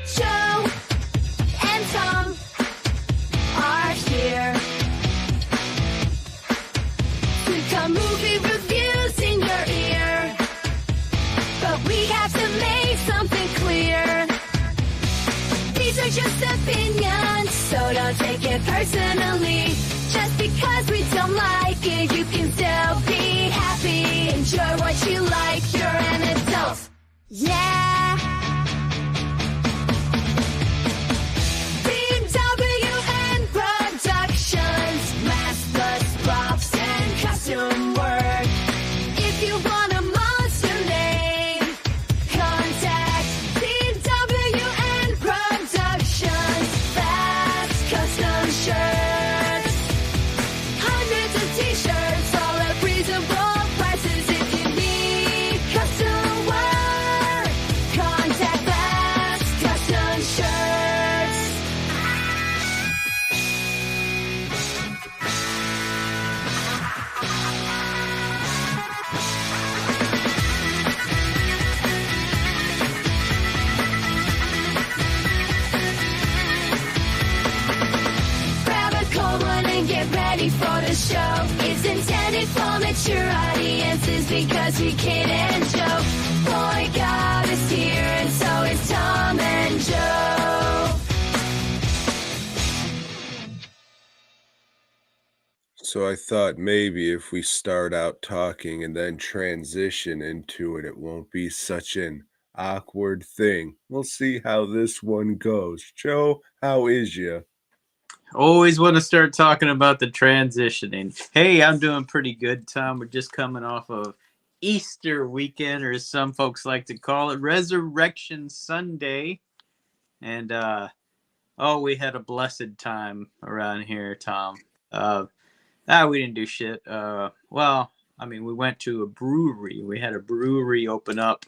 Joe and Tom are here. We've got movie reviews in your ear, but we have to make something clear. These are just opinions, so don't take it personally. Just because we don't like it, you can still be happy. Enjoy what you like, you're an adult. Yeah. BWN Productions, mask plus props and costume work. If you want a monster name, contact BWN Productions. Fast custom shirts, hundreds of t-shirts, all at reasonable prices. If you need custom work, contact Fast Custom Shirts. Grab a cold one and get ready for the show. It's intended for mature audiences because we kid and joke. Boy God is here and so is Tom and Joe. So I thought maybe if we start out talking and then transition into it, it won't be such an awkward thing. We'll see how this one goes. Joe, how is ya? Always want to start talking about the transitioning. Hey, I'm doing pretty good, Tom. We're just coming off of Easter weekend, or as some folks like to call it, Resurrection Sunday. And, we had a blessed time around here, Tom. We didn't do shit. We went to a brewery. We had a brewery open up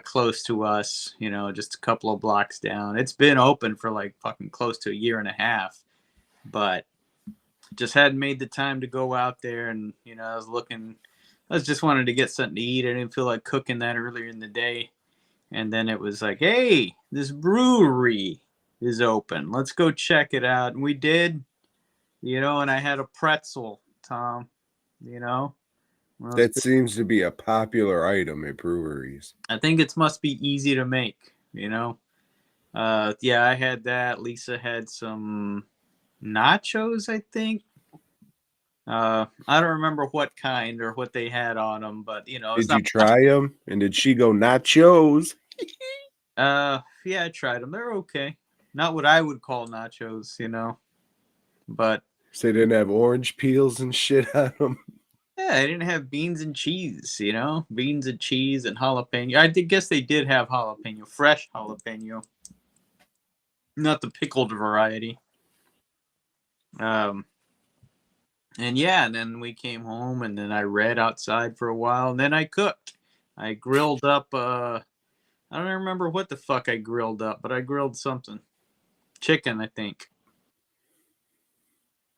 close to us, just a couple of blocks down. It's been open for like fucking close to a year and a half, but just hadn't made the time to go out there. And, I just wanted to get something to eat. I didn't feel like cooking that earlier in the day. And then it was like, hey, this brewery is open. Let's go check it out. And we did, and I had a pretzel, Tom, Well, That seems to be a popular item at breweries. I think it must be easy to make, I had that. Lisa had some nachos, I think. I don't remember what kind or what they had on them, but Did you try them? And did she go nachos? Yeah, I tried them. They're okay. Not what I would call nachos, but So they didn't have orange peels and shit on them. yeah, I didn't have beans and cheese, beans and cheese and jalapeno. I guess they did have jalapeno, fresh jalapeno, not the pickled variety. And then we came home, and then I read outside for a while, and then I cooked. I grilled up, I don't remember what the fuck I grilled up, but I grilled something. Chicken, I think.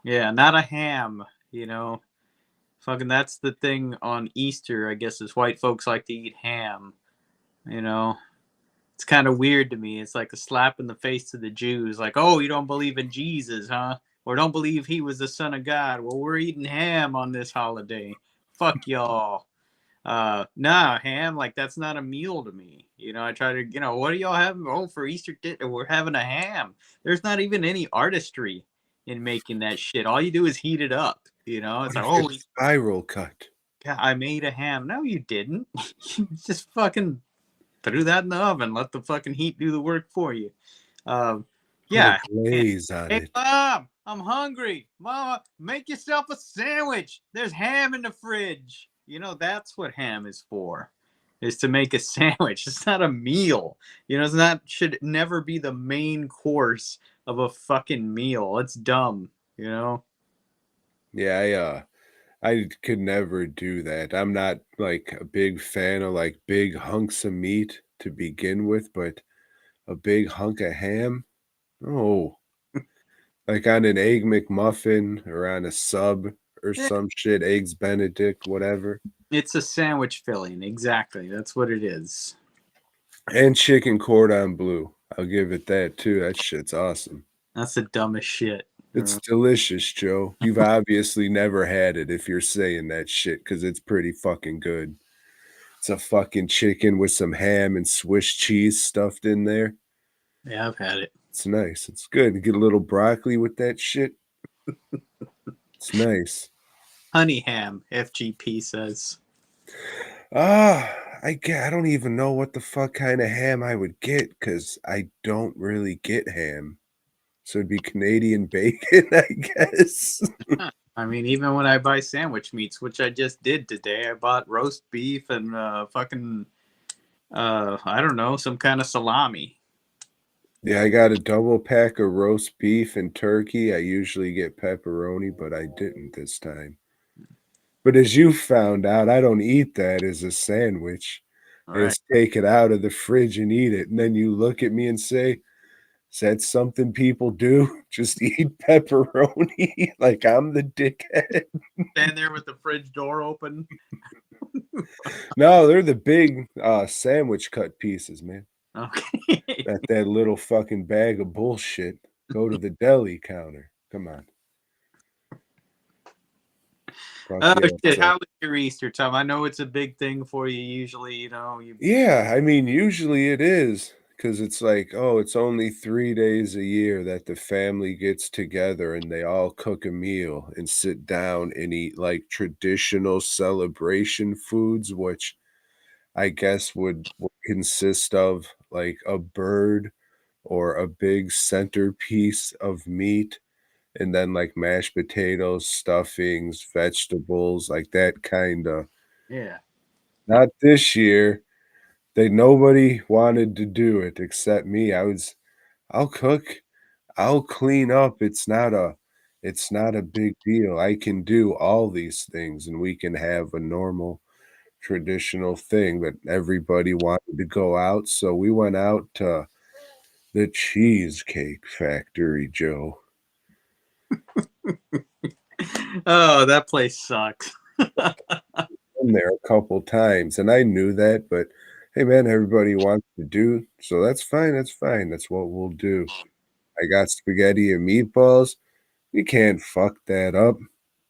Yeah, not a ham, Fucking that's the thing on Easter, I guess, is white folks like to eat ham, It's kind of weird to me. It's like a slap in the face to the Jews. Like, oh, you don't believe in Jesus, huh? Or don't believe he was the son of God. Well, we're eating ham on this holiday. Fuck y'all. Ham, like, that's not a meal to me. I try to, what do y'all have? Oh, for Easter, we're having a ham. There's not even any artistry in making that shit. All you do is heat it up, It's like, oh, spiral cut. Yeah, I made a ham. No, you didn't. You just fucking threw that in the oven. Let the fucking heat do the work for you. Yeah. Glaze on Hey, it. Mom, I'm hungry. Mama, make yourself a sandwich. There's ham in the fridge. That's what ham is for, is to make a sandwich. It's not a meal. Should never be the main course of a fucking meal. It's dumb, Yeah, I could never do that. I'm not like a big fan of like big hunks of meat to begin with, but a big hunk of ham? Oh. Like on an egg McMuffin or on a sub or some shit, eggs Benedict, whatever. It's a sandwich filling. Exactly. That's what it is. And chicken cordon bleu. I'll give it that too. That shit's awesome. That's the dumbest shit. It's delicious, Joe. You've obviously never had it if you're saying that shit, because it's pretty fucking good. It's a fucking chicken with some ham and Swiss cheese stuffed in there. Yeah, I've had it. It's nice. It's good. You get a little broccoli with that shit. It's nice. Honey ham, FGP says. I don't even know what the fuck kind of ham I would get, because I don't really get ham. So it'd be Canadian bacon, I guess. I mean, even when I buy sandwich meats, which I just did today, I bought roast beef and fucking, I don't know, some kind of salami. Yeah, I got a double pack of roast beef and turkey. I usually get pepperoni, but I didn't this time. But as you found out, I don't eat that as a sandwich. All I right. just take it out of the fridge and eat it. And then you look at me and say, is that something people do? Just eat pepperoni? Like I'm the dickhead? Stand there with the fridge door open. No, they're the big sandwich cut pieces, man. Okay. That little fucking bag of bullshit. Go to the deli counter. Come on. Fuck Oh yeah. shit! So, How was your Easter, Tom? I know it's a big thing for you. Usually, you. yeah, I mean, usually it is, because it's like, oh, it's only 3 days a year that the family gets together and they all cook a meal and sit down and eat like traditional celebration foods, which I guess would consist of like a bird or a big centerpiece of meat, and then like mashed potatoes, stuffings, vegetables, like that kind of. Yeah. Not this year. Nobody wanted to do it except me. I'll cook, I'll clean up. It's not a big deal. I can do all these things and we can have a normal traditional thing, but everybody wanted to go out, so we went out to the Cheesecake Factory, Joe. Oh, that place sucks. Been there a couple times, and I knew that, but hey, man, everybody wants to do, so that's fine. That's fine. That's what we'll do. I got spaghetti and meatballs. You can't fuck that up.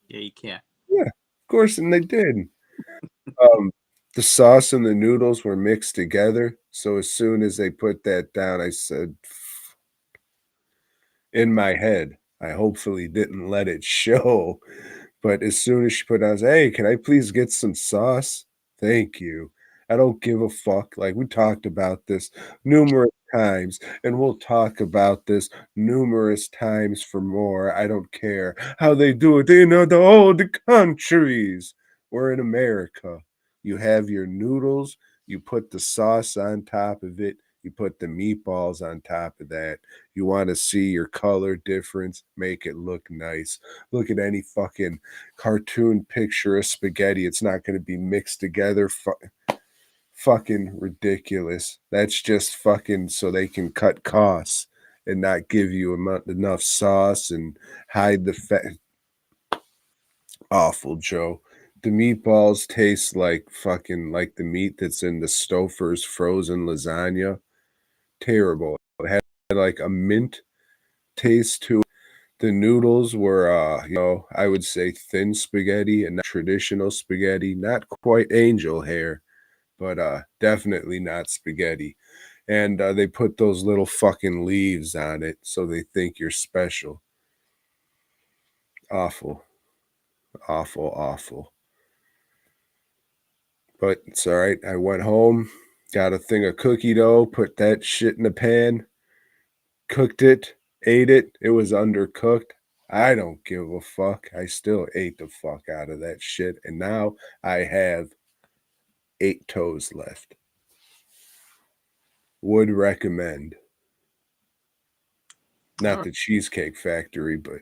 Yeah, you can't. Yeah, of course, and they did. Um, the sauce and the noodles were mixed together, so as soon as they put that down, I said, in my head, I hopefully didn't let it show. But as soon as she put it on, I said, "Hey, can I please get some sauce? Thank you. I don't give a fuck." Like, we talked about this numerous times, and we'll talk about this numerous times for more. I don't care how they do it in the old countries. We're in America. You have your noodles, you put the sauce on top of it, you put the meatballs on top of that. You want to see your color difference, make it look nice. Look at any fucking cartoon picture of spaghetti. It's not going to be mixed together. Fucking ridiculous. That's just fucking so they can cut costs and not give you enough sauce and hide the fat. Awful, Joe. The meatballs taste like fucking like the meat that's in the Stouffer's frozen lasagna. Terrible. It had like a mint taste to it. The noodles were, I would say thin spaghetti and not traditional spaghetti, not quite angel hair, but definitely not spaghetti. And they put those little fucking leaves on it so they think you're special. Awful, awful, awful. But it's all right. I went home, got a thing of cookie dough, put that shit in the pan, cooked it, ate it. It was undercooked. I don't give a fuck. I still ate the fuck out of that shit. And now I have 8 toes left. Would recommend. Not the Cheesecake Factory, but,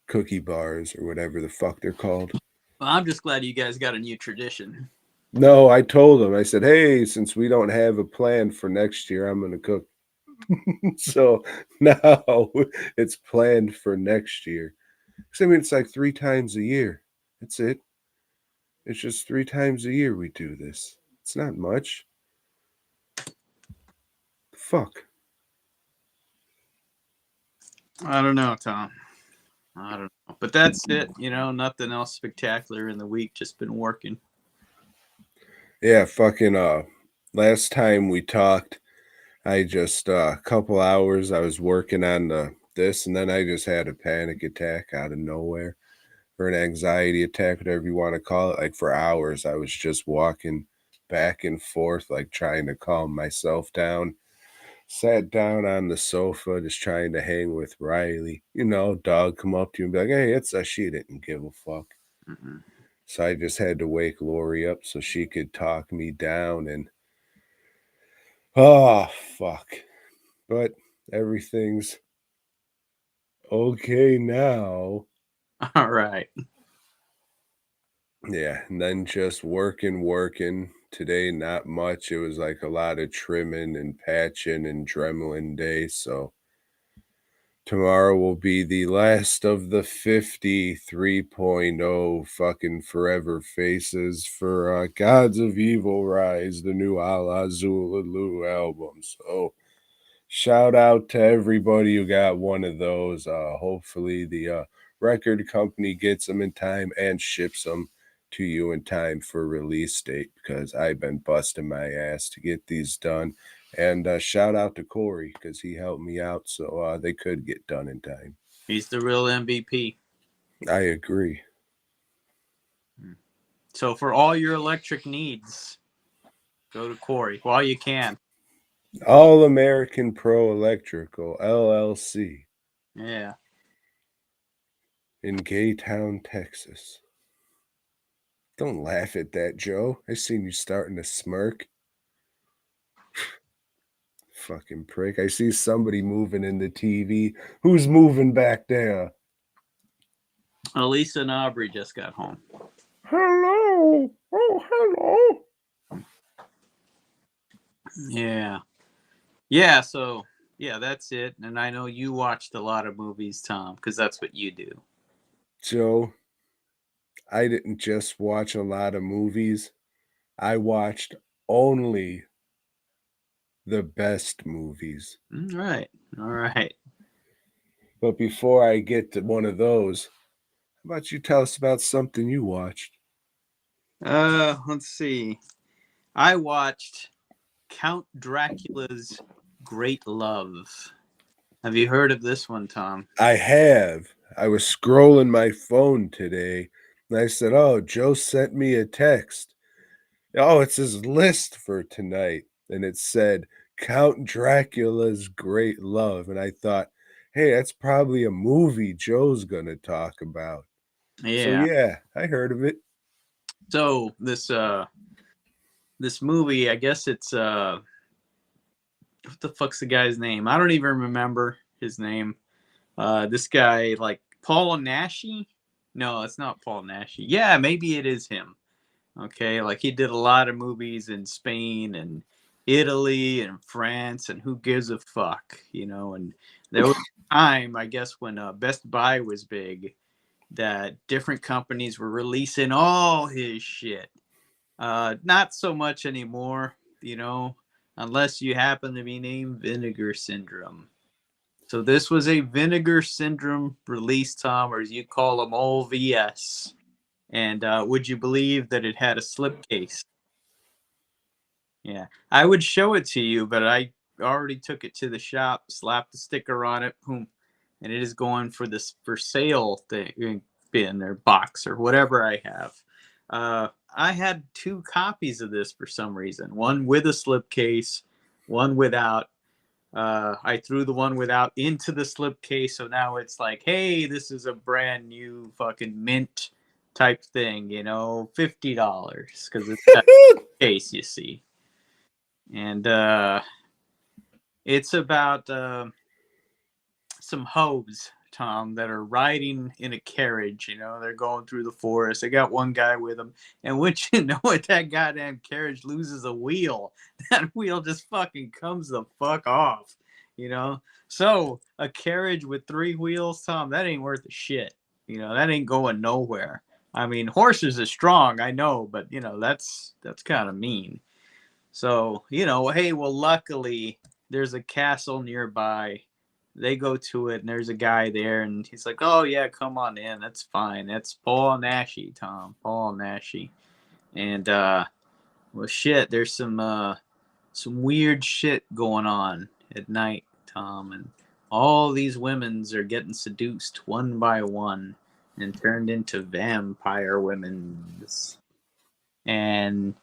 cookie bars or whatever the fuck they're called. Well, I'm just glad you guys got a new tradition. No, I told them, I said, hey, since we don't have a plan for next year, I'm going to cook. So now it's planned for next year. Because I mean, it's like 3 times a year. That's it. It's just 3 times a year we do this. It's not much. fuck? I don't know, Tom. I don't know. But that's it. Nothing else spectacular in the week. Just been working. Yeah, fucking last time we talked, I just a couple hours I was working on this and then I just had a panic attack out of nowhere. Or an anxiety attack, whatever you want to call it. Like for hours I was just walking back and forth, like trying to calm myself down. Sat down on the sofa, just trying to hang with Riley. Dog come up to you and be like, hey, it's a she didn't give a fuck. Mm-hmm. So I just had to wake Lori up so she could talk me down and oh fuck. But everything's okay now. All right. Yeah, and then just working. Today, not much. It was like a lot of trimming and patching and Dremlin day. So tomorrow will be the last of the 50 3.0 fucking forever faces for Gods of Evil Rise, the new Ala Zulalu album. So shout out to everybody who got one of those. Hopefully the record company gets them in time and ships them to you in time for release date because I've been busting my ass to get these done. And shout out to Corey because he helped me out so they could get done in time. He's the real MVP. I agree. So for all your electric needs, go to Corey while you can. All American Pro Electrical, LLC. Yeah. In Gaytown, Texas. Don't laugh at that, Joe. I seen you starting to smirk. Fucking prick. I see somebody moving in the TV. Who's moving back there? Elisa and Aubrey just got home. Hello. Oh, hello. Yeah. Yeah, so, yeah, that's it. And I know you watched a lot of movies, Tom, because that's what you do. Joe, I didn't just watch a lot of movies. I watched only the best movies. All right. All right. But before I get to one of those, how about you tell us about something you watched? Let's see. I watched Count Dracula's Great Love. Have you heard of this one, Tom? I have. I was scrolling my phone today and I said, oh, Joe sent me a text. Oh, it's his list for tonight. And it said Count Dracula's Great Love. And I thought, hey, that's probably a movie Joe's going to talk about. Yeah. So, yeah, I heard of it. So this movie, I guess it's what the fuck's the guy's name? I don't even remember his name. This guy, like Paul Naschy? No, it's not Paul Naschy. Yeah, maybe it is him. Okay, like he did a lot of movies in Spain and Italy and France, and who gives a fuck, And there was a time, I guess, when Best Buy was big, that different companies were releasing all his shit. Not so much anymore, unless you happen to be named Vinegar Syndrome. So this was a Vinegar Syndrome release, Tom, or as you call them, all VS. And would you believe that it had a slipcase? Yeah, I would show it to you, but I already took it to the shop, slapped the sticker on it, boom, and it is going for this for sale thing, bin or box or whatever I have. I had 2 copies of this for some reason. One with a slipcase, one without. I threw the one without into the slipcase, so now it's like, hey, this is a brand new fucking mint type thing, $50 because it's got a case, you see. And it's about some hoes, Tom, that are riding in a carriage. They're going through the forest. They got one guy with them, and would you know it, that goddamn carriage loses a wheel. That wheel just fucking comes the fuck off. So a carriage with 3 wheels, Tom, that ain't worth a shit. That ain't going nowhere. I mean, horses are strong, I know, but that's kind of mean. So, hey, well, luckily there's a castle nearby. They go to it, and there's a guy there, and he's like, "Oh yeah, come on in. That's fine. That's Paul Naschy, Tom. Paul Naschy." And well, shit, there's some weird shit going on at night, Tom, and all these women's are getting seduced one by one and turned into vampire women's. And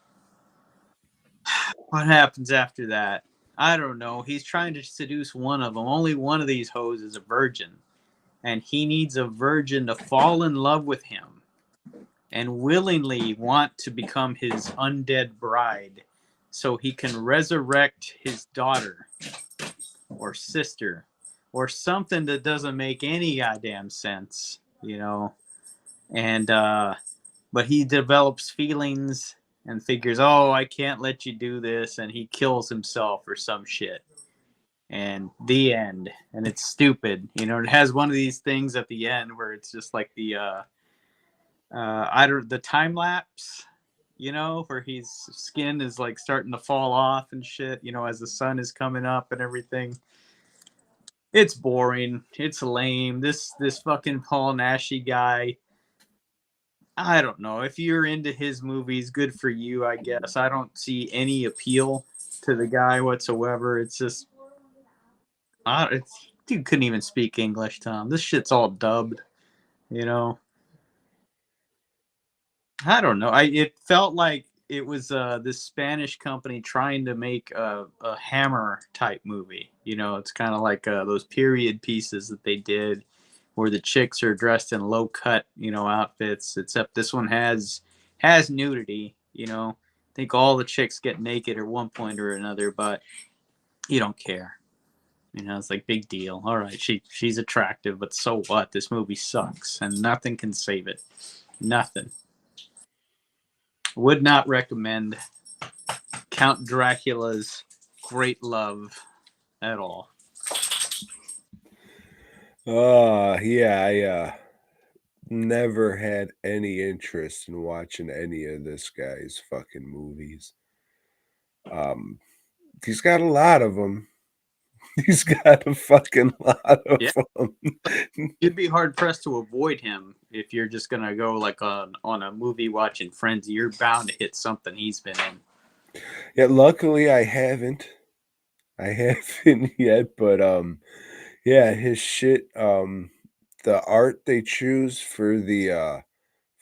what happens after that? I don't know. He's trying to seduce one of them. Only one of these hoes is a virgin. And he needs a virgin to fall in love with him and willingly want to become his undead bride so he can resurrect his daughter or sister or something that doesn't make any goddamn sense, you know. And but he develops feelings and figures, oh, I can't let you do this, and he kills himself or some shit. And the end. And it's stupid, you know. It has one of these things at the end where it's just like the time lapse, you know, where his skin is like starting to fall off and shit, you know, as the sun is coming up and everything. It's boring. It's lame. This fucking Paul Naschy guy. I don't know. If you're into his movies, good for you, I guess. I don't see any appeal to the guy whatsoever. It's just, dude couldn't even speak English, Tom. This shit's all dubbed, you know. I don't know. It felt like it was this Spanish company trying to make a Hammer type movie. You know, it's kind of like those period pieces that they did, where the chicks are dressed in low cut, you know, outfits. Except this one has nudity. You know, I think all the chicks get naked at one point or another, but you don't care. You know, it's like big deal. All right, she's attractive, but so what? This movie sucks, and nothing can save it. Nothing. Would not recommend Count Dracula's Great Love at all. Yeah, I never had any interest in watching any of this guy's fucking movies. He's got a lot of them. He's got a fucking lot of Yeah. them. You'd be hard pressed to avoid him if you're just gonna go like on a movie watching frenzy. You're bound to hit something he's been in. Yeah, luckily I haven't. I haven't yet, but yeah, his shit, the art they choose for the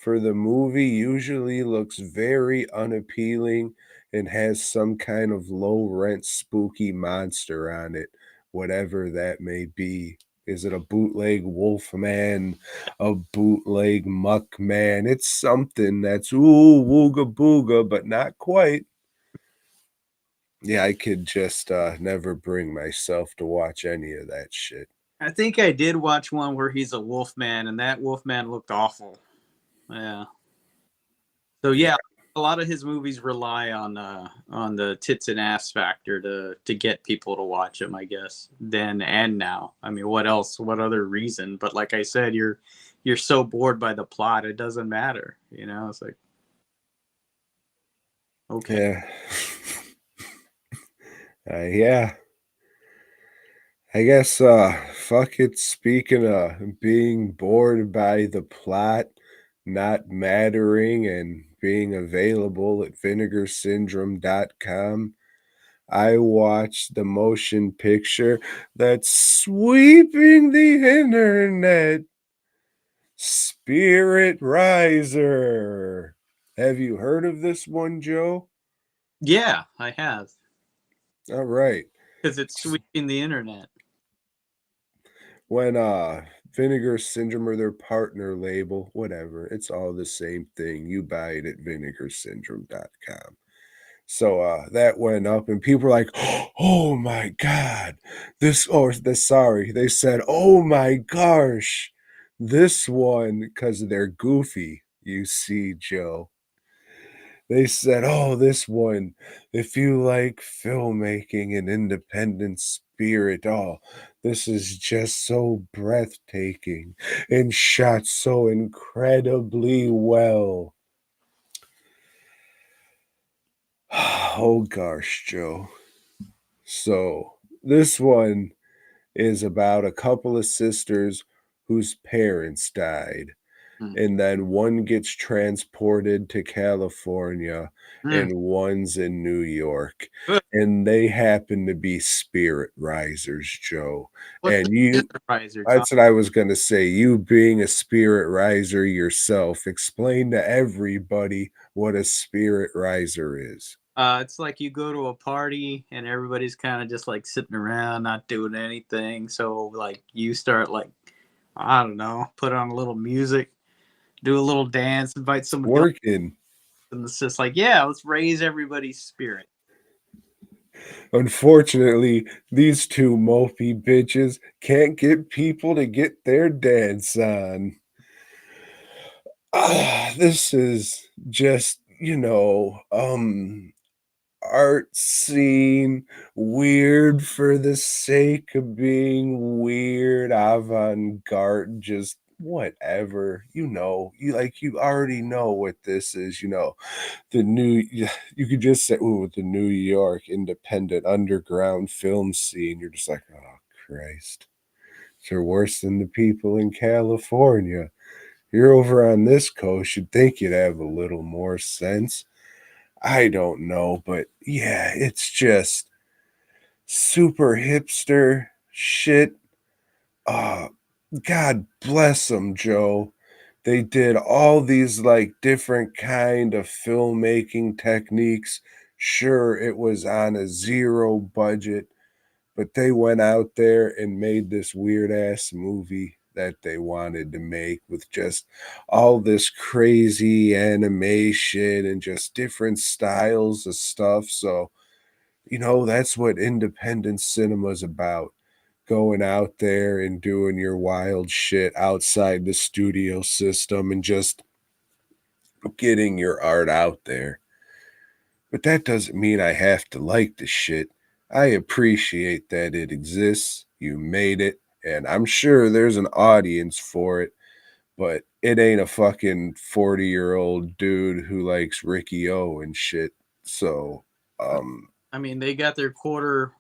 movie usually looks very unappealing and has some kind of low rent spooky monster on it, whatever that may be. Is it a bootleg Wolfman, a bootleg Muckman? It's something that's ooh wooga booga, but not quite. Yeah, I could just never bring myself to watch any of that shit. I think I did watch one where he's a wolfman, and that wolfman looked awful. Yeah. So yeah, a lot of his movies rely on the tits and ass factor to get people to watch him, I guess. Then and now. I mean, what else? What other reason? But like I said, you're so bored by the plot, it doesn't matter. You know, it's like okay. Yeah. Yeah. I guess fuck it, speaking of being bored by the plot not mattering and being available at vinegarsyndrome.com, I watched the motion picture that's sweeping the internet, Spirit Riser. Have you heard of this one, Joe? Yeah, I have. All right. Because it's sweeping the internet. When Vinegar Syndrome or their partner label, whatever, it's all the same thing. You buy it at vinegarsyndrome.com. So that went up, and people were like, "Oh my god, this!" Or sorry, they said, "Oh my gosh, this one," because they're goofy. You see, Joe. They said, "Oh, this one, if you like filmmaking and independent spirit, oh, this is just so breathtaking and shot so incredibly well." Oh gosh, Joe. So This one is about a couple of sisters whose parents died. Mm. And then one gets transported to California Mm. and one's in New York. Ugh. And they happen to be spirit risers, Joe. What's And the you riser, Tom? that's what I was gonna say. You being a spirit riser yourself, explain to everybody what a spirit riser is. It's like you go to a party and everybody's kind of just like sitting around, not doing anything. So like you start like, I don't know, put on a little music, do a little dance, invite somebody else, Working. and it's just like, yeah, let's raise everybody's spirit. Unfortunately, these two mopey bitches can't get people to get their dance on. This is just, art scene, weird for the sake of being weird, avant-garde, just whatever. You already know what this is, the new you could just say, "Ooh, the New York independent underground film scene." You're just like, "Oh, Christ. They're worse than the people in California. You're over on this coast, you'd think you'd have a little more sense." I don't know, but yeah, it's just super hipster shit. Uh, God bless them, Joe. They did all these like different kind of filmmaking techniques. Sure, it was on a zero budget, but they went out there and made this weird ass movie that they wanted to make with just all this crazy animation and just different styles of stuff. So, that's what independent cinema's about. Going out there and doing your wild shit outside the studio system and just getting your art out there. But that doesn't mean I have to like the shit. I appreciate that it exists, you made it, and I'm sure there's an audience for it, but it ain't a fucking 40-year-old dude who likes Ricky O and shit. So, um, I mean, they got their quarter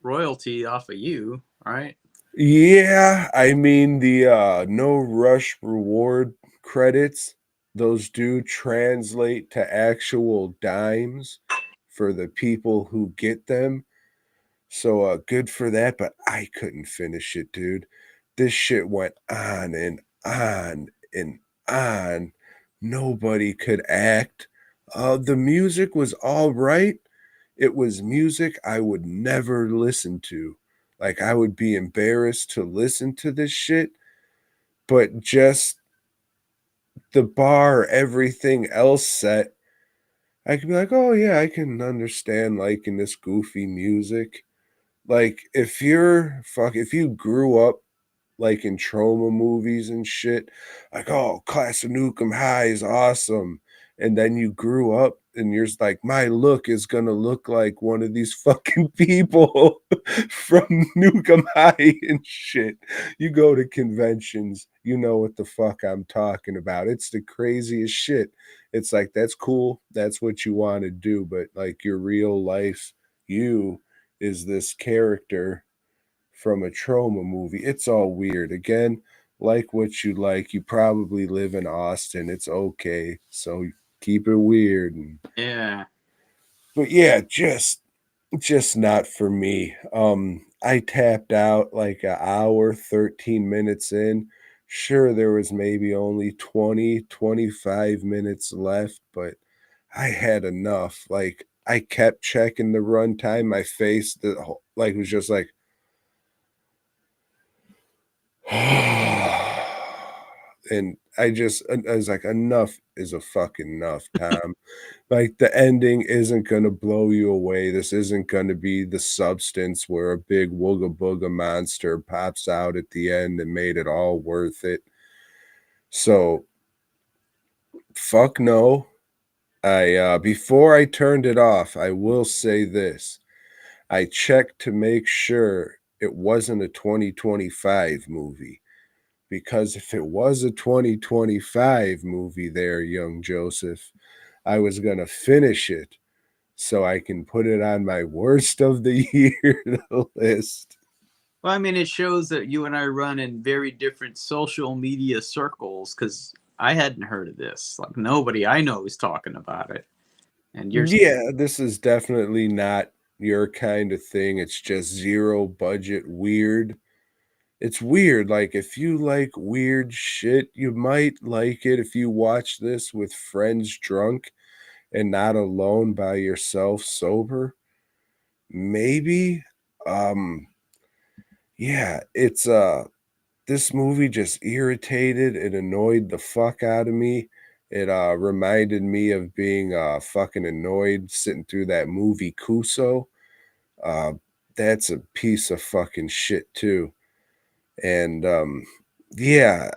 royalty off of you, right? yeah, I mean the no rush reward credits, those do translate to actual dimes for the people who get them. So good for that, but I couldn't finish it, dude. This shit went on and on and on. Nobody could act. The music was all right. It was music I would never listen to. Like, I would be embarrassed to listen to this shit, but just the bar, everything else set, I could be like, oh yeah, I can understand liking this goofy music. Like, if you grew up like in trauma movies and shit, like, oh, Class of Nukem High is awesome. And then you grew up and you're just like, my look is gonna look like one of these fucking people from Nukem High and shit. You go to conventions, you know what the fuck I'm talking about. It's the craziest shit. It's like, that's cool, that's what you want to do, but like your real life, you is this character from a trauma movie. It's all weird. Again, like what you like. You probably live in Austin. It's okay. So keep it weird. Yeah. But yeah, just not for me. I tapped out like an hour, 13 minutes in. Sure, there was maybe only 20, 25 minutes left, but I had enough. Like, I kept checking the runtime. My face, like, was just like, and I was like, enough is a fucking enough, Tom. Like, the ending isn't gonna blow you away. This isn't gonna be The Substance where a big wooga booga monster pops out at the end and made it all worth it. So fuck no. I before I turned it off, I will say this. I checked to make sure it wasn't a 2025 movie. Because if it was a 2025 movie there, young Joseph, I was going to finish it so I can put it on my worst of the year list. Well, I mean, it shows that you and I run in very different social media circles because I hadn't heard of this. Like, nobody I know is talking about it. And you're Yeah, this is definitely not your kind of thing. It's just zero budget weird. It's weird. Like, if you like weird shit, you might like it if you watch this with friends drunk and not alone by yourself sober. Maybe. Um, yeah, it's this movie just irritated and annoyed the fuck out of me. It reminded me of being fucking annoyed sitting through that movie Kuso. Uh, that's a piece of fucking shit too. And yeah,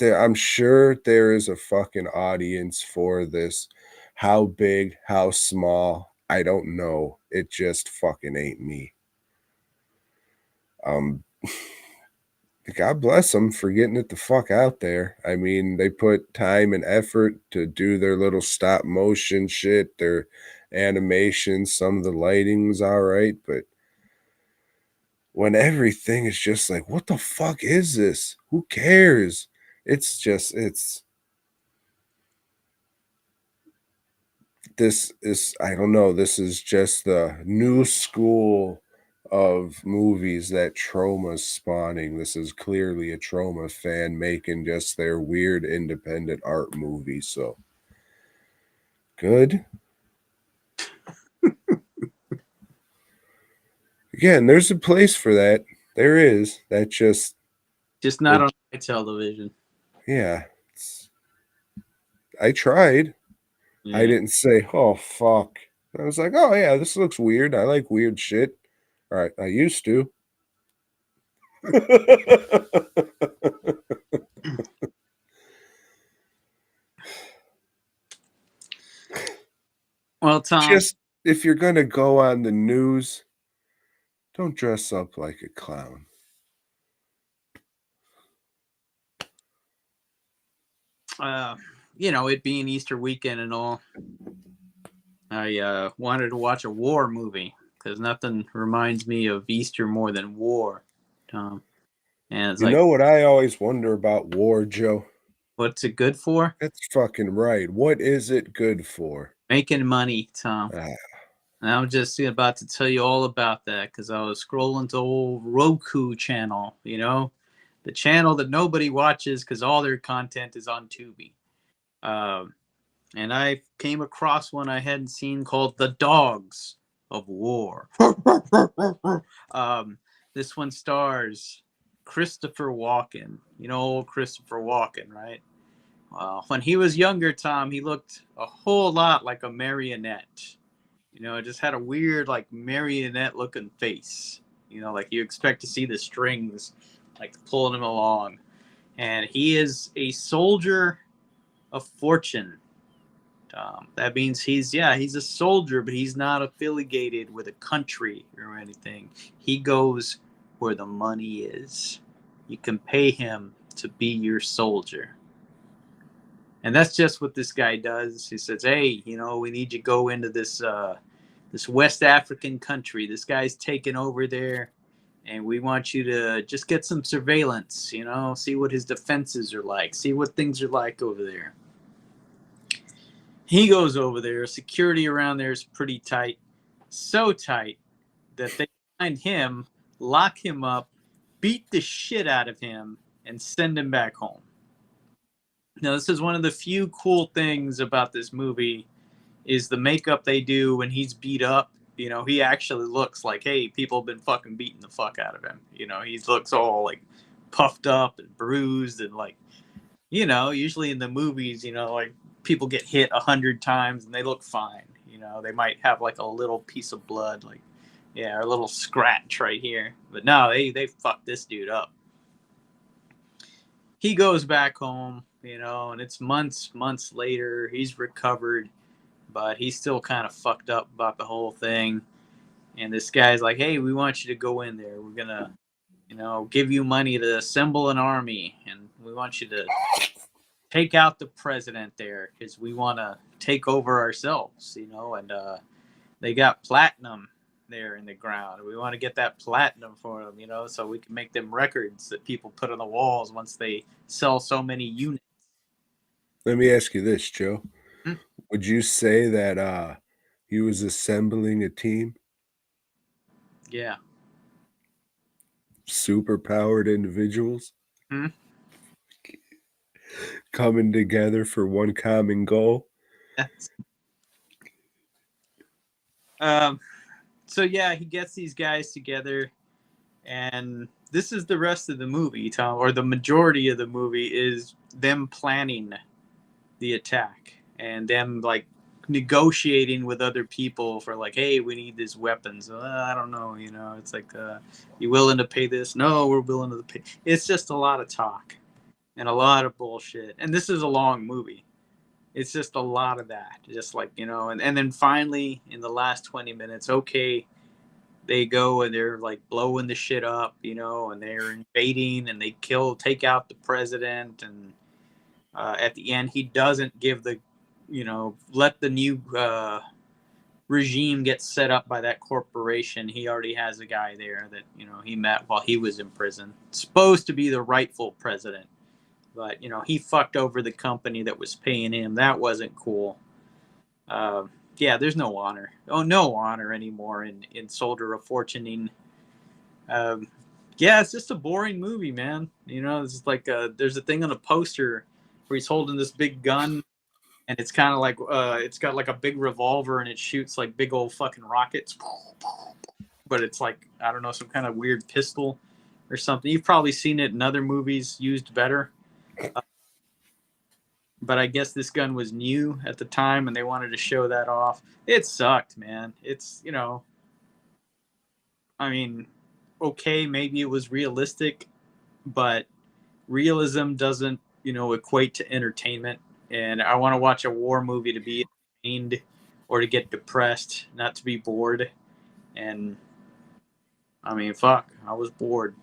I'm sure there is a fucking audience for this. How big, how small, I don't know. It just fucking ain't me. Um God bless them for getting it the fuck out there. I mean, they put time and effort to do their little stop motion shit, their animation, some of the lighting's all right, but when everything is just like, what the fuck is this? Who cares? It's this is I don't know, this is just the new school of movies that Troma's spawning. This is clearly a Troma fan making just their weird independent art movie. So good. Again, there's a place for that. There is. That just not it, on my television. yeah. I tried. I Yeah. didn't say, oh fuck. I was like, oh yeah, this looks weird. I like weird shit. All right, I used to. Well, Tom, Just if you're gonna go on the news, don't dress up like a clown. uh, it being Easter weekend and all, I wanted to watch a war movie because nothing reminds me of Easter more than war, Tom. And it's You like, know what I always wonder about war, Joe? what's it good for? That's fucking right. What is it good for? Making money, Tom. Ah, And I'm just about to tell you all about that because I was scrolling to old Roku channel, the channel that nobody watches because all their content is on Tubi. Um, and I came across one I hadn't seen called The Dogs of War. um, this one stars Christopher Walken. You know old Christopher Walken, right? When he was younger, Tom, he looked a whole lot like a marionette. It just had a weird, like, marionette looking face. Like you expect to see the strings, like, pulling him along. And he is a soldier of fortune. That means he's a soldier, but he's not affiliated with a country or anything. He goes where the money is. You can pay him to be your soldier. And that's just what this guy does. He says, "Hey, we need you to go into this West African country. This guy's taken over there, and we want you to just get some surveillance. See what his defenses are like. See what things are like over there." He goes over there. Security around there is pretty tight, so tight that they find him, lock him up, beat the shit out of him, and send him back home. Now, this is one of the few cool things about this movie is the makeup they do when he's beat up. He actually looks like, hey, people have been fucking beating the fuck out of him. He looks all like puffed up and bruised and like, usually in the movies, like people get hit 100 times and they look fine. They might have like a little piece of blood, like, yeah, or a little scratch right here. But no, they fucked this dude up. He goes back home, and it's months later. He's recovered, but he's still kind of fucked up about the whole thing. And this guy's like, "Hey, we want you to go in there. We're gonna, give you money to assemble an army, and we want you to take out the president there because we want to take over ourselves, And they got platinum there in the ground. We want to get that platinum for them, so we can make them records that people put on the walls once they sell so many units. Let me ask you this, Joe. Hmm? Would you say that he was assembling a team? Yeah. Superpowered individuals Hmm? coming together for one common goal? Yes. So yeah, he gets these guys together, and this is the rest of the movie, Tom, or the majority of the movie is them planning the attack and them like negotiating with other people for like, hey, we need these weapons. I don't know, it's like, you willing to pay this? No, we're willing to pay. It's just a lot of talk and a lot of bullshit. And this is a long movie. It's just a lot of that, just like, and then finally in the last 20 minutes, okay, they go and they're like blowing the shit up, and they're invading and they take out the president. And at the end, he doesn't give let the new regime get set up by that corporation. He already has a guy there that, he met while he was in prison. It's supposed to be the rightful president. But, he fucked over the company that was paying him. That wasn't cool. Yeah, there's no honor. Oh, no honor anymore in Soldier of Fortuning. Yeah, it's just a boring movie, man. It's like there's a thing on a poster where he's holding this big gun, and it's kind of like it's got like a big revolver, and it shoots like big old fucking rockets. But it's like, I don't know, some kind of weird pistol or something. You've probably seen it in other movies used better. But I guess this gun was new at the time, and they wanted to show that off. It sucked, man. It's, I mean, okay, maybe it was realistic, but realism doesn't, equate to entertainment. And I want to watch a war movie to be entertained or to get depressed, not to be bored. And I mean, fuck, I was bored.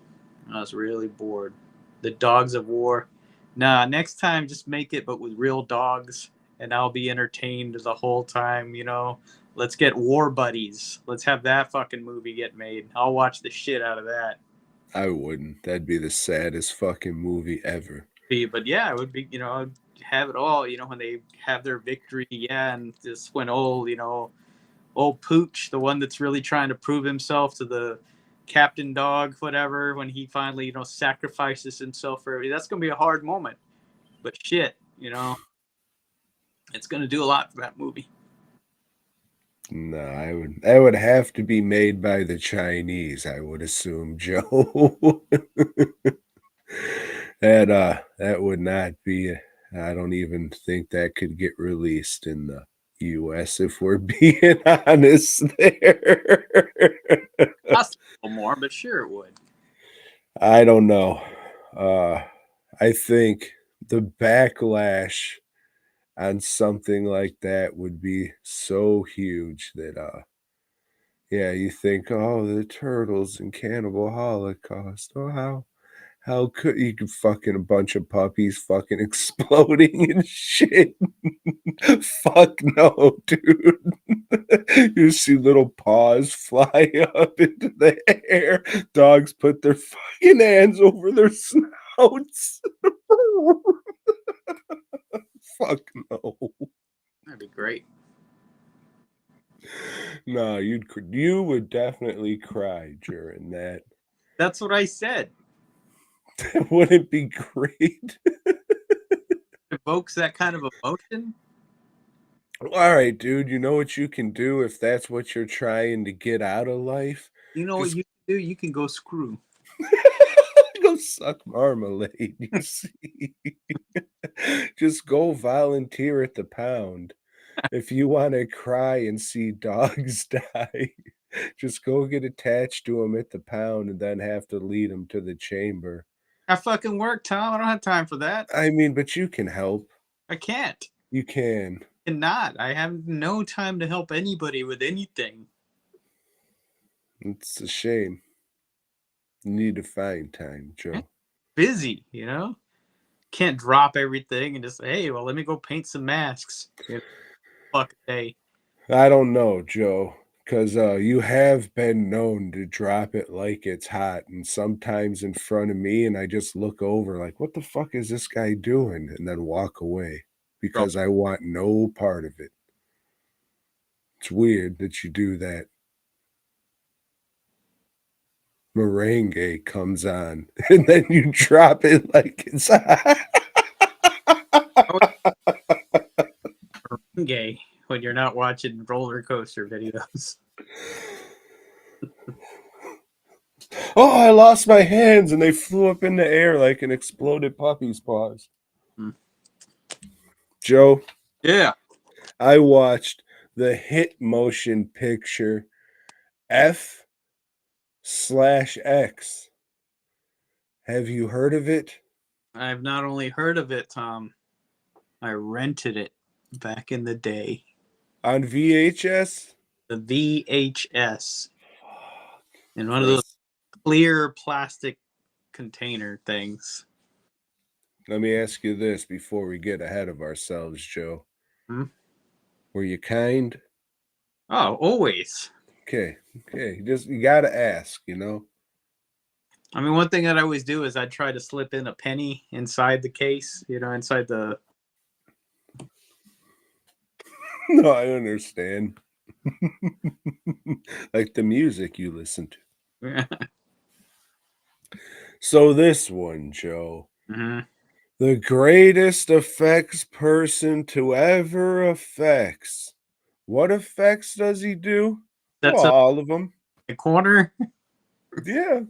I was really bored. The Dogs of War. Nah, next time just make it, but with real dogs, and I'll be entertained the whole time. Let's get War Buddies. Let's have that fucking movie get made. I'll watch the shit out of that. I wouldn't. That'd be the saddest fucking movie ever. But yeah, it would be, have it all, when they have their victory. Yeah, and just when old Pooch, the one that's really trying to prove himself to the captain dog, whatever, when he finally, sacrifices himself for everybody. That's going to be a hard moment. But shit, it's going to do a lot for that movie. No, that would have to be made by the Chinese, I would assume, Joe. That would not be, I don't even think that could get released in the US, if we're being honest there. Cost a little more, but sure it would. I don't know. I think the backlash on something like that would be so huge that yeah, you think, oh, the turtles and cannibal holocaust. Oh, how could you could fucking a bunch of puppies fucking exploding and shit? Fuck no, dude. You see little paws fly up into the air. Dogs put their fucking hands over their snouts. Fuck no. That'd be great. No, you would definitely cry during that. That's what I said. Would it be great? Evokes that kind of emotion. All right, dude, you know what you can do if that's what you're trying to get out of life? You know what you can do? You can go screw. Go suck marmalade, you see. Just go volunteer at the pound. If you want to cry and see dogs die, just go get attached to them at the pound and then have to lead them to the chamber. I fucking work, Tom. I don't have time for that. I mean, but you can help. I can't. You can. I cannot. I have no time to help anybody with anything. It's a shame. You need to find time, Joe. Busy, Can't drop everything and just say, hey, well, let me go paint some masks. Fuck day. I don't know, Joe. Because you have been known to drop it like it's hot, and sometimes in front of me, and I just look over like, what the fuck is this guy doing? And then walk away because I want no part of it. It's weird that you do that. Merengue comes on, and then you drop it like it's hot. Gay when you're not watching roller coaster videos. Oh, I lost my hands, and they flew up in the air like an exploded puppy's paws. Joe, Yeah. I watched the hit motion picture F/X. Have you heard of it? I've not only heard of it, Tom, I rented it back in the day. On VHS? The VHS. In one of those Chris, clear plastic container things. let me ask you this before we get ahead of ourselves, Joe. Were you kind? Oh, always. Okay. Just you gotta ask, you know. I mean, one thing that I always do is I try to slip in a penny inside the case, inside the. No, I understand. Like the music you listen to. So this one, Joe. The greatest effects person to ever effects. What effects does he do? That's all of them. The corner. Yeah.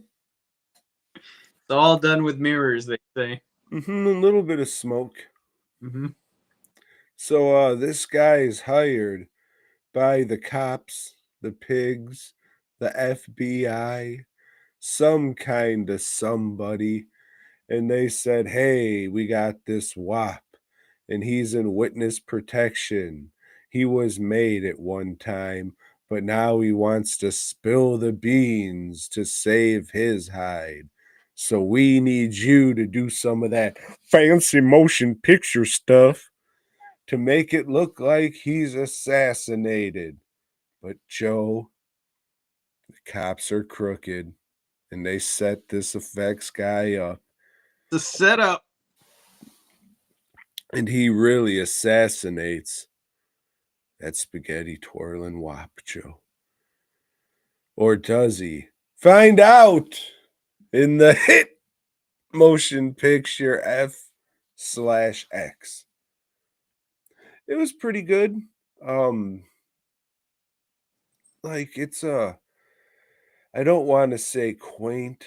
It's all done with mirrors, they say. A little bit of smoke. So this guy is hired by the cops, the pigs, the FBI, some kind of somebody, and they said, hey, we got this WAP, and he's in witness protection. He was made at one time, but now he wants to spill the beans to save his hide. So we need you to do some of that fancy motion picture stuff to make it look like he's assassinated. But Joe, the cops are crooked, and they set this effects guy up. The setup. And he really assassinates that spaghetti twirling wop, Joe. Or does he? Find out in the hit motion picture F/X. It was pretty good. Like it's I don't want to say quaint,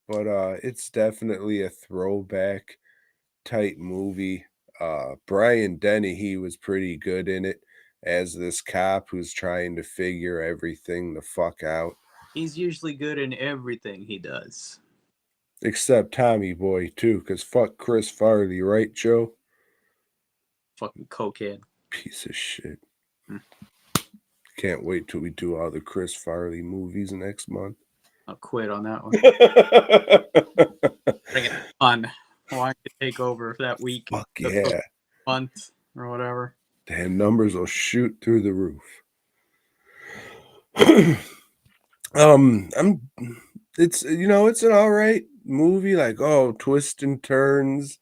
but it's definitely a throwback type movie. Brian Dennehy was pretty good in it as this cop who's trying to figure everything the fuck out. He's usually good in everything he does. Except Tommy Boy, too, because fuck Chris Farley, right, Joe? Fucking cokehead. Piece of shit. Can't wait till we do all the Chris Farley movies next month. I'll quit on that one. Bring it on. Why don't you take over that week? Fuck yeah. Month or whatever. Damn, numbers will shoot through the roof. It's it's an all right movie, like twists and turns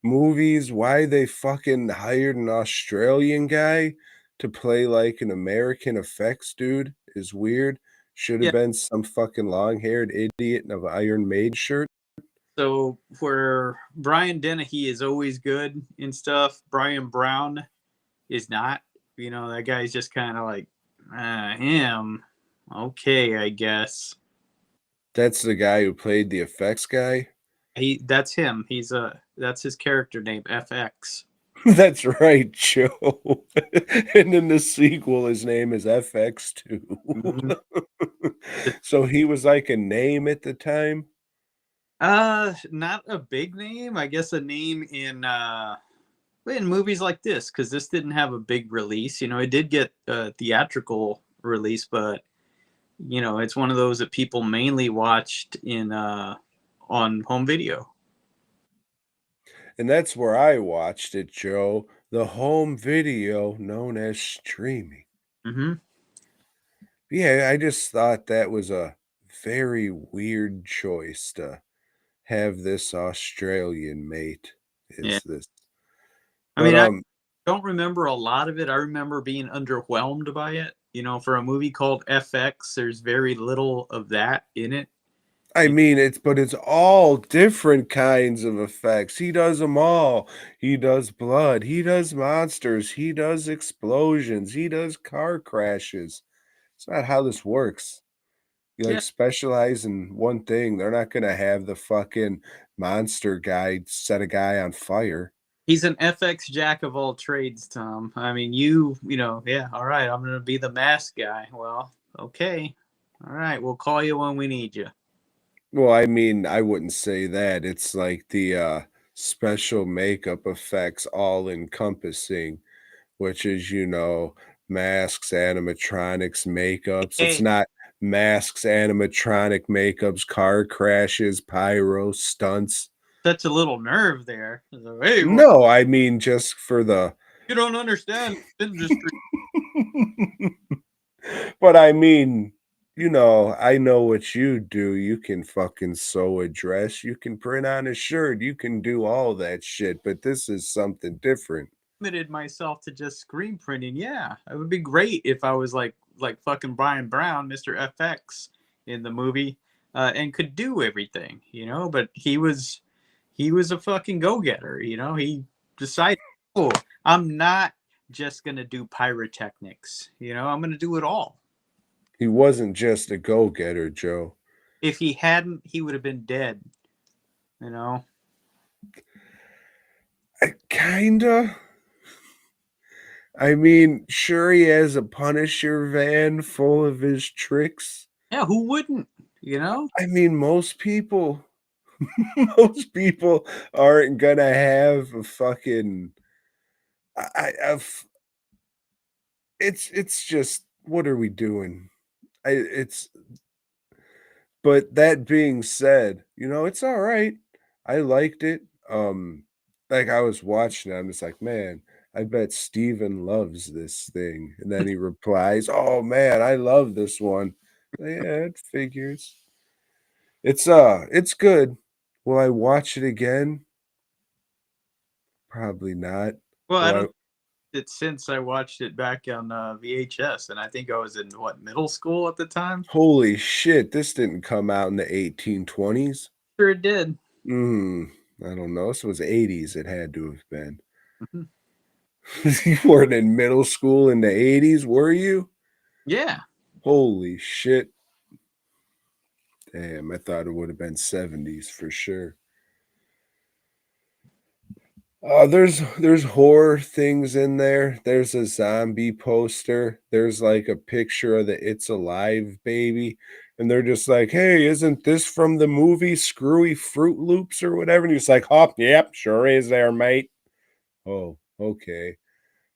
movies. Why they fucking hired an Australian guy to play like an American effects dude is weird. Should have been some fucking long-haired idiot in an Iron Maiden shirt. So where Brian Dennehy is always good and stuff, Brian Brown is not. That guy's just kind of like him. Okay, I guess. That's the guy who played the effects guy? That's him. That's his character name, FX. That's right, Joe. And in the sequel, his name is FX2. So he was like a name at the time? Not a big name. I guess a name in movies like this, because this didn't have a big release. It did get a theatrical release, but it's one of those that people mainly watched on home video. And that's where I watched it, Joe. The home video known as streaming. Yeah, I just thought that was a very weird choice to have this Australian mate. Yeah. Is this? I But mean, I don't remember a lot of it. I remember being underwhelmed by it. For a movie called FX, there's very little of that in it. I mean, it's all different kinds of effects. He does them all. He does blood, he does monsters, he does explosions, he does car crashes. It's not how this works. You, Yeah, like, specialize in one thing, they're not gonna have the fucking monster guy set a guy on fire. he's an FX jack of all trades, Tom. I mean, yeah, all right, I'm gonna be the mask guy. Well, okay, all right, we'll call you when we need you. Well, I mean, I wouldn't say that. It's like the, special makeup effects all encompassing, which is, masks, animatronics, makeups. It's Hey, not masks, animatronic makeups, car crashes, pyro, stunts. such a little nerve there. So, hey, well, No, I mean just for the you don't understand the industry. but I mean, I know what you do. You can fucking sew a dress, you can print on a shirt, you can do all that shit, but this is something different. Limited myself to just screen printing. Yeah, it would be great if I was like fucking Brian Brown, Mr. FX in the movie, and could do everything, But he was a fucking go getter, He decided, oh, I'm not just gonna do pyrotechnics, I'm gonna do it all. He wasn't just a go-getter, Joe. If he hadn't, he would have been dead, you know. Kinda. I mean, sure, he has a Punisher van full of his tricks. Yeah, who wouldn't? I mean, most people most people aren't gonna have a fucking it's just what are we doing? It's but that being said, it's alright. I liked it. Like, I was watching it, I'm just like, "Man, I bet Steven loves this thing," and then he replies, "Oh, man, I love this one." Yeah, it figures. It's good. Will I watch it again? Probably not. Well, I Will I don't it since I watched it back on VHS, and I think I was in what, middle school at the time. Holy shit, this didn't come out in the 1820s? Sure, it did. Mm, I don't know, this was '80s, it had to have been. Mhm. You weren't in middle school in the '80s, were you? Yeah, Holy shit. Damn, I thought it would have been '70s for sure. There's horror things in there. There's a zombie poster. There's like a picture of the It's Alive baby, and they're just like, "Hey, isn't this from the movie Screwy Fruit Loops or whatever?" And he's like, "Oh, yep, sure is there, mate." Oh, okay.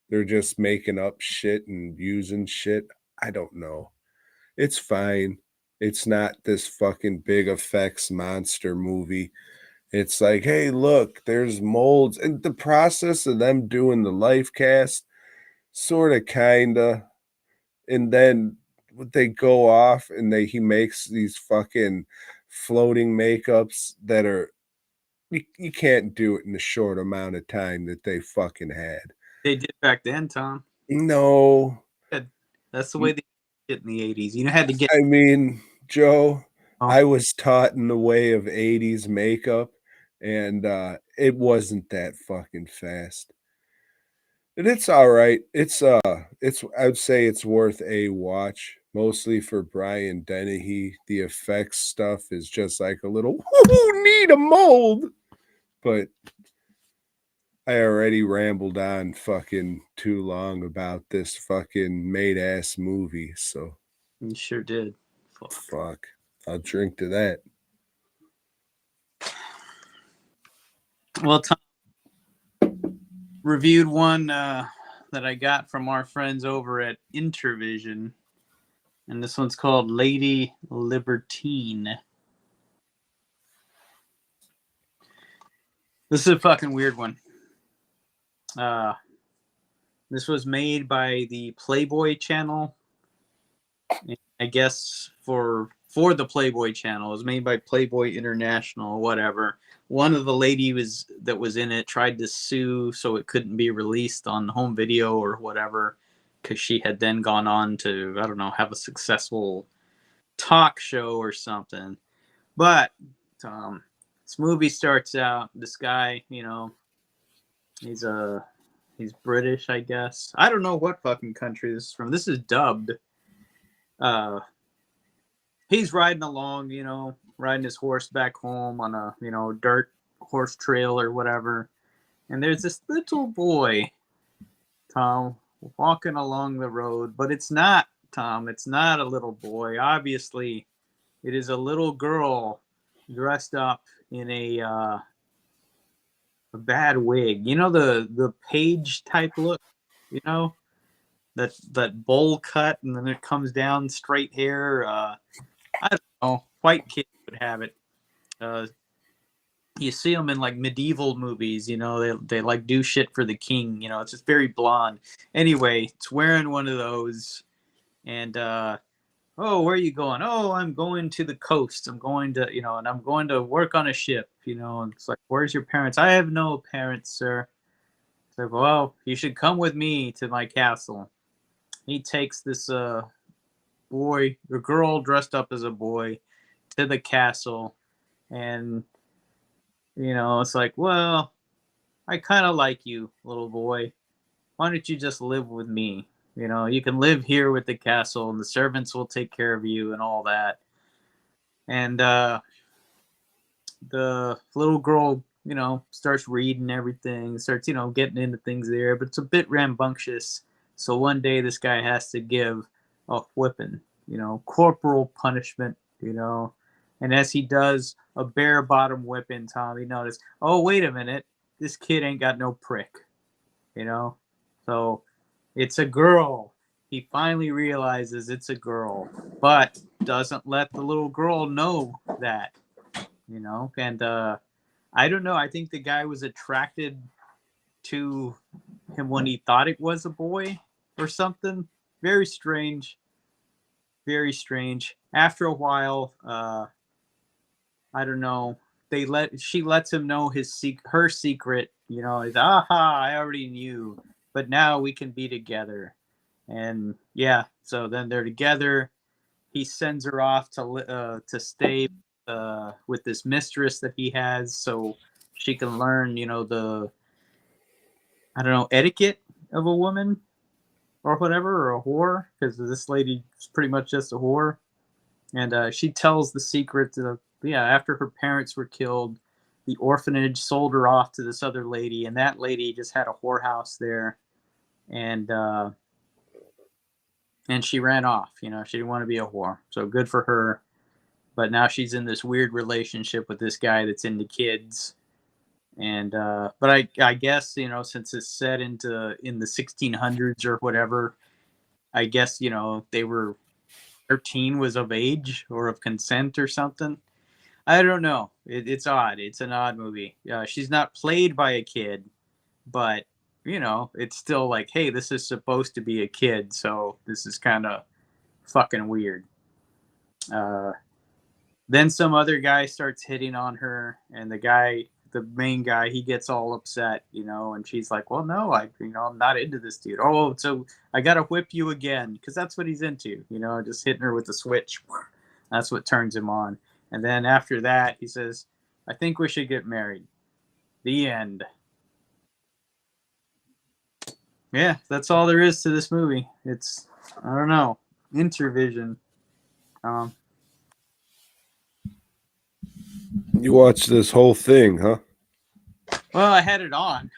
They're just making up shit and using shit. I don't know. It's fine. It's not this fucking big effects monster movie. It's like, "Hey, look, there's molds." And the process of them doing the life cast, sorta, kinda, and then they go off and he makes these fucking floating makeups that are you can't do it in the short amount of time that they fucking had. they did back then, Tom. No. Good. That's the way they did it in the '80s. Had to get. I mean, Joe, Oh, I was taught in the way of '80s makeup, and, it wasn't that fucking fast. And it's alright. It's I would say it's worth a watch, mostly for Brian Dennehy. The effects stuff is just like a little, "Woo, need a mold," but I already rambled on fucking too long about this fucking made-ass movie, so you sure did. Fuck. fuck. I'll drink to that. Well, Tom reviewed one that I got from our friends over at Intervision, and this one's called Lady Libertine. This is a fucking weird one. This was made by the Playboy channel. I guess for the Playboy channel. It was made by Playboy International or whatever. One of the ladies that was in it tried to sue so it couldn't be released on home video or whatever, because she had then gone on to, I don't know, have a successful talk show or something. But this movie starts out, this guy, you know, he's British, I guess. I don't know what fucking country this is from. This is dubbed. He's riding along, you know, riding his horse back home on a, you know, dirt horse trail or whatever. And there's this little boy, Tom, walking along the road. But it's not, Tom, it's not a little boy. Obviously, it is a little girl dressed up in a bad wig. You know, the page type look, you know, that bowl cut and then it comes down straight hair. I don't know. White kids would have it. Uh, you see them in like medieval movies, you know, they like do shit for the king, you know, it's just very blonde. Anyway, it's wearing one of those. And oh, where are you going? Oh, I'm going to the coast. I'm going to, you know, and I'm going to work on a ship, you know. And it's like, where's your parents? I have no parents, sir. It's like, well, you should come with me to my castle. He takes this boy, a girl dressed up as a boy, to the castle. And, you know, it's like, well, I kind of like you, little boy. Why don't you just live with me? You know, you can live here with the castle and the servants will take care of you and all that. And the little girl, you know, starts reading everything, starts, you know, getting into things there, but it's a bit rambunctious. So one day this guy has to give a whipping, you know, corporal punishment, you know. And as he does a bare bottom whipping, Tom, he noticed, oh, wait a minute, this kid ain't got no prick, you know. So it's a girl. He finally realizes it's a girl, but doesn't let the little girl know that, you know. And I don't know. I think the guy was attracted to him when he thought it was a boy or something. Very strange. Very strange. After a while, I don't know. She lets him know her secret. You know, is aha! I already knew, but now we can be together. And yeah, so then they're together. He sends her off to stay with this mistress that he has, so she can learn, you know, the I don't know etiquette of a woman or whatever, or a whore, because this lady is pretty much just a whore. And she tells the secret of, yeah, after her parents were killed, the orphanage sold her off to this other lady, and that lady just had a whorehouse there, and she ran off. You know, she didn't want to be a whore, so good for her. But now she's in this weird relationship with this guy that's into kids, and but I guess, you know, since it's set in the 1600s or whatever, I guess, you know, they were 13 was of age or of consent or something. I don't know. It's odd. It's an odd movie. She's not played by a kid, but you know, it's still like, hey, this is supposed to be a kid, so this is kind of fucking weird. Uh, then some other guy starts hitting on her, and the main guy, he gets all upset, you know, and she's like, well, no, I'm not into this dude. Oh, so I gotta whip you again, because that's what he's into, you know, just hitting her with the switch. That's what turns him on. And then after that, he says, I think we should get married. The end. Yeah, that's all there is to this movie. It's, I don't know, Intervision. Um, You watched this whole thing, huh? well, I had it on.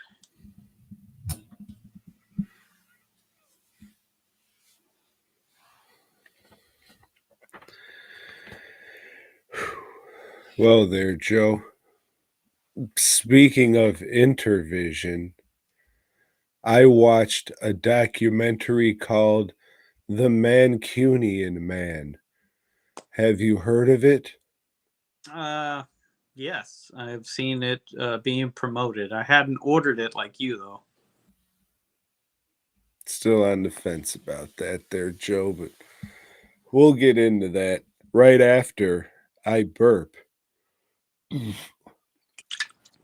Well, there, Joe. Speaking of Intervision, I watched a documentary called The Mancunian Man. Have you heard of it? Yes, I've seen it being promoted. I hadn't ordered it like you, though. Still on the fence about that there, Joe, but We'll get into that right after I burp.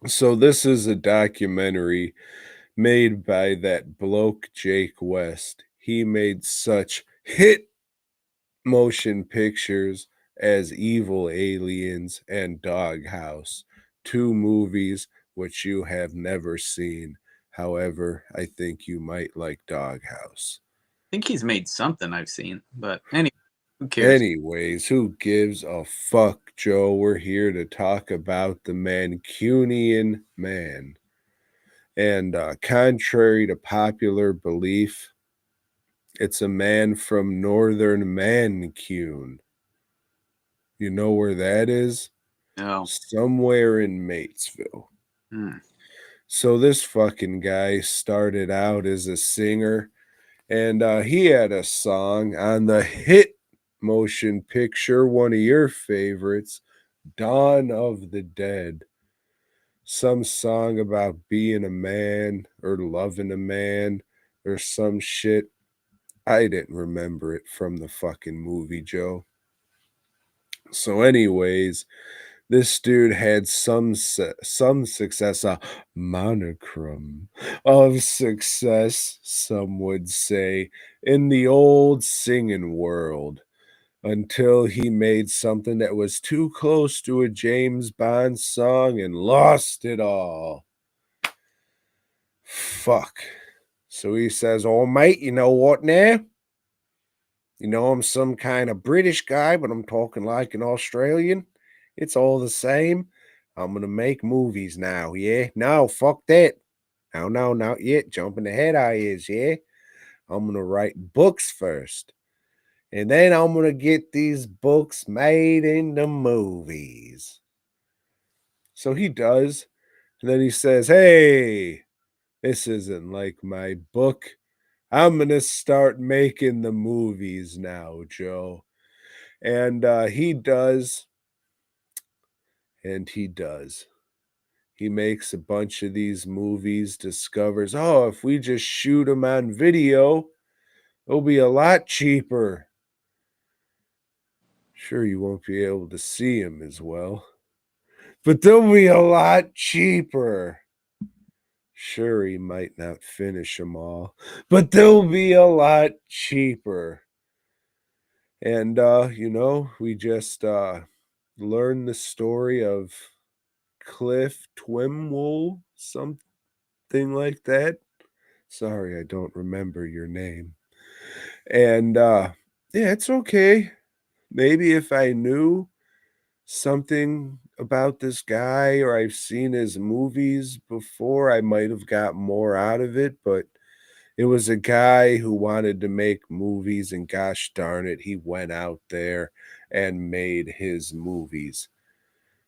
So this is a documentary made by that bloke Jake West. He made such hit motion pictures as Evil Aliens and Doghouse, two movies which you have never seen. However, I think you might like Doghouse. I think he's made something I've seen, but anyway, who cares? Anyways, who gives a fuck, Joe? We're here to talk about the Mancunian Man. And contrary to popular belief, it's a man from northern Mancune. You know where that is? No. Somewhere in Matesville. Hmm. So this fucking guy started out as a singer, and he had a song on the hit motion picture, one of your favorites, Dawn of the Dead. Some song about being a man or loving a man or some shit. I didn't remember it from the fucking movie, Joe. So, anyways, this dude had some success, a monochrome of success, some would say, in the old singing world until he made something that was too close to a James Bond song and lost it all. Fuck. So he says, "Oh, mate, you know what now? You know, I'm some kind of British guy, but I'm talking like an Australian. It's all the same. I'm going to make movies now, yeah? No, fuck that. No, not yet. Jumping ahead, I is, yeah? I'm going to write books first. And then I'm going to get these books made into movies." So he does. And then he says, "Hey, this isn't like my book. I'm going to start making the movies now, Joe." And he does. And he does. He makes a bunch of these movies, discovers, oh, if we just shoot them on video, it'll be a lot cheaper. Sure, you won't be able to see them as well, but they'll be a lot cheaper. Sure, he might not finish them all, but they'll be a lot cheaper. And, we just learned the story of Cliff Twimwool, something like that. Sorry, I don't remember your name. And yeah, it's okay. Maybe if I knew something about this guy or I've seen his movies before, I might have got more out of it. But it was a guy who wanted to make movies, and gosh darn it, he went out there and made his movies.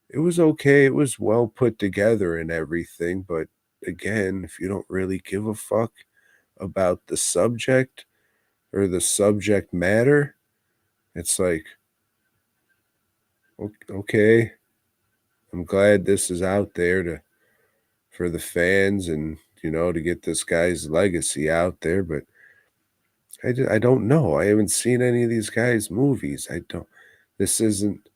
It was okay. It was well put together and everything. But again, if you don't really give a fuck about the subject or the subject matter, it's like, okay, I'm glad this is out there for the fans and, to get this guy's legacy out there. But I don't know. I haven't seen any of these guys' movies. This isn't.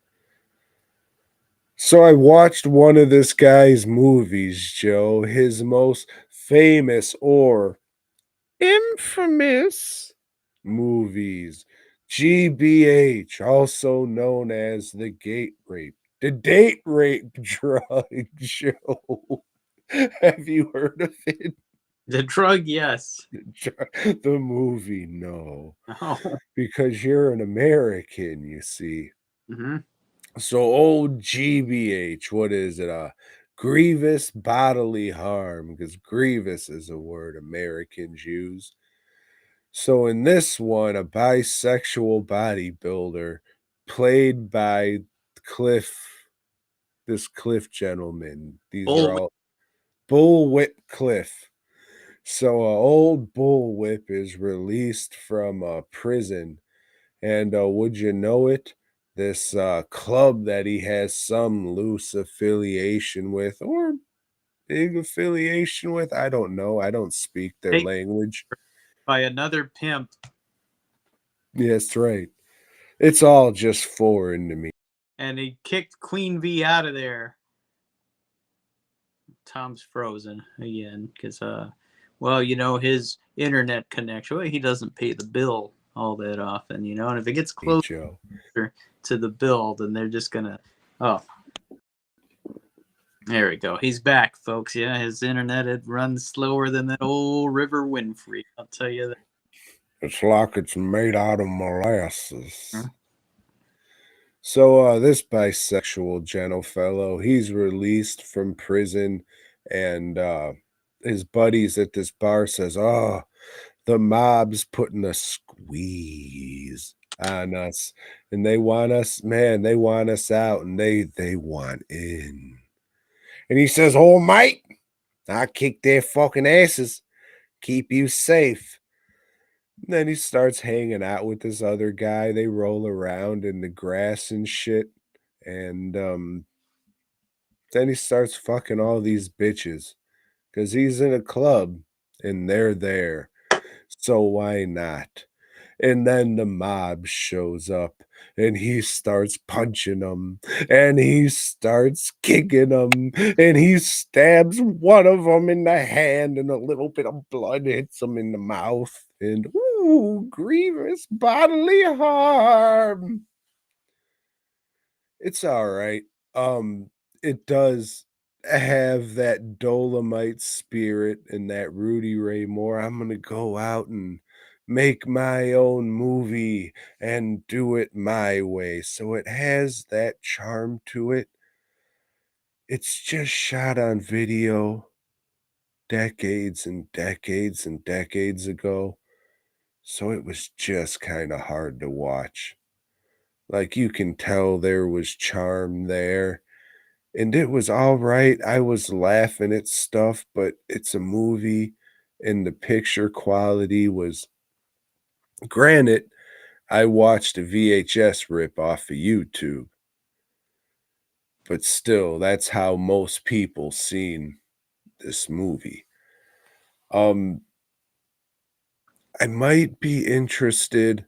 So I watched one of this guy's movies, Joe, his most famous or infamous movies. G.B.H., also known as the date rape drug show. Have you heard of it? The drug, yes. The movie, no. Oh. Because you're an American, you see. Mm-hmm. So old GBH, what is it? Grievous bodily harm, because grievous is a word Americans use. So in this one, a bisexual bodybuilder played by this Cliff gentleman. These are Bull. all Bullwhip Cliff. So old Bullwhip is released from prison, and would you know it, this club that he has some loose affiliation with or big affiliation with, I don't know. I don't speak their Take language. by another pimp. Yes, right. It's all just foreign to me. And he kicked Queen V out of there. Tom's frozen again because, well, you know, his internet connection, well, he doesn't pay the bill all that often, you know, and if it gets closer Joe. to the bill, then they're just gonna, oh, there we go. He's back, folks. Yeah, his internet, it runs slower than that old River Winfrey. I'll tell you that. It's like it's made out of molasses. Huh? So this bisexual gentle fellow, he's released from prison, and his buddies at this bar says, "Oh, the mob's putting a squeeze on us, and they want us, man, they want us out, and they want in." And he says, "Oh, mate, I kick their fucking asses, keep you safe." And then he starts hanging out with this other guy. They roll around in the grass and shit. And then he starts fucking all these bitches because he's in a club and they're there. So why not? And then the mob shows up and he starts punching them and he starts kicking them and he stabs one of them in the hand and a little bit of blood hits him in the mouth. And ooh, grievous bodily harm. It's all right. It does have that Dolomite spirit and that Rudy Ray Moore. I'm gonna go out and make my own movie and do it my way. So it has that charm to it. It's just shot on video decades and decades and decades ago. So it was just kind of hard to watch. Like you can tell there was charm there. And it was all right. I was laughing at stuff, but it's a movie and the picture quality was granted, I watched a VHS rip off of YouTube. But still, that's how most people seen this movie. I might be interested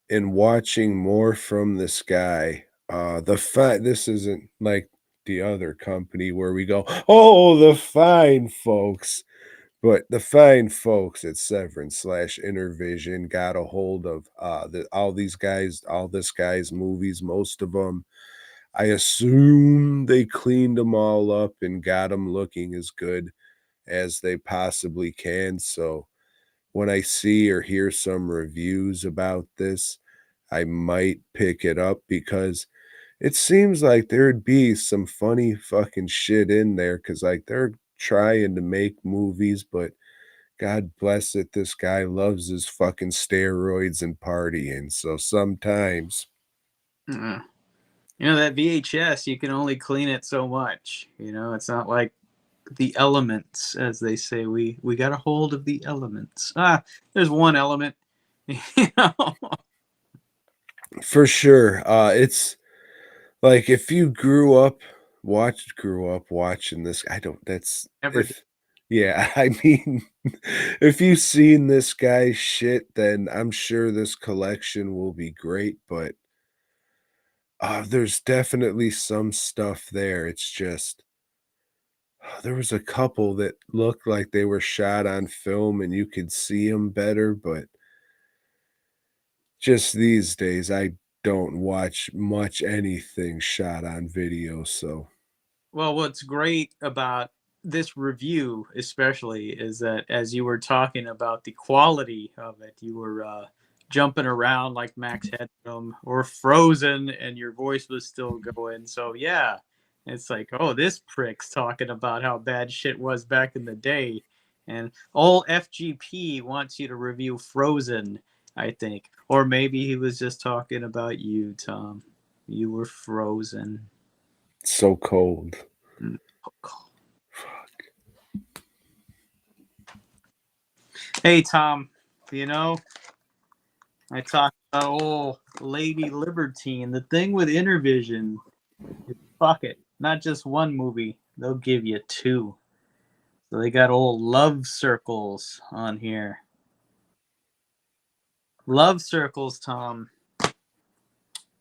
in watching more from this guy. This isn't like the other company where we go, oh, the fine folks. But the fine folks at Severance slash Intervision got a hold of all this guy's movies, most of them. I assume they cleaned them all up and got them looking as good as they possibly can. So when I see or hear some reviews about this, I might pick it up because it seems like there'd be some funny fucking shit in there because, like, they're trying to make movies, but God bless it, this guy loves his fucking steroids and partying. So sometimes, Uh, you know, that VHS, you can only clean it so much. You know, it's not like the elements, as they say. We got a hold of the elements. There's one element. You know, for sure, it's like if you grew up watching this, I don't, that's, never did. if, yeah, I mean, if you've seen this guy's shit, then I'm sure this collection will be great, but there's definitely some stuff there. It's just, there was a couple that looked like they were shot on film and you could see them better, but just these days, I don't watch much anything shot on video, so Well, what's great about this review, especially, is that as you were talking about the quality of it, you were jumping around like Max Headroom or Frozen, and your voice was still going. So, yeah, it's like, oh, this prick's talking about how bad shit was back in the day. And all FGP wants you to review Frozen, I think. Or maybe he was just talking about you, Tom. You were frozen. so cold. Mm. Fuck. Hey, Tom, you know, I talked about old Lady Libertine. The thing with Intervision is fuck it. Not just one movie, they'll give you two. So they got old Love Circles on here. Love Circles, Tom.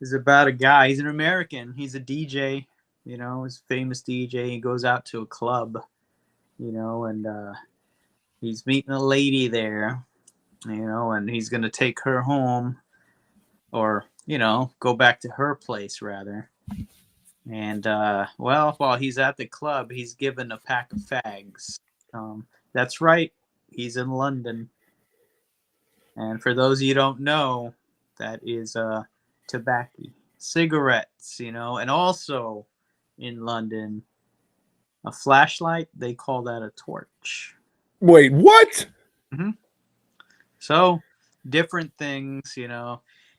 is about a guy. He's an American. He's a DJ. You know, he's a famous DJ. He goes out to a club. You know, and he's meeting a lady there. You know, and he's gonna take her home, or go back to her place rather. And well, while he's at the club, he's given a pack of fags. That's right, he's in London. And for those of you who don't know, that is tobacco, cigarettes, and also in London, a flashlight, they call that a torch. Wait, what? Mm-hmm. So different things,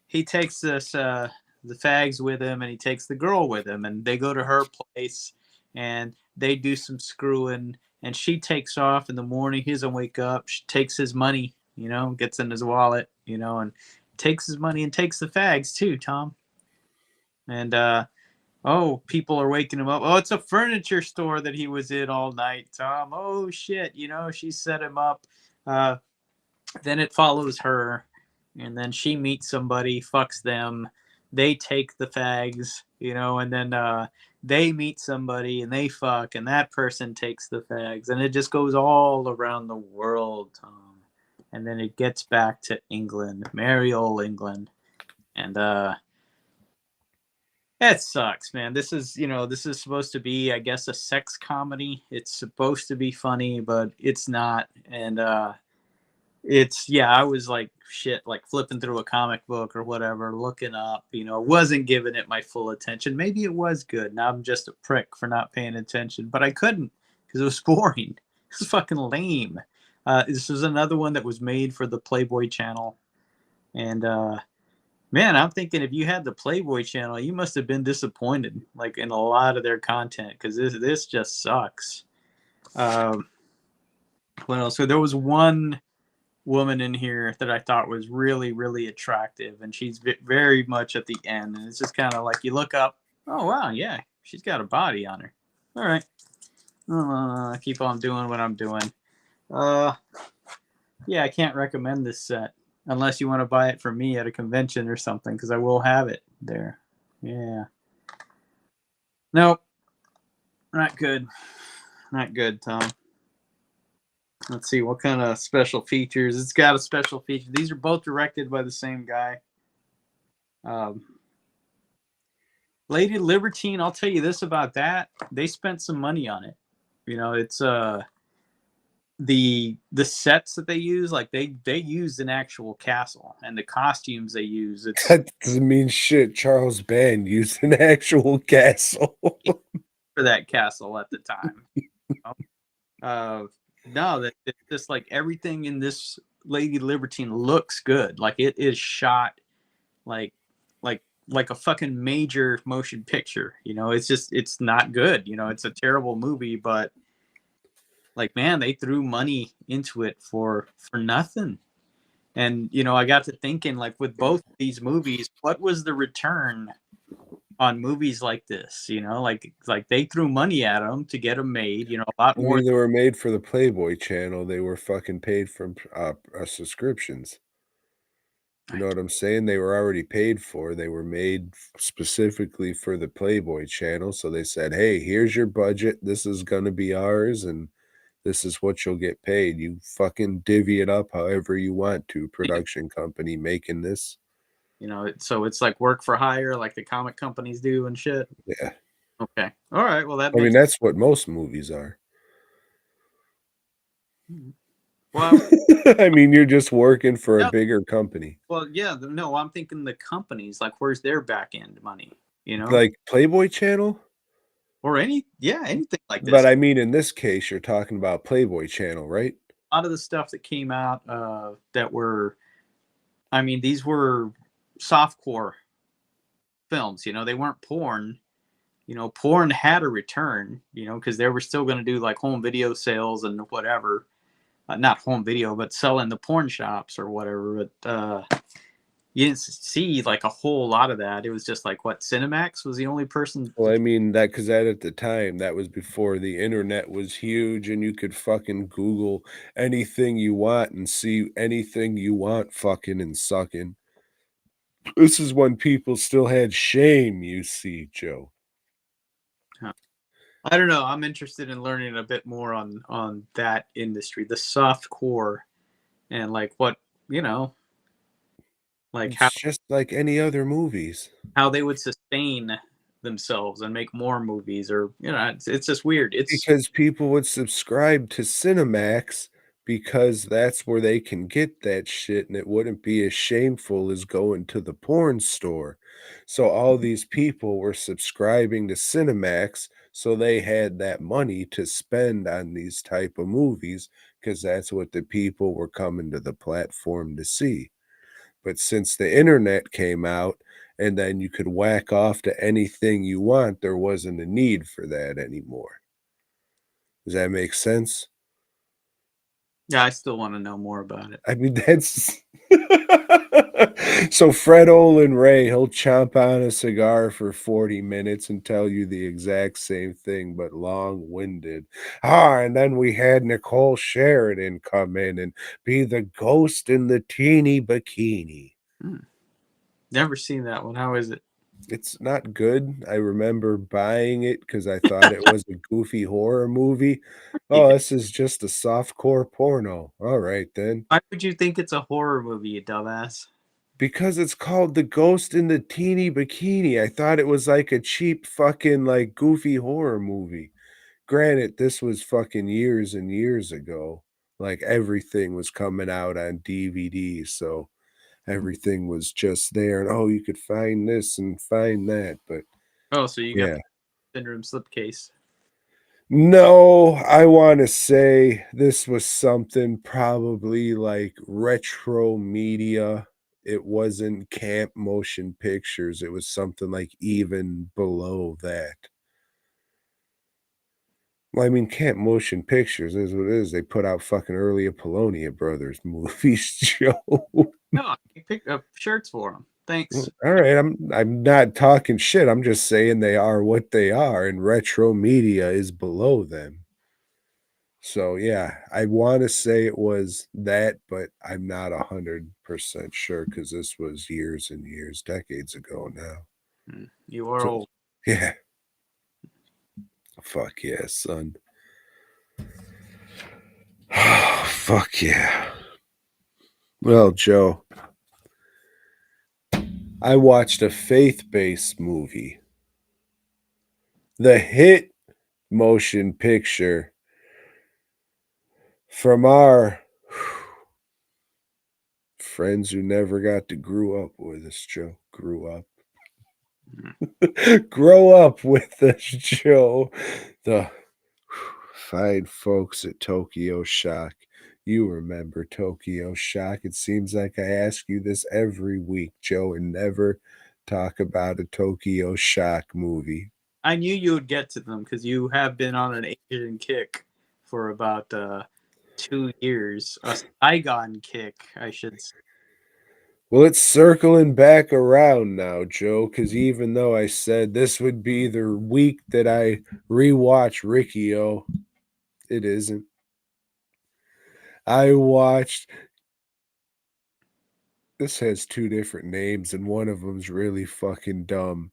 He takes the fags with him, and he takes the girl with him, and they go to her place, and they do some screwing, and she takes off in the morning. He doesn't wake up. She takes his money, gets in his wallet, and takes his money and takes the fags too, Tom. And people are waking him up. Oh, it's a furniture store that he was in all night, Tom. Oh shit, she set him up. Then it follows her, and then she meets somebody, fucks them. They take the fags, and then they meet somebody and they fuck, and that person takes the fags, and it just goes all around the world, Tom. And then it gets back to England, merry old England, and it sucks, man. This is supposed to be, I guess, a sex comedy. It's supposed to be funny, but it's not, and I was like flipping through a comic book or whatever, looking up, wasn't giving it my full attention. Maybe it was good. Now I'm just a prick for not paying attention, but I couldn't because it was boring. It was fucking lame. This was another one that was made for the Playboy channel. And man, I'm thinking if you had the Playboy channel, you must have been disappointed in a lot of their content, because this just sucks. What else? So there was one woman in here that I thought was really, really attractive, and she's very much at the end, and it's just kind of like you look up, oh wow, yeah, she's got a body on her. All right, I keep on doing what I'm doing. I can't recommend this set unless you want to buy it for me at a convention or something, because I will have it there. Yeah. Nope. Not good, Tom. Let's see, what kind of special features? It's got a special feature. These are both directed by the same guy. Lady Libertine, I'll tell you this about that. They spent some money on it. It's the sets that they use, they used an actual castle, and the costumes they use. That doesn't mean shit. Charles Band used an actual castle for that castle at the time. No, that it's just everything in this Lady Libertine looks good. It is shot like a fucking major motion picture. It's not good. It's a terrible movie, but man, they threw money into it for nothing. And I got to thinking, with both these movies, what was the return on movies like this? They threw money at them to get them made, a lot more. I mean, they were made for the Playboy channel. They were fucking paid from subscriptions. You know what I'm saying? They were already paid for. They were made specifically for the Playboy channel. So they said, hey, here's your budget. This is going to be ours, and this is what you'll get paid. You fucking divvy it up however you want to, production company making this. So it's like work for hire, like the comic companies do and shit. Yeah. Okay. All right. Well, that's what most movies are. Well, I mean, you're just working for a bigger company. Well, yeah. No, I'm thinking the companies, where's their back end money? Like Playboy channel? Or anything like this. But I mean, in this case, you're talking about Playboy channel, right? A lot of the stuff that came out that were, these were softcore films. They weren't porn. Porn had a return, because they were still going to do home video sales and whatever. Not home video, but selling the porn shops or whatever. But you didn't see a whole lot of that. It was just what, Cinemax was the only person. Well, I mean, because at the time, that was before the internet was huge, and you could fucking Google anything you want and see anything you want fucking and sucking. This is when people still had shame, you see, Joe. I don't know. I'm interested in learning a bit more on that industry, the soft core, and like what you know, like It's just like any other movies. how they would sustain themselves and make more movies, or it's just weird. It's Because people would subscribe to Cinemax because that's where they can get that shit, and it wouldn't be as shameful as going to the porn store. So all these people were subscribing to Cinemax, so they had that money to spend on these type of movies because that's what the people were coming to the platform to see. But since the internet came out and then you could whack off to anything you want, there wasn't a need for that anymore. Does that make sense? yeah. I still want to know more about it. I mean, that's so Fred Olin Ray, he'll chomp on a cigar for 40 minutes and tell you the exact same thing, but long-winded. And then we had Nicole Sheridan come in and be the ghost in the teeny bikini. Never seen that one. How is it? It's not good. I remember buying it because I thought it was a goofy horror movie. You Oh, did. this is just a softcore porno. All right, then. Why would you think it's a horror movie, you dumbass? Because it's called The Ghost in the Teeny Bikini. I thought it was like a cheap fucking, like, goofy horror movie. Granted, this was fucking years and years ago. Like, everything was coming out on DVD, so everything was just there, and, oh, you could find this and find that, but Oh, so you got yeah. the syndrome slipcase. No, I wanna say this was something probably like retro media. It wasn't Camp Motion Pictures, it was something like even below that. Well, I mean, Camp Motion Pictures is what it is, they put out fucking early Apollonia Brothers movies, Joe. No, you picked up shirts for them. Thanks. Alright, I'm not talking shit, I'm just saying they are what they are, and retro media is below them. So, yeah, I wanna say it was that, but I'm not 100% sure because this was years and years, decades ago now. You are So old. yeah. Fuck yeah, son. Fuck yeah. Well, Joe, I watched a faith-based movie. The hit motion picture from our friends who never got to grow up with us, Joe. Grew up. Grow up with us, Joe. The fine folks at Tokyo Shock. You remember Tokyo Shock. It seems like I ask you this every week, Joe, and never talk about a Tokyo Shock movie. I knew you would get to them because you have been on an Asian kick for about 2 years. A Saigon kick, I should say. Well, it's circling back around now, Joe, because even though I said this would be the week that I rewatch Riccio, it isn't. I watched this has two different names, and one of them's really fucking dumb.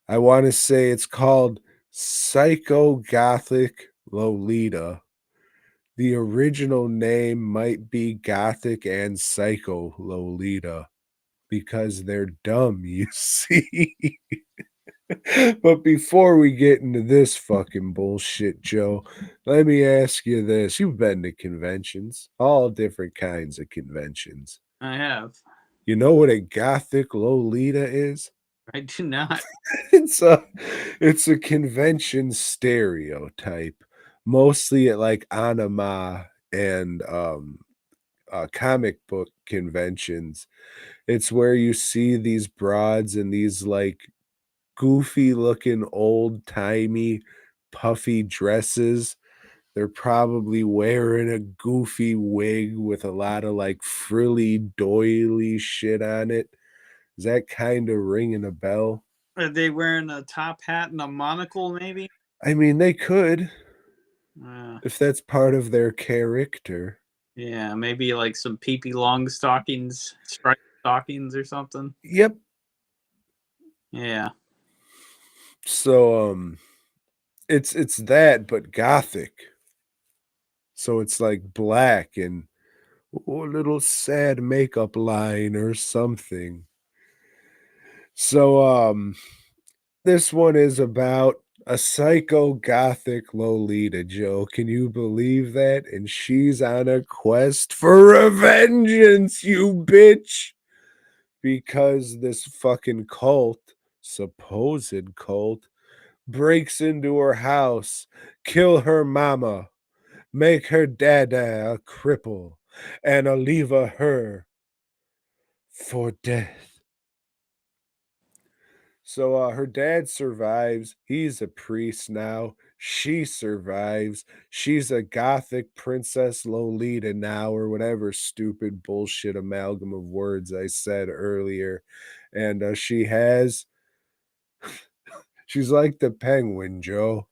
I want to say it's called Psycho Gothic Lolita. The original name might be Gothic and Psycho Lolita because they're dumb, you see. But before we get into this fucking bullshit, Joe, let me ask you this. You've been to conventions, all different kinds of conventions. I have. You know what a Gothic Lolita is? I do not. It's a it's a convention stereotype, mostly at like anima and comic book conventions. It's where you see these broads in these like goofy looking old timey puffy dresses. They're probably wearing a goofy wig with a lot of like frilly doily shit on it. Is that kind of ringing a bell? Are they wearing a top hat and a monocle, maybe? I mean, they could Uh, if that's part of their character. yeah, maybe like some peepee long stockings. Striped. stockings or something. Yep. Yeah. So it's that but Gothic. So it's like black and a little sad makeup line or something. So this one is about a psycho gothic Lolita, Joe. Can you believe that? And she's on a quest for revengeance, you bitch. Because this fucking cult, supposed cult, breaks into her house, kill her mama, make her dada a cripple, and leave her for death. So her dad survives. He's a priest now. She survives. She's a gothic princess Lolita now, or whatever stupid bullshit amalgam of words I said earlier. And she's like the penguin, Joe.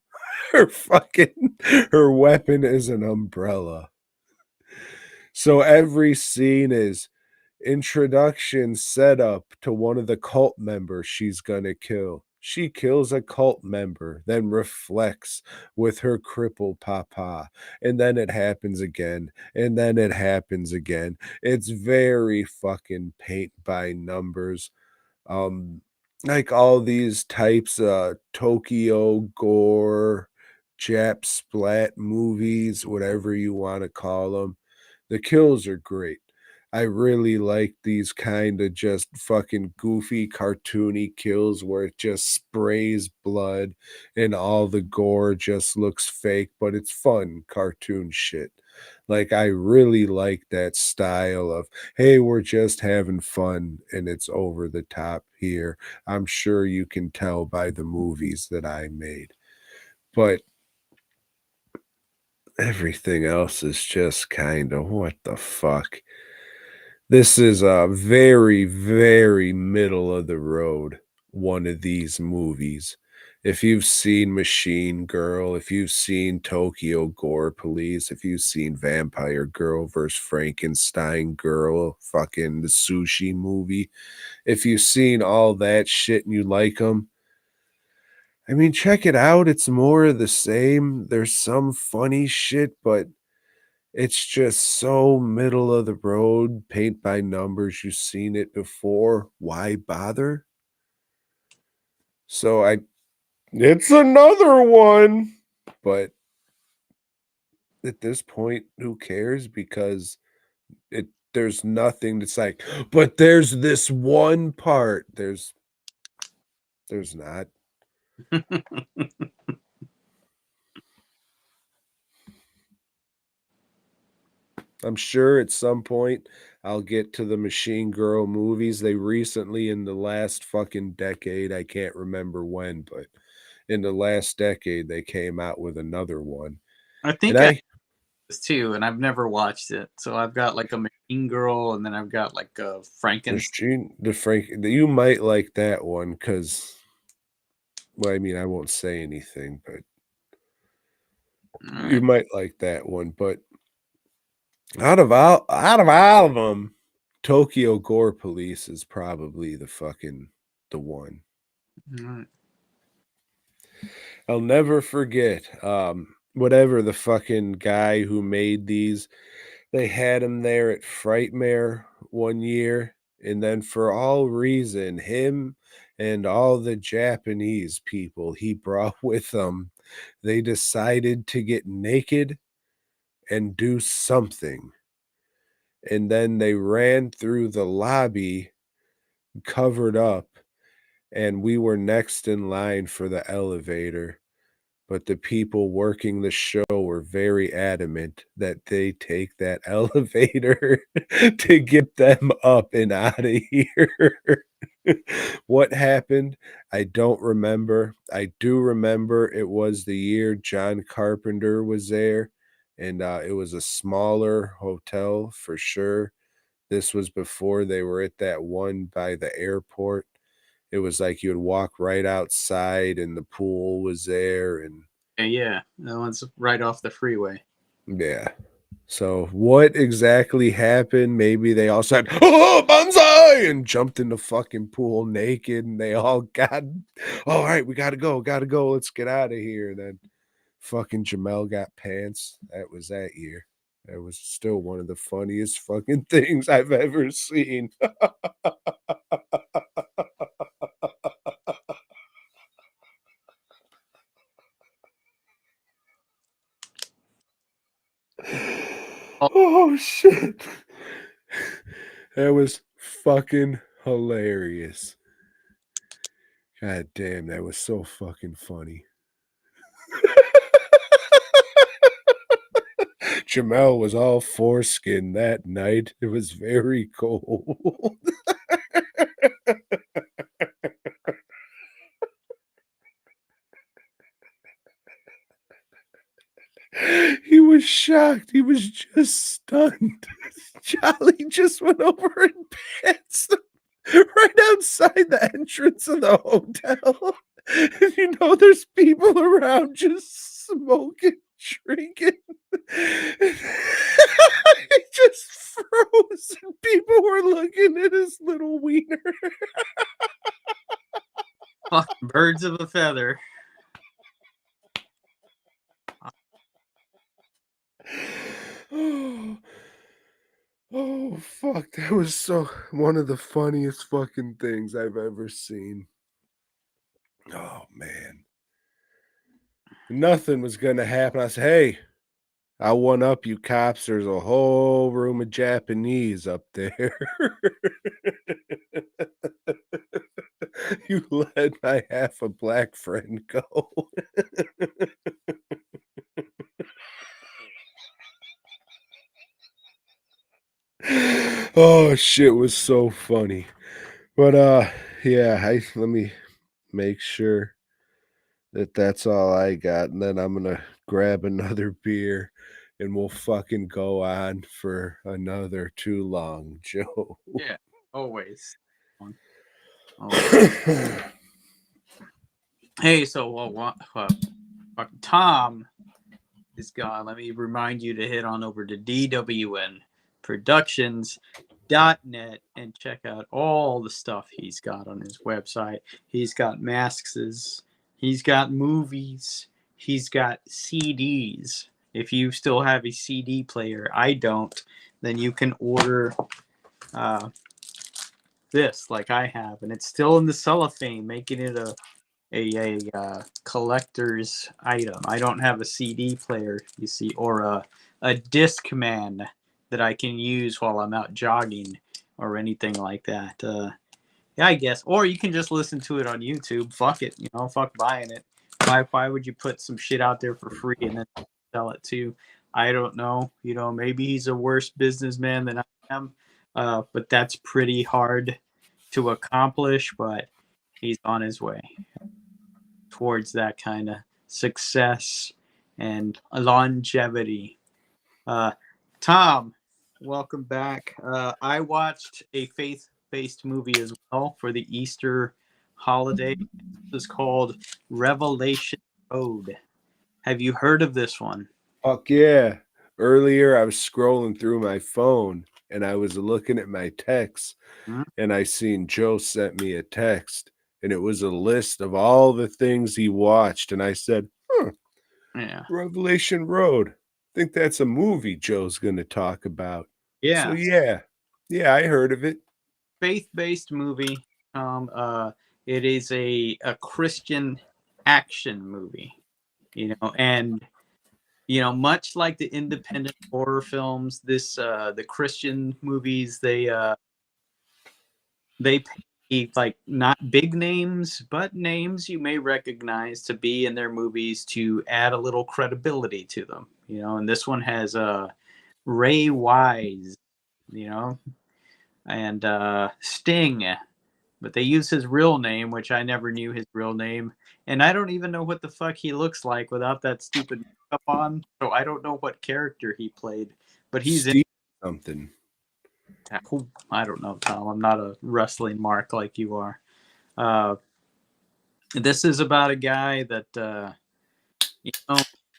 Her weapon is an umbrella. So every scene is introduction setup to one of the cult members she's gonna kill. She kills a cult member, then reflects with her cripple papa, and then it happens again, and then it happens again. It's very fucking paint by numbers. Um, like all these types of Tokyo gore, Jap splat movies, whatever you want to call them. The kills are great. I really like these kind of just fucking goofy, cartoony kills where it just sprays blood and all the gore just looks fake, but it's fun cartoon shit. Like, I really like that style of, hey, we're just having fun and it's over the top here. I'm sure you can tell by the movies that I made. But everything else is just kind of what the fuck. This is a very, very middle of the road one of these movies. If you've seen Machine Girl, if you've seen Tokyo Gore Police, if you've seen Vampire Girl vs. Frankenstein Girl, fucking the sushi movie, if you've seen all that shit and you like them, I mean, check it out. It's more of the same. There's some funny shit, but it's just so middle of the road, paint by numbers. You've seen it before. Why bother? So it's another one. But at this point, who cares? Because there's nothing that's like, but there's this one part. There's not. I'm sure at some point I'll get to the Machine Girl movies. They recently, in the last fucking decade, I can't remember when, but in the last decade, they came out with another one. I think And I this too, and I've never watched it. So I've got like a Machine Girl, and then I've got like a Frankenstein. you might like that one because, well, I mean, I won't say anything, but you might like that one. But out of all of them, Tokyo Gore Police is probably the one. Alright. I'll never forget whatever the fucking guy who made these, they had him there at Frightmare one year, and then for all reason, him and all the Japanese people he brought with them, they decided to get naked and do something. And then they ran through the lobby covered up, and we were next in line for the elevator. But the people working the show were very adamant that they take that elevator to get them up and out of here. What happened? I don't remember. I do remember it was the year John Carpenter was there, and it was a smaller hotel for sure. This was before they were at that one by the airport. It was like you would walk right outside and the pool was there, and Yeah, that one's right off the freeway. yeah. So what exactly happened? Maybe they all said, "Oh, banzai!" boy, and jumped in the fucking pool naked, and they all got, all right, we gotta go, let's get out of here. And then fucking Jamel got pants. That was that year. That was still one of the funniest fucking things I've ever seen. Oh shit. That was fucking hilarious. God damn, that was so fucking funny. Jamel was all foreskin that night. It was very cold. He was shocked. He was just stunned. Charlie just went over and pants right outside the entrance of the hotel. And you know, there's people around just smoking, drinking. He just froze, and people were looking at his little wiener. Fucking birds of a feather. Oh, oh, fuck. That was so one of the funniest fucking things I've ever seen. Oh, man. Nothing was going to happen. I said, hey, I one up you cops. There's a whole room of Japanese up there. You let my half a black friend go. Oh, shit was so funny. But, yeah, let me make sure that that's all I got, and then I'm gonna grab another beer, and we'll fucking go on for another too long, Joe. Yeah, always. Always. Hey, so Tom is gone. Let me remind you to head on over to dwnproductions.net and check out all the stuff he's got on his website. He's got masks, he's got movies, he's got CDs. If you still have a CD player, I don't, then you can order this like I have, and it's still in the cellophane, making it a collector's item. I don't have a CD player, you see, or a Discman that I can use while I'm out jogging or anything like that. Yeah, I guess. Or you can just listen to it on YouTube. Fuck it, fuck buying it. Why would you put some shit out there for free and then sell it too? I don't know. Maybe he's a worse businessman than I am. But that's pretty hard to accomplish, but he's on his way towards that kind of success and longevity. Tom, welcome back. I watched a faith-based movie as well for the Easter holiday. It's called Revelation Road. Have you heard of this one? Fuck yeah. Earlier, I was scrolling through my phone, and I was looking at my texts, and I seen Joe sent me a text, and it was a list of all the things he watched, and I said, Yeah. Revelation Road. I think that's a movie Joe's going to talk about. Yeah. So yeah, I heard of it. Faith-based movie. It is a Christian action movie, and much like the independent horror films, the Christian movies, they pay like not big names, but names you may recognize to be in their movies to add a little credibility to them. And this one has Ray Wise, and Sting, but they use his real name, which I never knew his real name, and I don't even know what the fuck he looks like without that stupid makeup on. So I don't know what character he played, but he's Steve something. I don't know, Tom. I'm not a wrestling mark like you are. This is about a guy that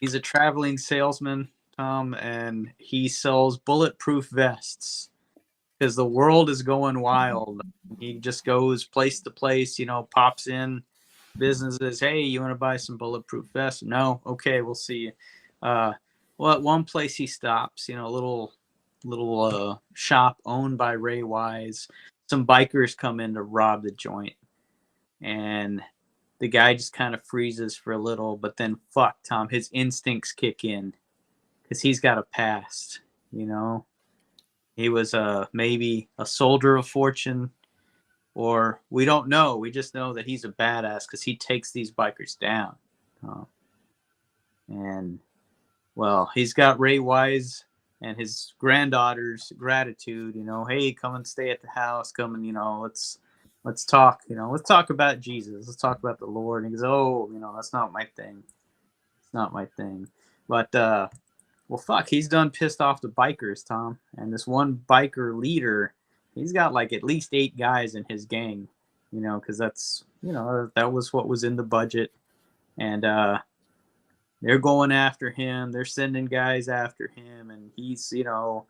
he's a traveling salesman, Tom, and he sells bulletproof vests. because the world is going wild. He just goes place to place, you know, pops in businesses. Hey, you want to buy some bulletproof vests? No, okay, we'll see you. Well, at one place he stops, you know, a little shop owned by Ray Wise. Some bikers come in to rob the joint, and the guy just kind of freezes for a little, but then fuck, Tom, his instincts kick in because he's got a past, you know. He was maybe a soldier of fortune, or we don't know. We just know that he's a badass because he takes these bikers down. And well, he's got Ray Wise and his granddaughter's gratitude. You know, hey, come and stay at the house. Come and, you know, let's talk. You know, let's talk about Jesus. Let's talk about the Lord. And he goes, oh, you know, that's not my thing. It's not my thing. But well, fuck, he's done pissed off the bikers, Tom. And this one biker leader, he's got like at least 8 guys in his gang, you know, because that's, you know, that was what was in the budget. And they're going after him. They're sending guys after him. And he's, you know,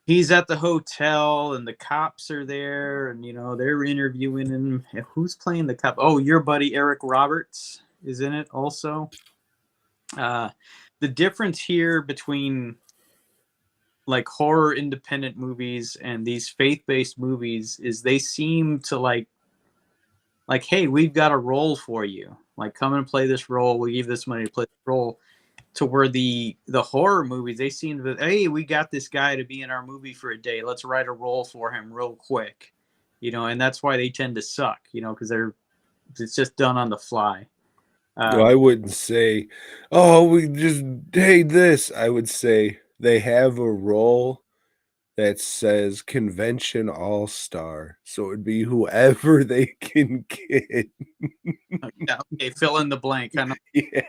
he's at the hotel and the cops are there. And, you know, they're interviewing him. Who's playing the cop? Oh, your buddy Eric Roberts is in it also. The difference here between like horror independent movies and these faith-based movies is they seem to like, hey, we've got a role for you. Like, come and play this role. We'll give this money to play this role. To where the horror movies, they seem to, hey, we got this guy to be in our movie for a day. Let's write a role for him real quick, you know. And that's why they tend to suck, you know, because it's just done on the fly. No, I wouldn't say, oh, we just hate this. I would say they have a role that says convention all-star. So it'd be whoever they can get. Yeah, okay, fill in the blank. I know. Yeah,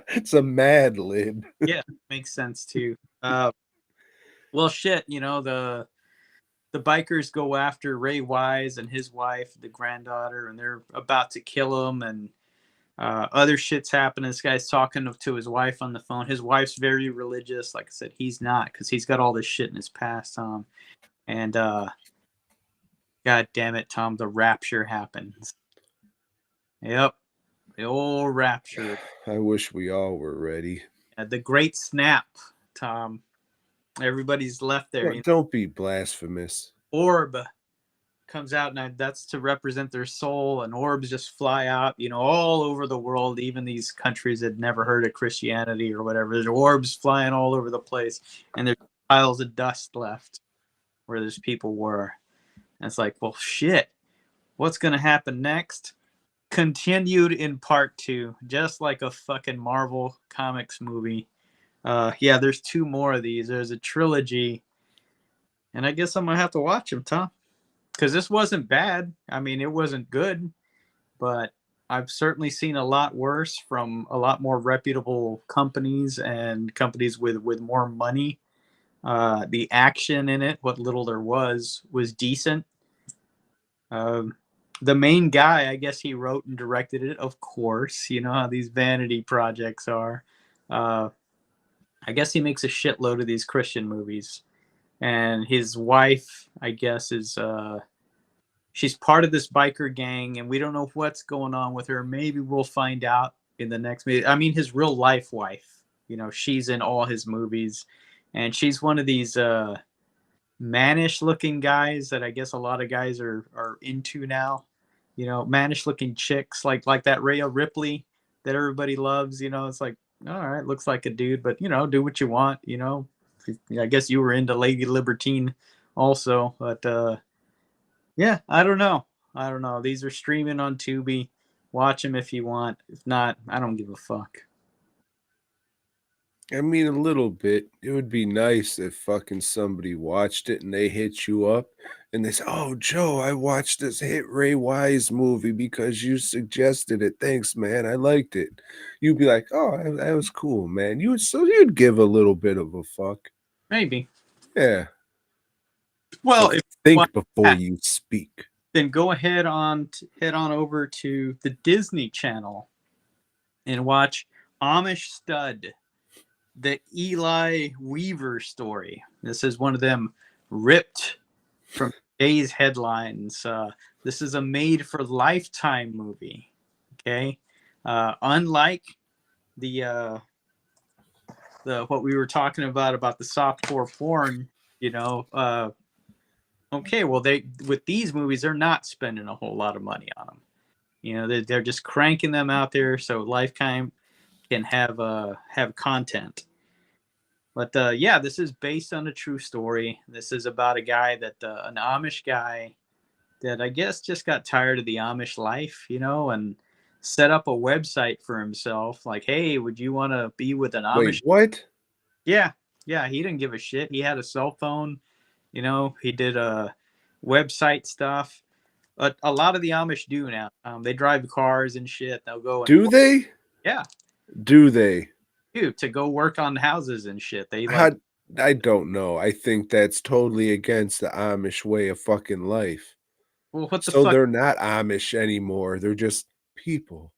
it's a Mad Lib. Yeah, makes sense too. Well, shit, you know, the bikers go after Ray Wise and his wife, the granddaughter, and they're about to kill him. And other shit's happening. This guy's talking to his wife on the phone. His wife's very religious. Like I said, he's not, because he's got all this shit in his past, Tom. And God damn it, Tom, the rapture happens. Yep, the old rapture. I wish we all were ready. The great snap, Tom. Everybody's left there. Don't be blasphemous. Orb comes out, and that's to represent their soul, and orbs just fly out, you know, all over the world, even these countries that never heard of Christianity or whatever. There's orbs flying all over the place, and there's piles of dust left where those people were. And it's like, well, shit, what's going to happen next? Continued in part 2, just like a fucking Marvel Comics movie. Yeah, there's 2 more of these. There's a trilogy, and I guess I'm going to have to watch them, Tom. Because this wasn't bad. I mean, it wasn't good, but I've certainly seen a lot worse from a lot more reputable companies and companies with more money. The action in it, what little there was decent. The main guy, I guess he wrote and directed it, of course. You know how these vanity projects are. I guess he makes a shitload of these Christian movies. And his wife, I guess, is she's part of this biker gang, and we don't know what's going on with her. Maybe we'll find out in the next movie. I mean, his real life wife, you know, she's in all his movies, and she's one of these mannish looking guys that I guess a lot of guys are into now. You know, mannish looking chicks like that Rhea Ripley that everybody loves. You know, it's like, all right, looks like a dude, but you know, do what you want. You know. I guess you were into Lady Libertine also, but yeah, I don't know. These are streaming on Tubi. Watch them if you want. If not, I don't give a fuck. I mean, a little bit. It would be nice if fucking somebody watched it and they hit you up and they say, oh, Joe, I watched this hit Ray Wise movie because you suggested it. Thanks, man. I liked it. You'd be like, oh, that was cool, man. You'd give a little bit of a fuck. Maybe. Yeah. Well, so think before you speak. Then go ahead head on over to the Disney Channel and watch Amish Stud, the Eli Weaver story. This is one of them ripped from today's headlines. This is a made for Lifetime movie. Okay. Unlike the what we were talking about the softcore porn, you know, okay, well they with these movies they're not spending a whole lot of money on them. You know, they're just cranking them out there so Lifetime can have content. But yeah, this is based on a true story. This is about a guy that an Amish guy that I guess just got tired of the Amish life, you know, and set up a website for himself. Like, hey, would you want to be with an Wait, Amish? what? Yeah, yeah. He didn't give a shit. He had a cell phone. You know, he did website stuff. A lot of the Amish do now. They drive cars and shit. They'll go and Do they? yeah, Do they? dude, to go work on houses and shit. They How? like, I don't know. I think that's totally against the Amish way of fucking life. well, what the So fuck? they're not Amish anymore. They're just people.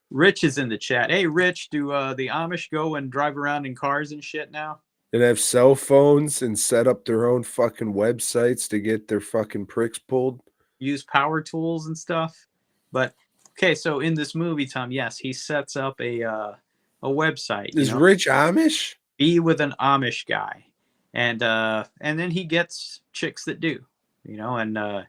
Rich is in the chat. Hey, Rich, do the Amish go and drive around in cars and shit now? And have cell phones and set up their own fucking websites to get their fucking pricks pulled. Use power tools and stuff. But okay, so in this movie, Tom, yes, he sets up a website. You Is know, Rich Amish? be with an Amish guy, and then he gets chicks that do. You know, and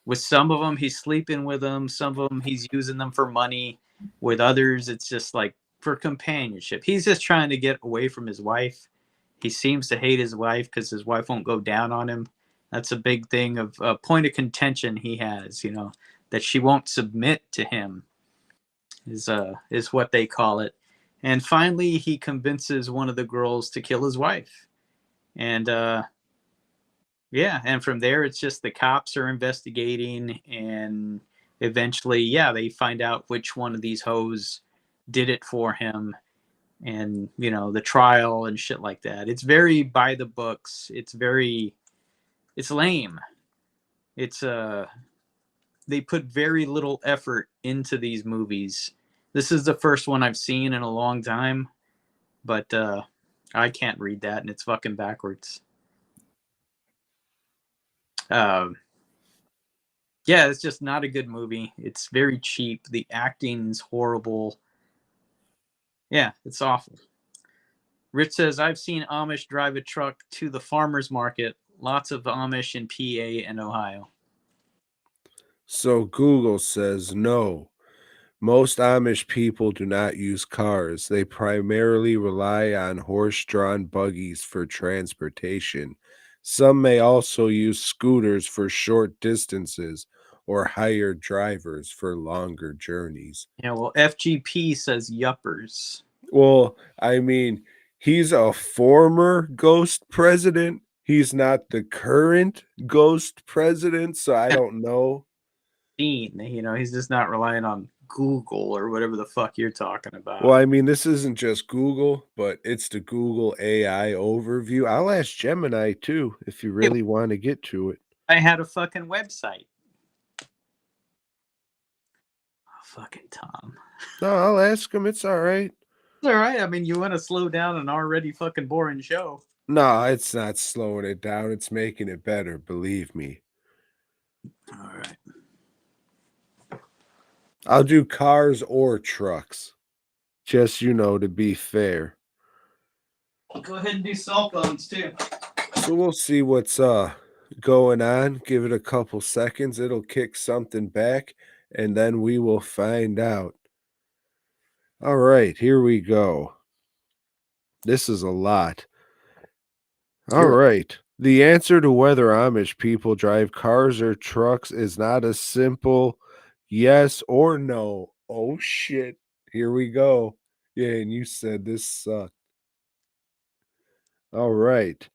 with some of them he's sleeping with them. Some of them he's using them for money. With others, it's just like for companionship. He's just trying to get away from his wife. He seems to hate his wife because his wife won't go down on him. That's a big thing of a point of contention he has, you know, that she won't submit to him is what they call it. And finally he convinces one of the girls to kill his wife. And yeah, and from there it's just the cops are investigating, and eventually, yeah, they find out which one of these hoes did it for him, and you know, the trial and shit like that. It's very by the books. It's lame. It's they put very little effort into these movies. This is the first one I've seen in a long time, but I can't read that and it's fucking backwards. Yeah, it's just not a good movie. It's very cheap. The acting's horrible. Yeah, it's awful. Rich says, I've seen Amish drive a truck to the farmer's market. Lots of Amish in PA and Ohio. So Google says no. Most Amish people do not use cars. They primarily rely on horse-drawn buggies for transportation. Some may also use scooters for short distances or hire drivers for longer journeys. Yeah, well, FGP says yuppers. Well, I mean, he's a former ghost president. He's not the current ghost president, so I don't know. You know, he's just not relying on Google or whatever the fuck you're talking about. Well, I mean, this isn't just Google, but it's the Google AI overview. I'll ask Gemini too if you really want to get to it. I had a fucking website. Oh, fucking Tom. No, I'll ask him. It's all right. It's all right. I mean, you want to slow down an already fucking boring show. No, it's not slowing it down. It's making it better. Believe me. All right. I'll do cars or trucks. Just, to be fair. Go ahead and do cell phones too. So we'll see what's going on. Give it a couple seconds. It'll kick something back, and then we will find out. All right, here we go. This is a lot. All right. The answer to whether Amish people drive cars or trucks is not a simple yes or no. Oh, shit. Here we go. Yeah, and you said this sucked. All right.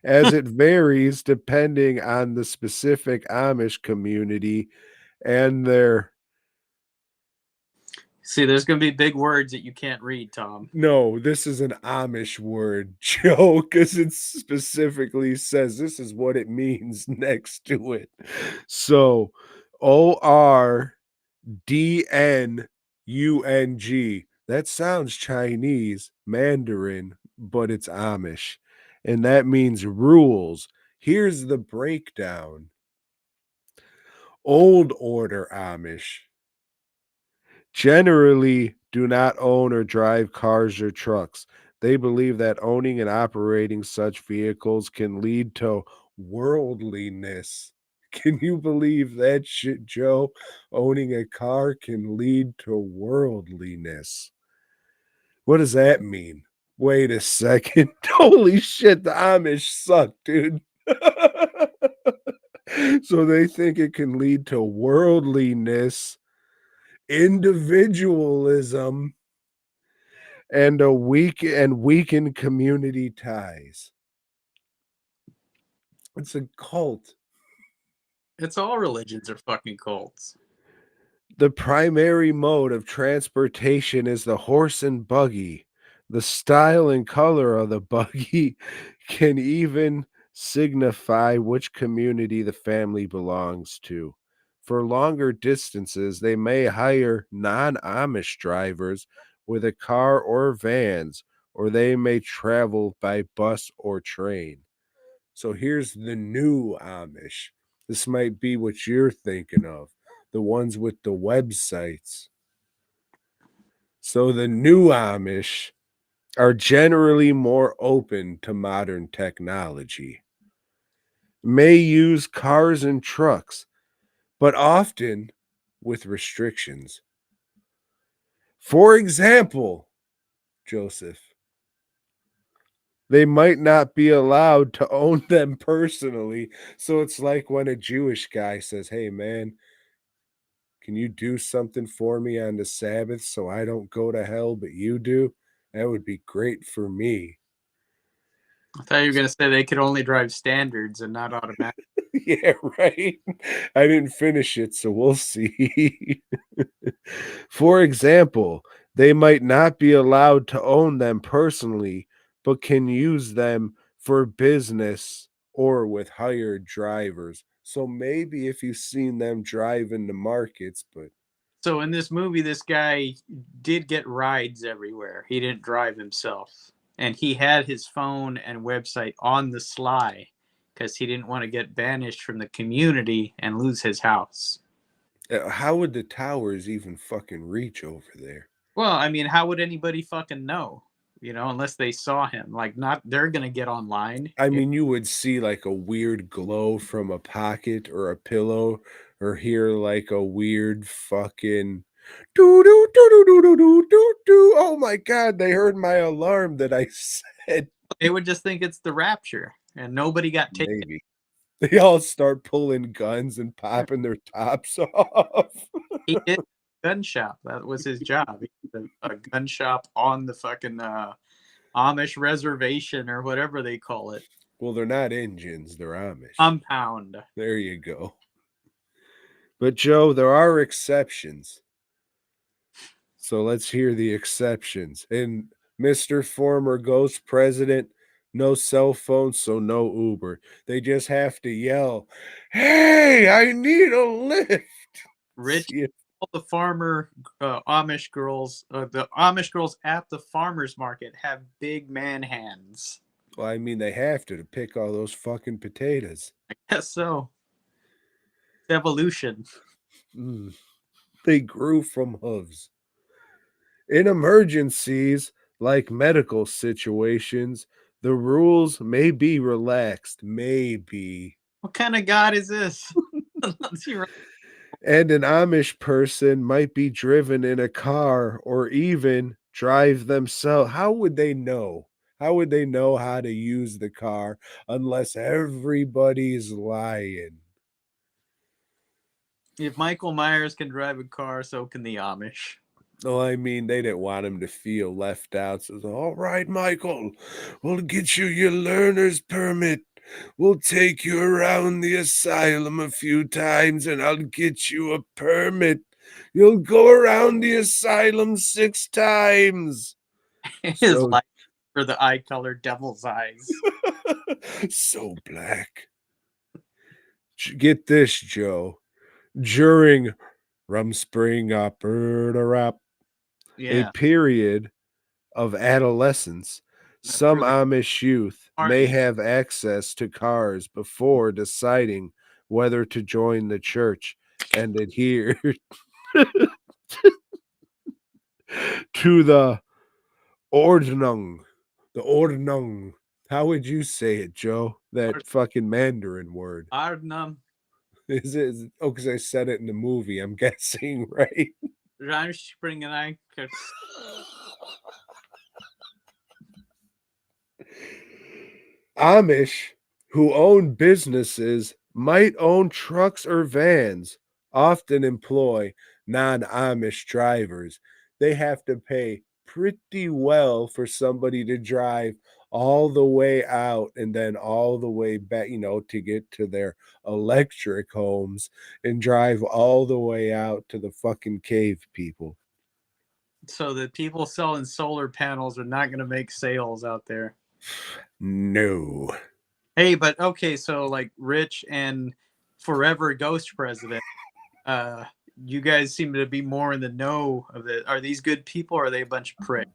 As it varies depending on the specific Amish community and their... See, there's going to be big words that you can't read, Tom. No, this is an Amish word, Joe, because it specifically says this is what it means next to it. So, ORDNUNG. That sounds Chinese, Mandarin, but it's Amish. And that means rules. Here's the breakdown. Old order Amish generally do not own or drive cars or trucks. They believe that owning and operating such vehicles can lead to worldliness. Can you believe that shit, Joe? Owning a car can lead to worldliness. What does that mean? Wait a second. Holy shit, the Amish suck, dude. So they think it can lead to worldliness, individualism, and weakened community ties. It's a cult. It's all religions are fucking cults. The primary mode of transportation is the horse and buggy. The style and color of the buggy can even signify which community the family belongs to. For longer distances, they may hire non Amish drivers with a car or vans, or they may travel by bus or train. So here's the new Amish. This might be what you're thinking of, the ones with the websites. So the new Amish are generally more open to modern technology, may use cars and trucks, but often with restrictions. For example, Joseph, they might not be allowed to own them personally. So it's like when a Jewish guy says, "Hey, man, can you do something for me on the Sabbath so I don't go to hell, but you do?" That would be great for me. I thought you were going to say they could only drive standards and not automatic. Yeah, right. I didn't finish it, so we'll see. For example, they might not be allowed to own them personally, but can use them for business or with hired drivers. So maybe if you've seen them drive in the markets, but So in this movie, this guy did get rides everywhere. He didn't drive himself. And he had his phone and website on the sly because he didn't want to get banished from the community and lose his house. how would the towers even fucking reach over there? Well, I mean, how would anybody fucking know? You know, unless they saw him. Like, not they're gonna get online. I mean, you would see like a weird glow from a pocket or a pillow, or hear like a weird fucking doo doo doo doo doo doo doo doo doo. Oh my god, they heard my alarm that I said. They would just think it's the rapture, and nobody got taken. Maybe. They all start pulling guns and popping their tops off. He did a gun shop. That was his job. He had a gun shop on the fucking Amish reservation or whatever they call it. Well, they're not Indians, they're Amish. Compound. There you go. But Joe, there are exceptions. So let's hear the exceptions. And Mr. Former Ghost President, no cell phone, so no Uber. They just have to yell, "Hey, I need a lift." Rich, See if- all the farmer Amish girls, the Amish girls at the farmers market have big man hands. Well, I mean, they have to pick all those fucking potatoes. I guess so. It's evolution. Mm. They grew from hooves. In emergencies, like medical situations, the rules may be relaxed. Maybe. What kind of god is this? And an Amish person might be driven in a car or even drive themselves. How would they know? How would they know how to use the car unless everybody's lying? If Michael Myers can drive a car, so can the Amish. Well, I mean, they didn't want him to feel left out. So, all right, Michael, we'll get you your learner's permit. We'll take you around the asylum a few times and I'll get you a permit. You'll go around the asylum 6 times. His So, light for the eye color devil's eyes. so black. Get this, Joe. During Rumspring Opera Rap, a Yeah. period of adolescence, Some really Amish youth smart may you. have access to cars before deciding whether to join the church and adhere to the Ordnung. The Ordnung. How would you say it, Joe? That fucking Mandarin word. Arnhem Is it? Oh, because I said it in the movie. I'm guessing, right? Reinspringen. Amish who own businesses might own trucks or vans, often employ non Amish drivers. They have to pay pretty well for somebody to drive all the way out and then all the way back, to get to their electric homes and drive all the way out to the fucking cave people. So the people selling solar panels are not going to make sales out there. No. Hey, but okay, so like Rich and forever Ghost President, you guys seem to be more in the know of it. Are these good people or are they a bunch of pricks?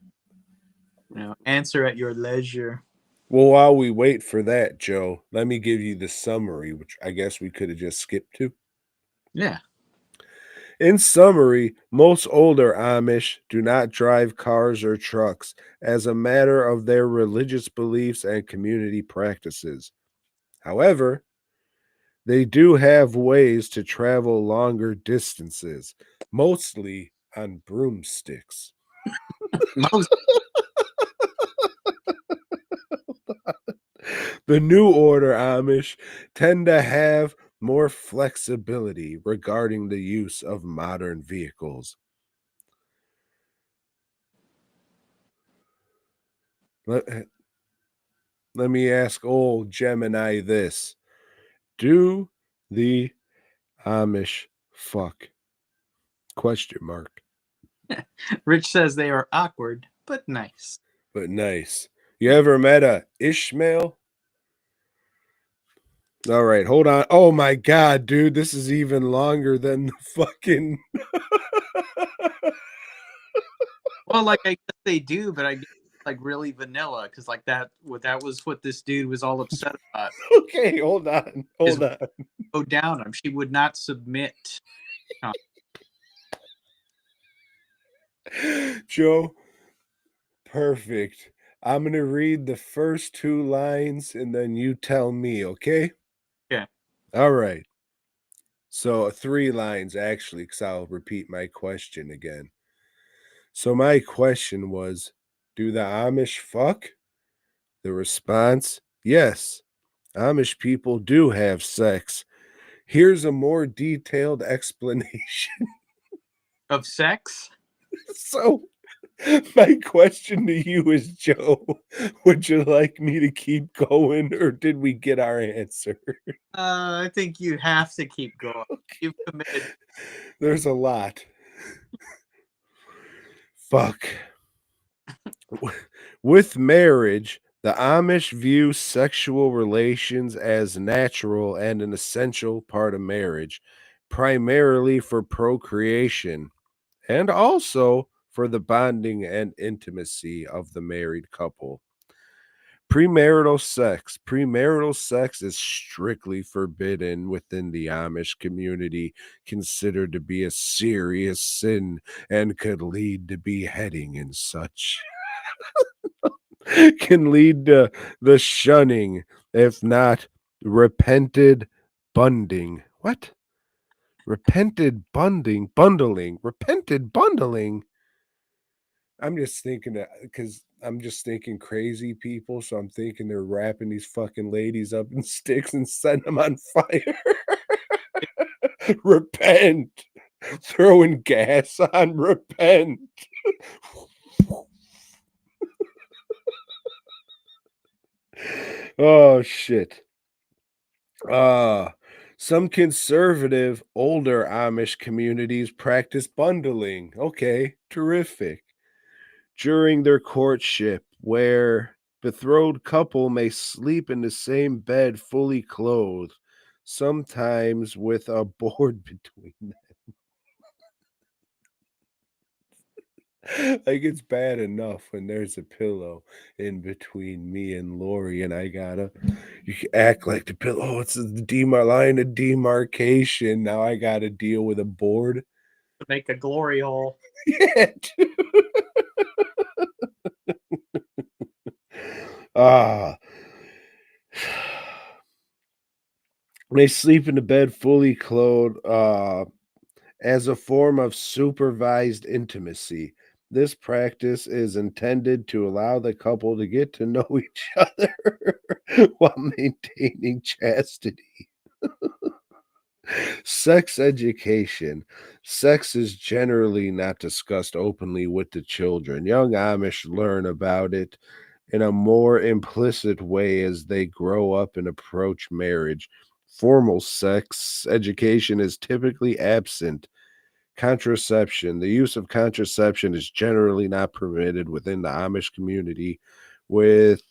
Answer at your leisure. Well, while we wait for that, Joe, let me give you the summary, which I guess we could have just skipped to. Yeah. In summary, most older Amish do not drive cars or trucks as a matter of their religious beliefs and community practices. However, they do have ways to travel longer distances, mostly on broomsticks. Most The New Order Amish tend to have more flexibility regarding the use of modern vehicles. Let, let me ask old Gemini this. Do the Amish fuck? Question mark. Rich says they are awkward, but nice. But nice. You ever met a Ishmael? All right, hold on. Oh my god, dude, this is even longer than the fucking Well, like I guess they do, but I guess like really vanilla because like that was what this dude was all upset about. Okay, hold on. Is Hold on. go down him. She would not submit. Joe, perfect. I'm going to read the first two lines and then you tell me, okay? Yeah. All right. So, three lines actually, because I'll repeat my question again. So, my question was, do the Amish fuck? The response, yes. Amish people do have sex. Here's a more detailed explanation. Of sex? So, my question to you is, Joe, would you like me to keep going or did we get our answer? I think you have to keep going. You've committed. There's a lot. Fuck. With marriage, the Amish view sexual relations as natural and an essential part of marriage, primarily for procreation and also for the bonding and intimacy of the married couple. Premarital sex is strictly forbidden within the Amish community, considered to be a serious sin and could lead to beheading and such. Can lead to the shunning, if not repented bunding. What? Repented repented bundling. I'm just thinking that because I'm just thinking crazy people, so I'm thinking they're wrapping these fucking ladies up in sticks and setting them on fire. Repent. Throwing gas on repent. Oh shit. Some conservative older Amish communities practice bundling. Okay, terrific. During their courtship, where betrothed couple may sleep in the same bed fully clothed, sometimes with a board between them. Like, it's bad enough when there's a pillow in between me and Lori, and you act like the pillow. Oh, it's the line of demarcation. Now I gotta deal with a board. To make a glory hole. Yeah. Ah. They sleep in the bed fully clothed, as a form of supervised intimacy. This practice is intended to allow the couple to get to know each other while maintaining chastity. Sex education. Sex is generally not discussed openly with the children. Young Amish learn about it in a more implicit way as they grow up and approach marriage. Formal sex education is typically absent. Contraception. The use of contraception is generally not permitted within the Amish community, with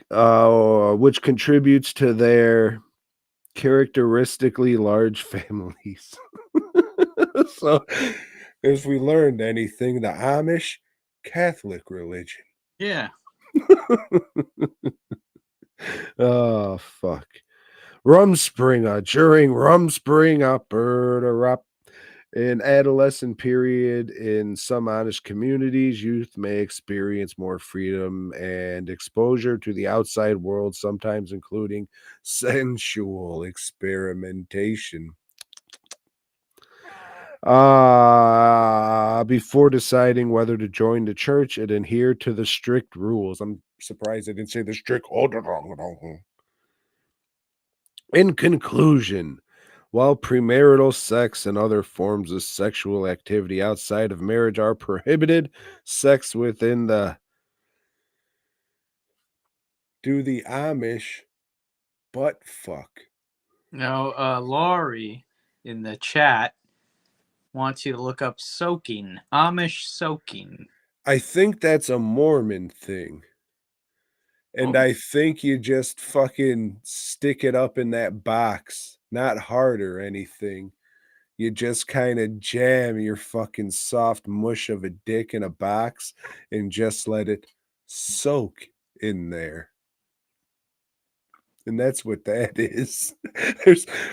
which contributes to their characteristically large families. So, if we learned anything, the Amish Catholic religion. Yeah. Oh fuck. Rumspringa. During Rumspringa, bird in adolescent period in some Amish communities, youth may experience more freedom and exposure to the outside world, sometimes including sensual experimentation. Before deciding whether to join the church and adhere to the strict rules. I'm surprised I didn't say the strict. In conclusion, while premarital sex and other forms of sexual activity outside of marriage are prohibited, sex within the do the Amish butt fuck. Now, Laurie in the chat wants you to look up soaking, Amish soaking. I think that's a Mormon thing. And Oh. I think you just fucking stick it up in that box, not hard or anything. You just kind of jam your fucking soft mush of a dick in a box and just let it soak in there. And that's what that is.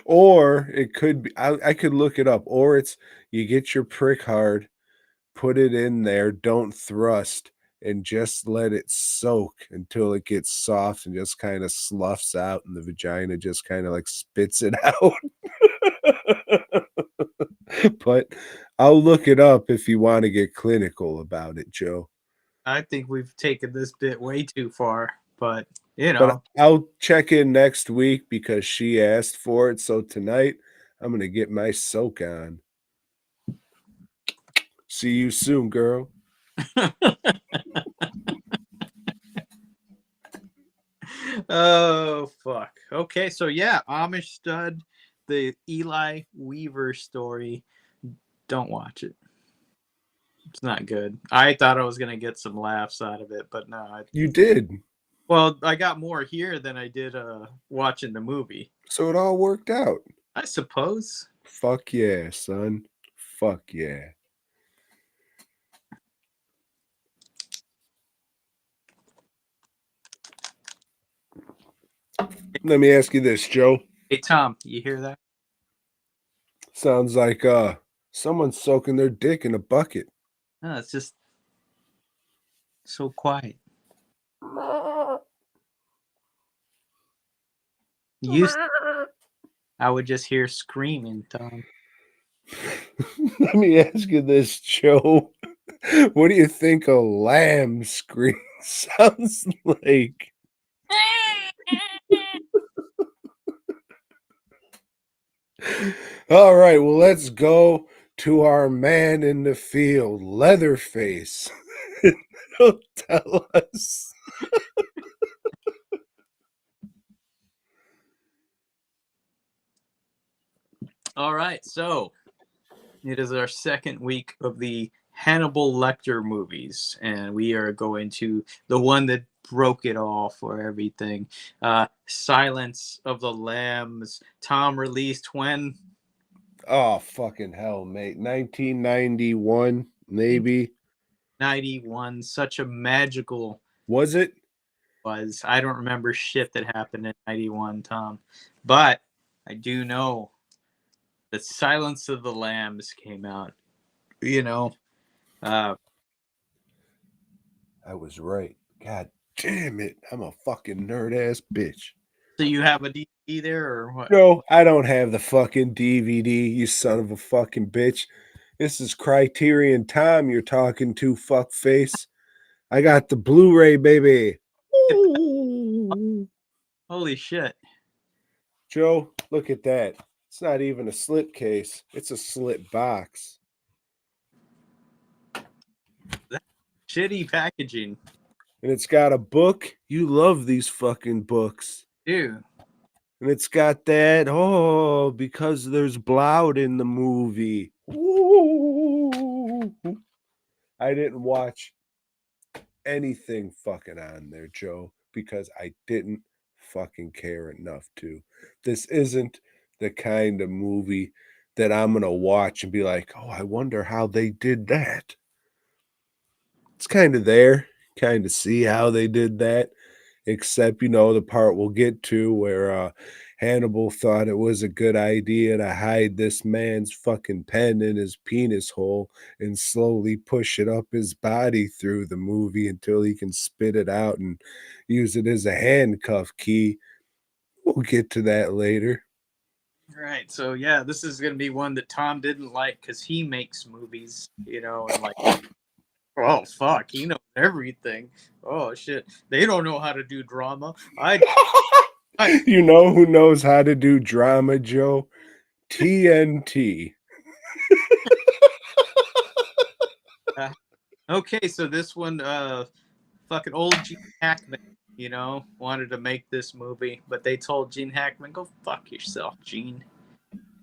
Or it could be, I could look it up, or it's you get your prick hard, put it in there, don't thrust, and just let it soak until it gets soft and just kind of sloughs out, and the vagina just kind of like spits it out. But I'll look it up if you want to get clinical about it, Joe. I think we've taken this bit way too far, but you But know. I'll check in next week because she asked for it. So tonight, I'm going to get my soak on. See you soon, girl. Oh fuck. Okay, so yeah, Amish Stud, the Eli Weaver story. Don't watch it. It's not good. I thought I was gonna get some laughs out of it, but no. You did. Well, I got more here than I did watching the movie. So it all worked out. I suppose. Fuck yeah, son. Fuck yeah. Let me ask you this, Joe. Hey Tom, you hear that? Sounds like someone's soaking their dick in a bucket. No, it's just so quiet. Used I would just hear screaming, Tom. Let me ask you this, Joe. What do you think a lamb scream sounds like? All right, well, let's go to our man in the field, Leatherface. He'll tell us. All right, so it is our second week of the Hannibal Lecter movies, and we are going to the one that broke it all for everything. Silence of the Lambs. Tom released when? Oh, fucking hell, mate. 1991. Maybe. 91, such a magical Was it? was. I don't remember shit that happened in 91, Tom. But I do know that Silence of the Lambs came out. You know, uh, I was right. God damn it. I'm a fucking nerd ass bitch. so you have a DVD there or what? No, I don't have the fucking DVD, you son of a fucking bitch. This is Criterion Tom you're talking to, fuckface. I got the Blu-ray, baby. Ooh. Holy shit. Joe, look at that. It's not even a slip case. It's a slip box. That's shitty packaging. And it's got a book. You love these fucking books. Dude. And it's got that, oh, because there's blood in the movie. Ooh. I didn't watch anything fucking on there, Joe, because I didn't fucking care enough to. This isn't the kind of movie that I'm going to watch and be like, oh, I wonder how they did that. It's kind of there, kind of see how they did that, except, the part we'll get to where Hannibal thought it was a good idea to hide this man's fucking pen in his penis hole and slowly push it up his body through the movie until he can spit it out and use it as a handcuff key. We'll get to that later. Right. So yeah, this is gonna be one that Tom didn't like because he makes movies, and like, oh fuck, he knows everything. Oh shit, they don't know how to do drama. You know who knows how to do drama, Joe? TNT. Okay, so this one, fucking old Gene Hackman, wanted to make this movie, but they told Gene Hackman, "Go fuck yourself, Gene."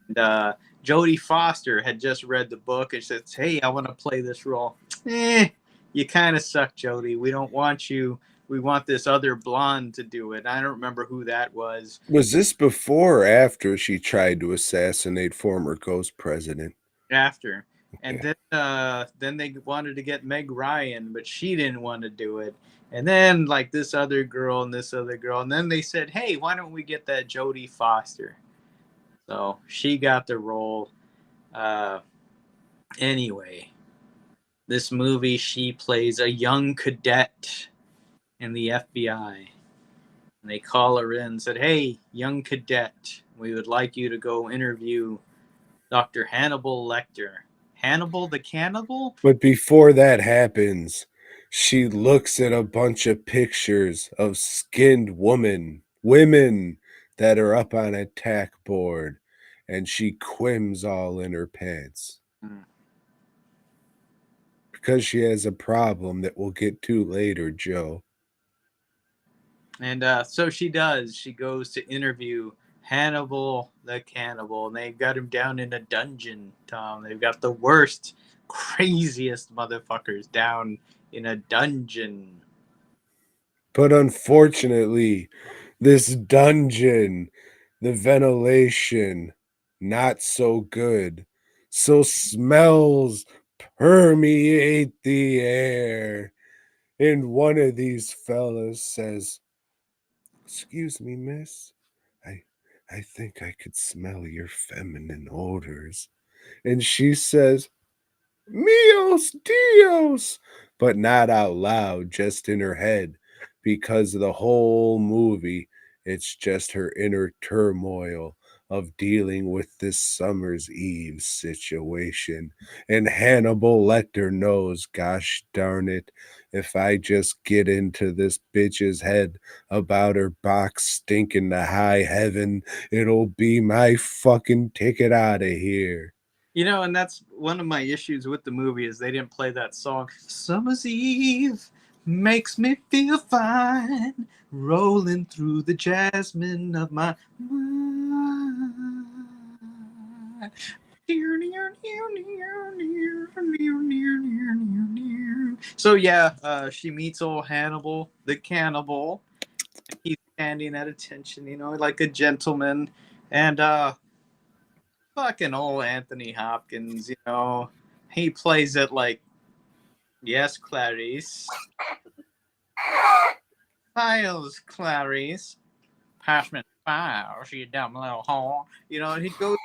And Jodie Foster had just read the book and says, "Hey, I want to play this role." You kind of suck, Jodie. We don't want you. We want this other blonde to do it. I don't remember who that was. Was this before or after she tried to assassinate former Ghost President? After. And Okay. then they wanted to get Meg Ryan, but she didn't want to do it. And then like this other girl and this other girl, and then they said, "Hey, why don't we get that Jodie Foster?" So she got the role. Anyway, this movie, she plays a young cadet in the FBI. And they call her in and said, "Hey, young cadet, we would like you to go interview Dr. Hannibal Lecter." Hannibal the Cannibal? But before that happens, she looks at a bunch of pictures of skinned women that are up on a tack board, and she quims all in her pants. Because she has a problem that we'll get to later, Joe. And so she does. She goes to interview Hannibal the Cannibal, and they've got him down in a dungeon, Tom. They've got the worst, craziest motherfuckers down in a dungeon. But unfortunately, this dungeon, the ventilation, not so good. So smells permeate the air. And one of these fellas says, "Excuse me, miss. I think I could smell your feminine odors." And she says, "Mios Dios," but not out loud, just in her head, because the whole movie, it's just her inner turmoil of dealing with this summer's eve situation. And Hannibal Lecter knows, gosh darn it, if I just get into this bitch's head about her box stinking to high heaven, it'll be my fucking ticket out of here. And that's one of my issues with the movie is they didn't play that song. Summer's Eve makes me feel fine, rolling through the jasmine of my mind. So yeah, she meets old Hannibal the Cannibal. He's standing at attention, like a gentleman. And fucking old Anthony Hopkins, he plays it like Yes, Clarice. Files, Clarice. Pass me the files, you dumb little whore. You know, and he'd go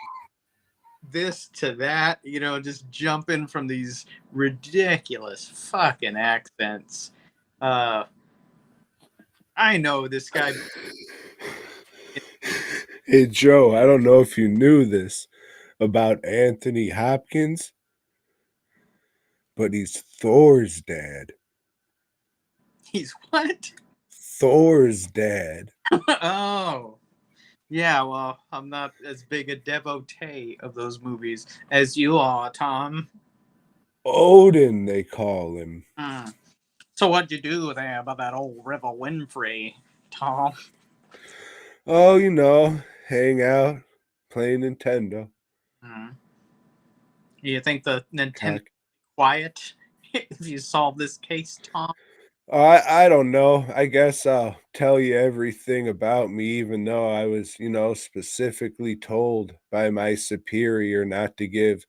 this to that, you know, just jumping from these ridiculous fucking accents. Uh, I know this guy. Hey, Joe, I don't know if you knew this about Anthony Hopkins, but he's Thor's dad. He's what? Thor's dad. Oh, yeah. Well, I'm not as big a devotee of those movies as you are, Tom. Odin, they call him. Hmm. So what'd you do there about that old River Winfrey, Tom? Oh, you know, hang out, play Nintendo. Hmm. You think the Nintendo Cock. quiet if you solve this case, Tom? I don't know. I guess I'll tell you everything about me, even though I was, specifically told by my superior not to give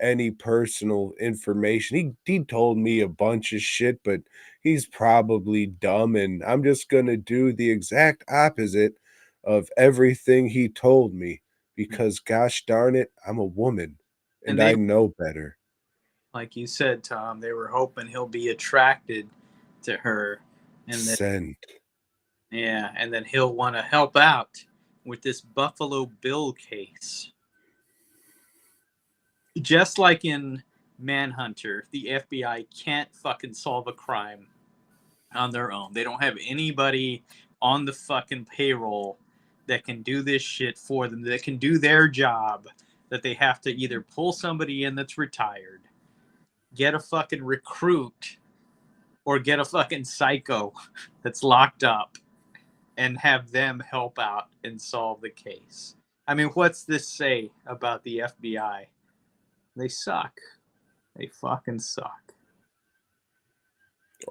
any personal information. He told me a bunch of shit, but he's probably dumb, and I'm just gonna do the exact opposite of everything he told me because gosh darn it, I'm a woman And and they, I know better. like you said, Tom, they were hoping he'll be attracted to her, and that Send. yeah, and then he'll want to help out with this Buffalo Bill case. Just like in Manhunter, the FBI can't fucking solve a crime on their own. They don't have anybody on the fucking payroll that can do this shit for them, that can do their job, that they have to either pull somebody in that's retired, get a fucking recruit, or get a fucking psycho that's locked up and have them help out and solve the case. I mean, what's this say about the FBI? They suck. They fucking suck.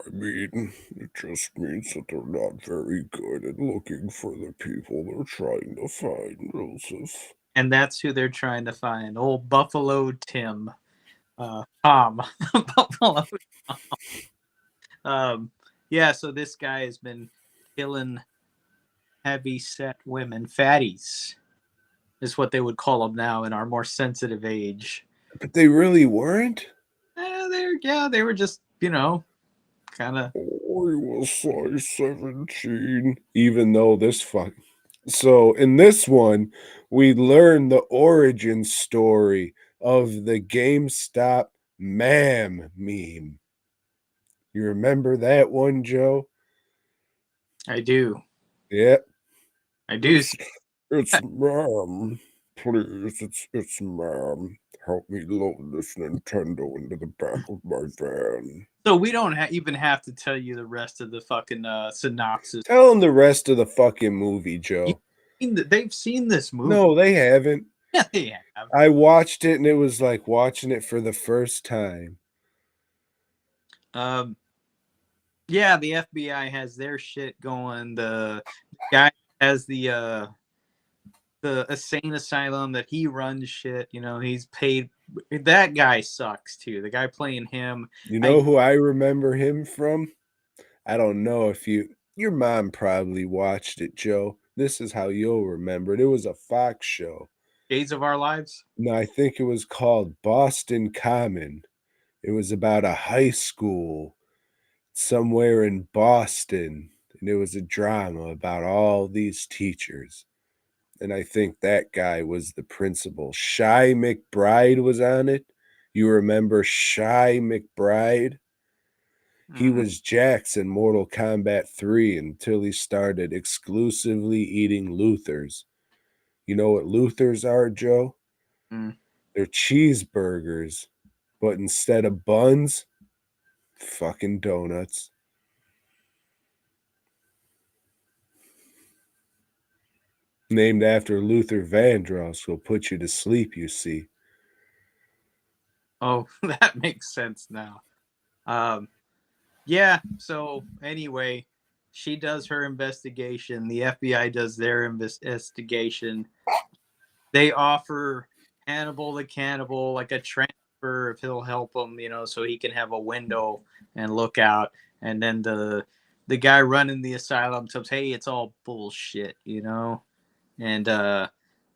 I mean, it just means that they're not very good at looking for the people they're trying to find, Joseph. And that's who they're trying to find. Old Buffalo Tim. Tom. Buffalo Tom. Yeah, so this guy has been killing heavy set women. Fatties is what they would call them now in our more sensitive age. But they really weren't? They were just, kind of. Oh, he was size 17. Even though this fuck. So in this one, we learn the origin story of the GameStop ma'am meme. You remember that one, Joe? I do. Yep. I do. It's ma'am. Please, it's ma'am. Help me load this Nintendo into the back of my van. So we don't even have to tell you the rest of the fucking synopsis. Tell them the rest of the fucking movie, Joe. They've seen this movie. No, they haven't. Yeah, they have. I watched it and it was like watching it for the first time. Yeah, the FBI has their shit going. The guy has the insane asylum that he runs shit. He's paid. That guy sucks too. The guy playing him. You know who I remember him from? I don't know if your mom probably watched it, Joe. This is how you'll remember it. It was a Fox show. Days of Our Lives. No, I think it was called Boston Common. It was about a high school somewhere in Boston, and it was a drama about all these teachers. And I think that guy was the principal. Shy McBride was on it. You remember Shy McBride? He was Jax in Mortal Kombat 3 until he started exclusively eating Luthers. You know what Luthers are, Joe? They're cheeseburgers, but instead of buns, fucking donuts. Named after Luther Vandross will put you to sleep, you see. Oh, that makes sense now. Yeah, so anyway, she does her investigation. The FBI does their investigation. They offer Hannibal the Cannibal like a whisper if he'll help him, so he can have a window and look out. And then the guy running the asylum tells, "Hey, it's all bullshit," And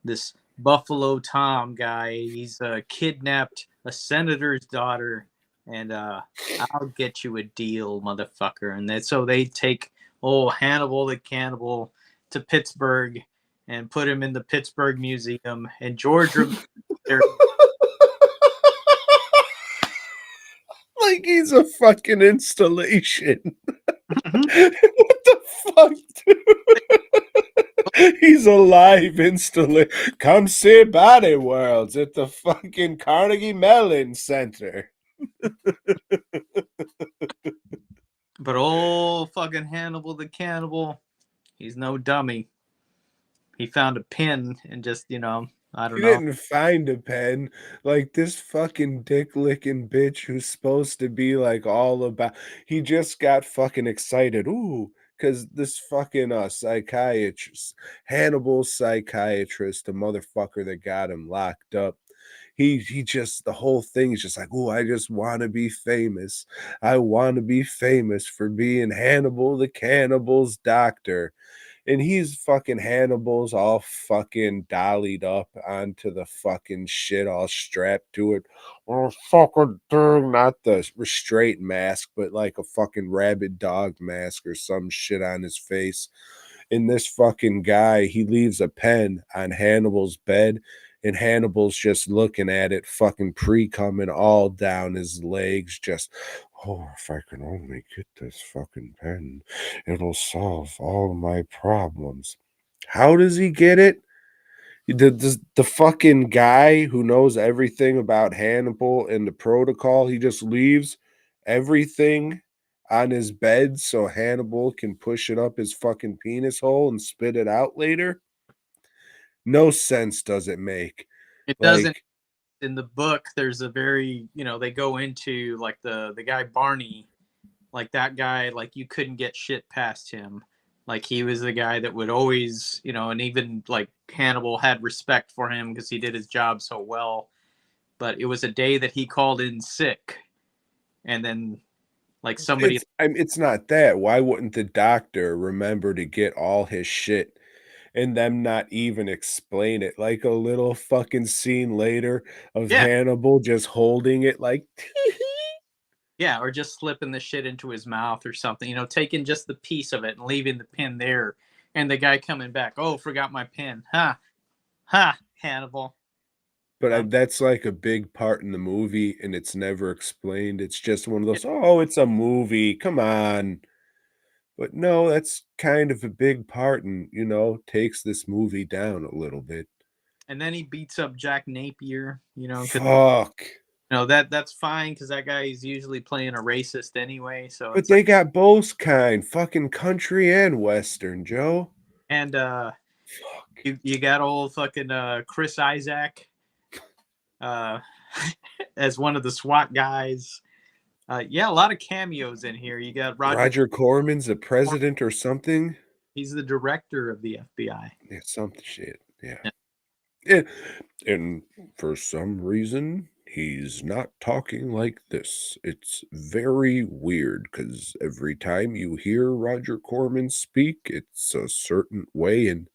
this Buffalo Tom guy, he's kidnapped a senator's daughter, and I'll get you a deal, motherfucker. And so they take Hannibal the Cannibal to Pittsburgh and put him in the Pittsburgh Museum. And George remembers there. Like he's a fucking installation. What the fuck, dude? He's a live installation. Come see Body Worlds at the fucking Carnegie Mellon Center. But fucking Hannibal the Cannibal, he's no dummy. He found a pin and just, I don't He know. didn't find a pen. Like this fucking dick licking bitch who's supposed to be like all about. He just got fucking excited. Ooh, because this fucking psychiatrist, Hannibal's psychiatrist, the motherfucker that got him locked up. He just the whole thing is just like, oh, I just want to be famous. I want to be famous for being Hannibal the Cannibal's doctor. And he's fucking Hannibal's all fucking dollied up onto the fucking shit, all strapped to it. Oh, fucking thing. Not the restraint mask, but like a fucking rabid dog mask or some shit on his face. And this fucking guy, he leaves a pen on Hannibal's bed, and Hannibal's just looking at it, fucking pre-coming all down his legs, just, oh, if I can only get this fucking pen, it'll solve all my problems. How does he get it? The fucking guy who knows everything about Hannibal and the protocol, he just leaves everything on his bed so Hannibal can push it up his fucking penis hole and spit it out later. No sense does it make. It doesn't. Like, In the book, there's a very, they go into like the guy Barney, like that guy, like you couldn't get shit past him. Like he was the guy that would always, and even like Hannibal had respect for him because he did his job so well. But it was a day that he called in sick, and then like somebody, it's not that. Why wouldn't the doctor remember to get all his shit and them not even explain it? Like a little fucking scene later of yeah, Hannibal just holding it like, yeah, or just slipping the shit into his mouth or something, taking just the piece of it and leaving the pin there, and the guy coming back, oh, forgot my pin, ha, Hannibal. but that's like a big part in the movie and it's never explained. It's just one of Yeah. those, oh, it's a movie. Come on. But no, that's kind of a big part and, takes this movie down a little bit. And then he beats up Jack Napier, because Fuck. that's fine because that guy is usually playing a racist anyway. So But it's like, they got both kind, fucking country and western, Joe. and Fuck. you got old fucking Chris Isaac uh, as one of the SWAT guys. Yeah, a lot of cameos in here. You got Roger Corman's the president or something. He's the director of the FBI. Yeah, some shit. Yeah. Yeah. And for some reason, he's not talking like this. It's very weird because every time you hear Roger Corman speak, it's a certain way. And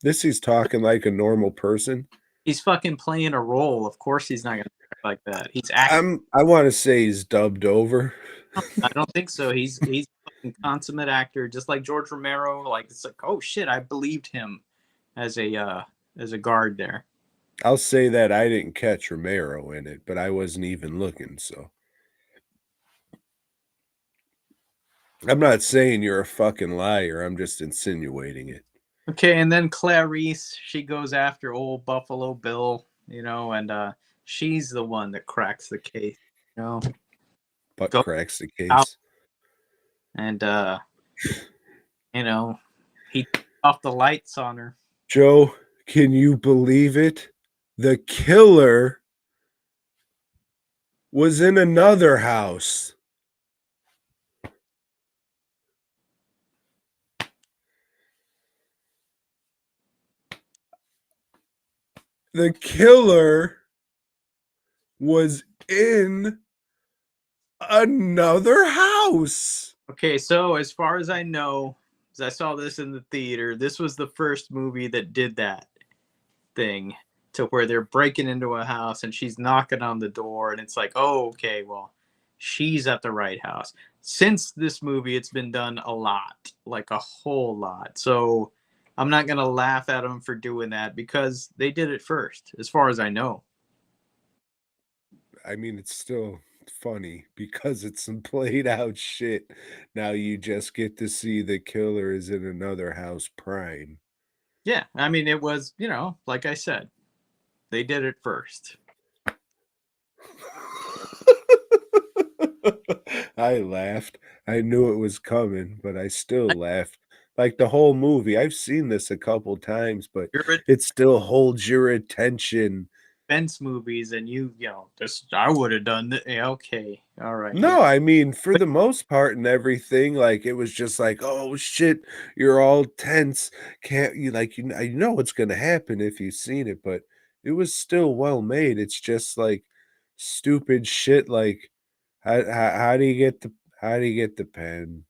this, he's talking like a normal person. He's fucking playing a role. Of course, he's not gonna act like that. He's acting. I want to say he's dubbed over. I don't think so. He's a fucking consummate actor, just like George Romero. Like it's like, oh shit, I believed him as a guard there. I'll say that I didn't catch Romero in it, but I wasn't even looking, so. I'm not saying you're a fucking liar. I'm just insinuating it. Okay, and then Clarice, she goes after old Buffalo Bill, and she's the one that cracks the case, But Go cracks the out case. and he off the lights on her. Joe, can you believe it? The killer was in another house. The killer was in another house. Okay, so as far as I know, as I saw this in the theater, this was the first movie that did that thing to where they're breaking into a house and she's knocking on the door and it's like, oh, okay, well, she's at the right house. Since this movie, it's been done a lot, like a whole lot. So I'm not going to laugh at them for doing that because they did it first, as far as I know. I mean, it's still funny because it's some played out shit. Now you just get to see the killer is in another house prime. Yeah, I mean, it was, like I said, they did it first. I laughed. I knew it was coming, but I still laughed. Like the whole movie. I've seen this a couple times, but You're it still holds your attention. Defense movies, and this I would have done that. Yeah, okay, all right, No, I mean, for the most part and everything, like it was just like, oh shit, you're all tense. Can't you like you know what's gonna happen if you've seen it, but it was still well made. It's just like stupid shit like how do you get the pen?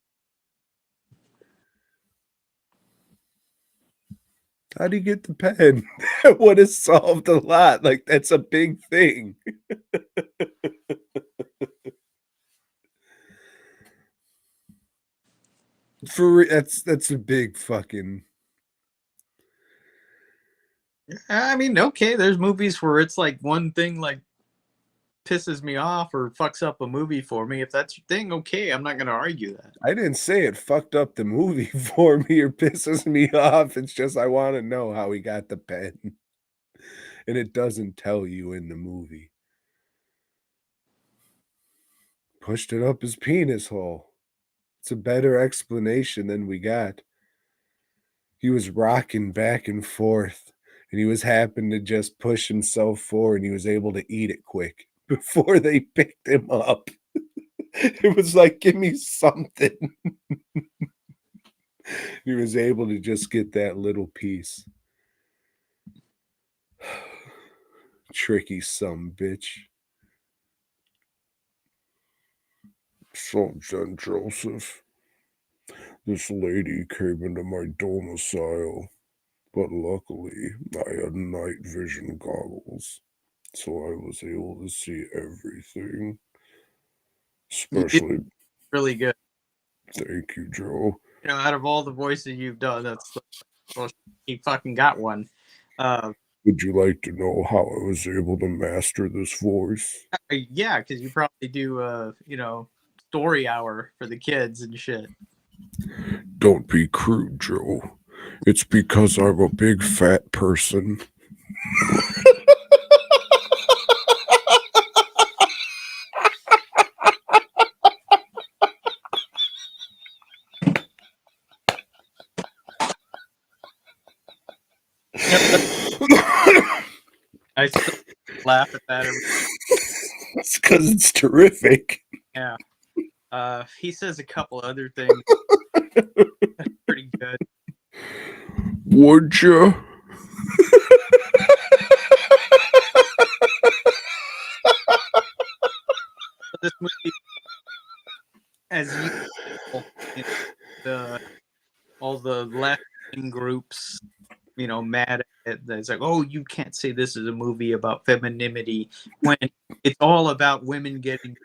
How do you get the pen? That would have solved a lot. Like that's a big thing. That's a big fucking. I mean, okay, there's movies where it's like one thing like pisses me off or fucks up a movie for me. If that's your thing, okay, I'm not gonna argue that. I didn't say it fucked up the movie for me or pisses me off. It's just I want to know how he got the pen. And it doesn't tell you in the movie. Pushed it up his penis hole. It's a better explanation than we got. He was rocking back and forth, and he was happened to just push himself forward, and he was able to eat it quick before they picked him up. It was like, give me something. He was able to just get that little piece. Tricky some bitch. So, St. Joseph, this lady came into my domicile, but luckily I had night vision goggles, so I was able to see everything. You did Especially, really good. thank you, Joe. Out of all the voices you've done, that's well, he fucking got one. Would you like to know how I was able to master this voice? Yeah, because you probably do, story hour for the kids and shit. Don't be crude, Joe. It's because I'm a big fat person. I still laugh at that. It's because it's terrific. Yeah. He says a couple other things. That's pretty good. Would you? This movie, as all the left wing groups, mad at it. It's like, oh, you can't say this is a movie about femininity when it's all about women getting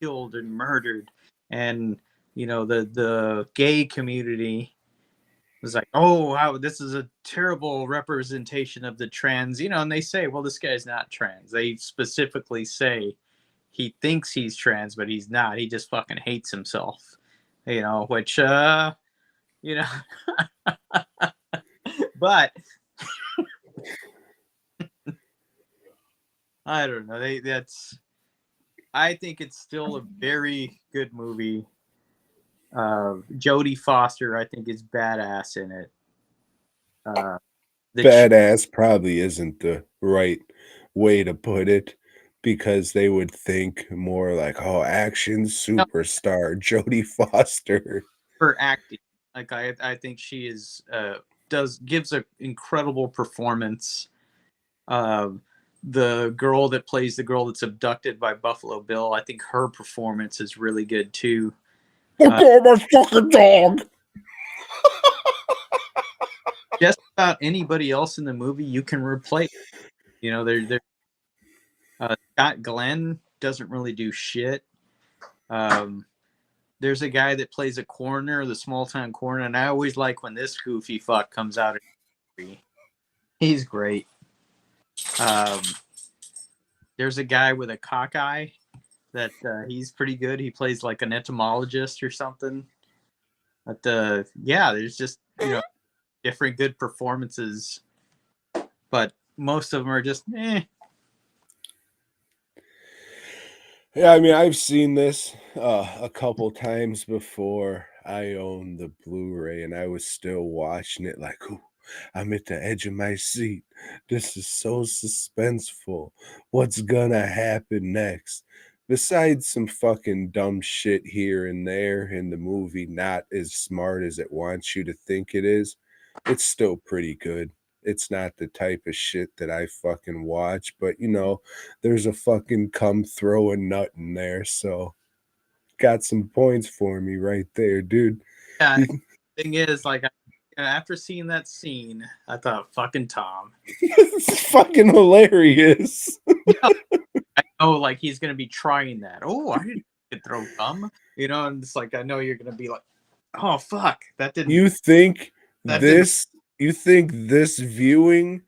killed and murdered. And the gay community was like, oh wow, this is a terrible representation of the trans, and they say, well, this guy's not trans. They specifically say he thinks he's trans, but he's not. He just fucking hates himself. Which you know but I don't know. I think it's still a very good movie. Jodie Foster, I think, is badass in it. Badass probably isn't the right way to put it because they would think more like, oh, action superstar Jodie Foster. Her acting, like I think she is gives an incredible performance. the girl that plays the girl that's abducted by Buffalo Bill, I think her performance is really good too. Oh, my fucking dog. Just about anybody else in the movie you can replace. You know, Scott Glenn doesn't really do shit. There's a guy that plays a coroner, the small town coroner, and I always like when this goofy fuck comes out of the movie. He's great. There's a guy with a cock eye that he's pretty good. He plays like an entomologist or something. But there's just different good performances, but most of them are just eh. Yeah, I mean, I've seen this a couple times before. I own the Blu-ray, and I was still watching it like, ooh, I'm at the edge of my seat. This is so suspenseful. What's gonna happen next? Besides some fucking dumb shit here and there in the movie, not as smart as it wants you to think it is, it's still pretty good. It's not the type of shit that I fucking watch, but there's a fucking come throw a nut in there, so got some points for me right there, dude. Yeah, thing is, like, after seeing that scene, I thought, fucking Tom. It's fucking hilarious. I know, like, he's gonna be trying that. Oh, I didn't throw gum, and it's like I know you're gonna be like, oh fuck, that didn't. You think That this? You think this viewing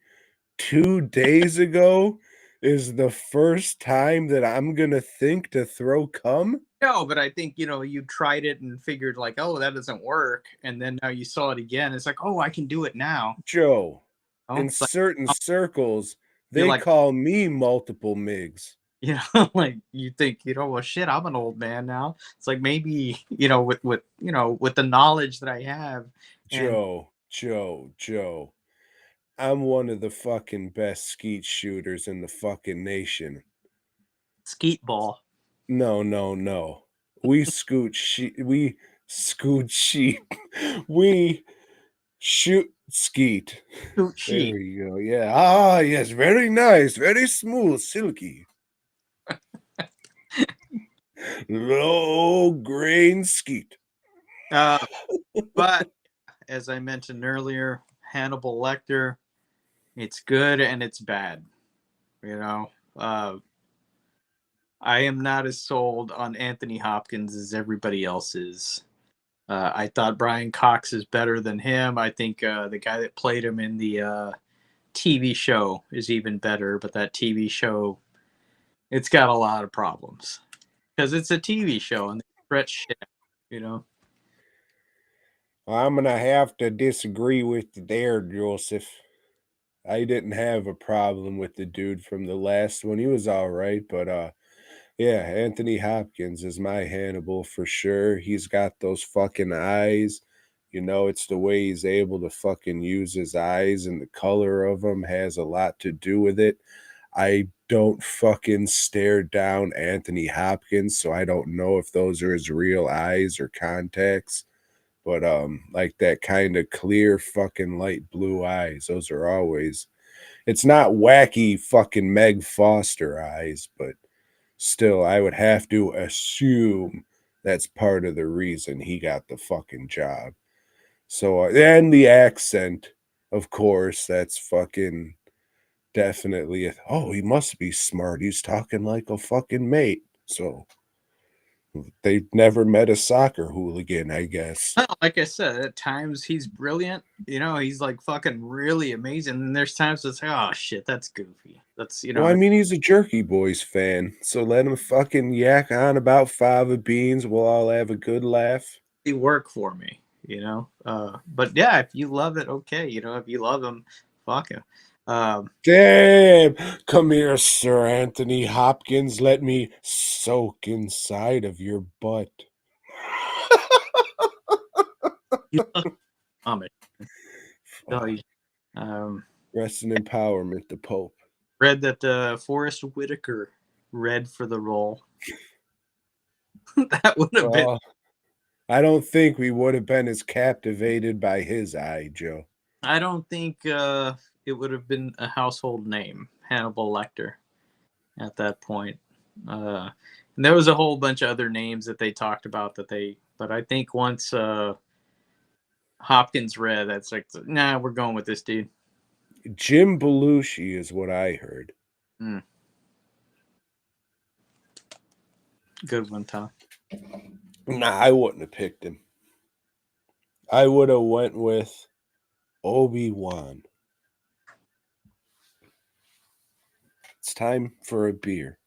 2 days ago is the first time that I'm gonna think to throw cum? No, but I think you tried it and figured like, oh, that doesn't work, and then now you saw it again. It's like, oh, I can do it now. Joe, in It's like, certain circles, you're they like, call me multiple MIGs. like you think, well, shit, I'm an old man now. It's like maybe with the knowledge that I have, and Joe. I'm one of the fucking best skeet shooters in the fucking nation. skeet ball. No. We scoot sheep. We scoot sheep. We shoot skeet. Shoot There sheep. we go. Yeah. Ah, yes. Very nice. Very smooth. Silky. Low grain skeet. But as I mentioned earlier, Hannibal Lecter, it's good and it's bad. I am not as sold on Anthony Hopkins as everybody else is. I thought Brian Cox is better than him. I think the guy that played him in the TV show is even better, but that TV show, it's got a lot of problems because it's a TV show and they stretch shit. I'm gonna have to disagree with you there, Joseph. I didn't have a problem with the dude from the last one. He was all right, but yeah, Anthony Hopkins is my Hannibal for sure. He's got those fucking eyes. It's the way he's able to fucking use his eyes, and the color of them has a lot to do with it. I don't fucking stare down Anthony Hopkins, so I don't know if those are his real eyes or contacts. But like that kind of clear fucking light blue eyes, those are always, it's not wacky fucking Meg Foster eyes, but still I would have to assume that's part of the reason he got the fucking job. So and the accent, of course, that's fucking definitely oh, he must be smart. He's talking like a fucking mate. So they never met a soccer hooligan, I guess. Like I said, at times he's brilliant. He's like fucking really amazing. And there's times it's like, oh shit, that's goofy. That's Well, I mean, he's a Jerky Boys fan, so let him fucking yak on about fava beans. We'll all have a good laugh. they work for me. But yeah, if you love it, okay. If you love him, fuck him. Damn! Come here, Sir Anthony Hopkins. Let me soak inside of your butt. You love Amish. So, Rest in empowerment, the Pope. read that Forrest Whitaker read for the role. That would have been. I don't think we would have been as captivated by his eye, Joe. I don't think it would have been a household name Hannibal Lecter at that point. And there was a whole bunch of other names that they talked about but I think once Hopkins read, that's like, nah, we're going with this dude. Jim Belushi is what I heard. Good one, Tom. Nah, I wouldn't have picked him. I would have went with Obi-Wan. It's time for a beer.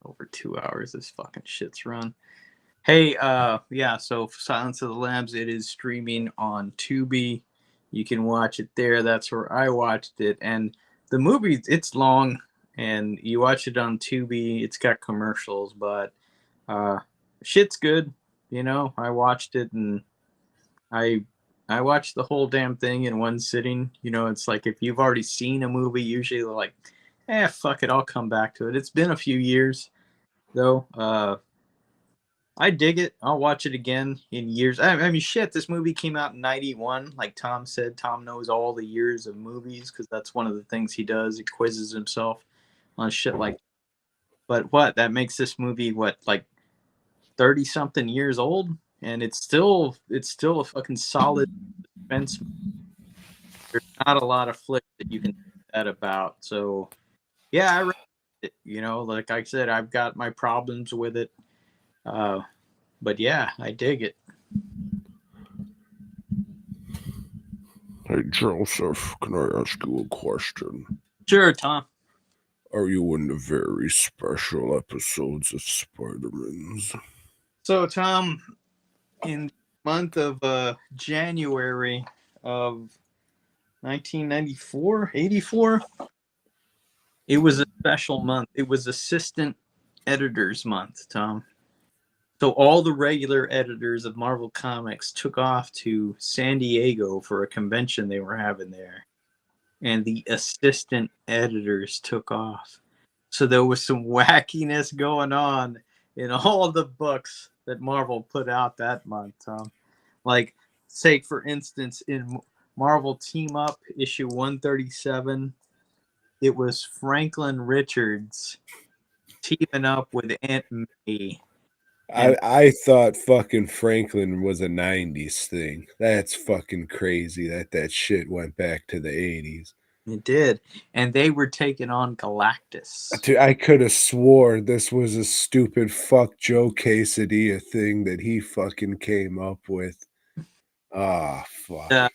Over 2 hours, this fucking shit's run. Hey, yeah, so Silence of the Lambs, it is streaming on Tubi. You can watch it there. That's where I watched it. And the movie, it's long, and you watch it on Tubi. It's got commercials, but shit's good. You know, I watched it, and I watched the whole damn thing in one sitting. You know, it's like if you've already seen a movie, usually they're like, fuck it, I'll come back to it. It's been a few years, though. I dig it. I'll watch it again in years. I mean, shit, this movie came out in 91. Like Tom said, Tom knows all the years of movies because that's one of the things he does. He quizzes himself on shit like that. But what? That makes this movie, what, like 30-something years old? And it's still a fucking solid suspense. There's not a lot of flicks that you can say that about. So, yeah, I read it. You know, like I said, I've got my problems with it. But yeah, I dig it. Hey, Joseph, can I ask you a question? Sure, Tom. Are you in the very special episodes of Spider-Mans? So, Tom, in the month of January of 1994, 84, it was a special month. It was Assistant Editors Month, Tom. So all the regular editors of Marvel Comics took off to San Diego for a convention they were having there. And the assistant editors took off. So there was some wackiness going on in all the books that Marvel put out that month, Tom. Like, say, for instance, in Marvel Team Up, issue 137, it was Franklin Richards teaming up with Aunt May. I thought fucking Franklin was a 90s thing. That's fucking crazy that shit went back to the 80s. It did. And they were taking on Galactus. Dude, I could have swore this was a stupid fuck Joe Quesadilla thing that he fucking came up with. Ah, fuck.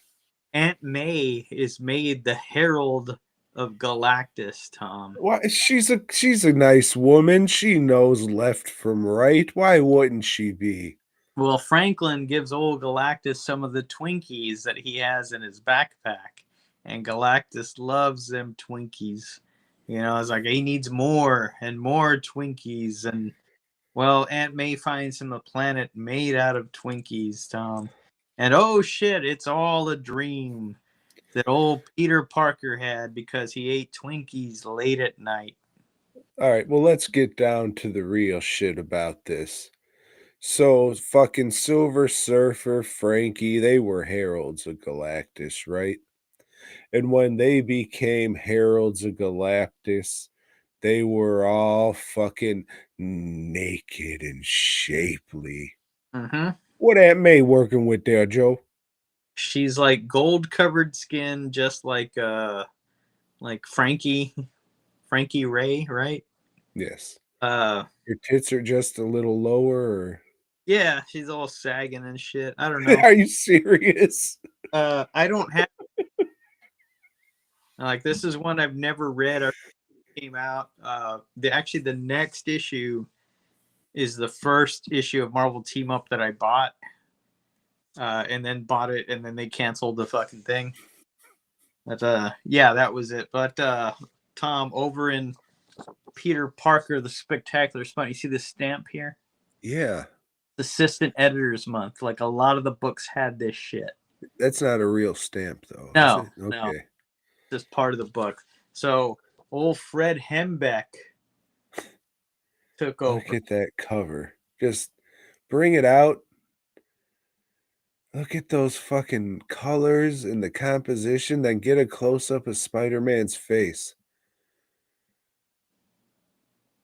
Aunt May is made the herald of Galactus, Tom. Why she's a nice woman. She knows left from right. Why wouldn't she be? Well, Franklin gives old Galactus some of the Twinkies that he has in his backpack, and Galactus loves them Twinkies. You know, it's like he needs more and more Twinkies, and well, Aunt May finds him a planet made out of Twinkies, Tom. And oh shit, it's all a dream that old Peter Parker had because he ate Twinkies late at night. All right, well, let's get down to the real shit about this. So, fucking Silver Surfer, Frankie, they were heralds of Galactus, right? And when they became heralds of Galactus, they were all fucking naked and shapely. Mm-hmm. What Aunt May working with there, Joe? She's like gold covered skin, just like Frankie Ray, right? Yes. Your tits are just a little lower, or yeah, she's all sagging and shit. I don't know. Are you serious? I don't have like this is one I've never read or came out. The next issue is the first issue of Marvel Team Up that I bought. And then bought it, and then they canceled the fucking thing. But yeah, that was it. But Tom, over in Peter Parker, the Spectacular Spider, you see this stamp here? Yeah. Assistant Editors Month. Like a lot of the books had this shit. That's not a real stamp, though. No, is it? Okay. no. Just part of the book. So old Fred Hembeck took over. Look at that cover. Just bring it out. Look at those fucking colors and the composition, then get a close-up of Spider-Man's face.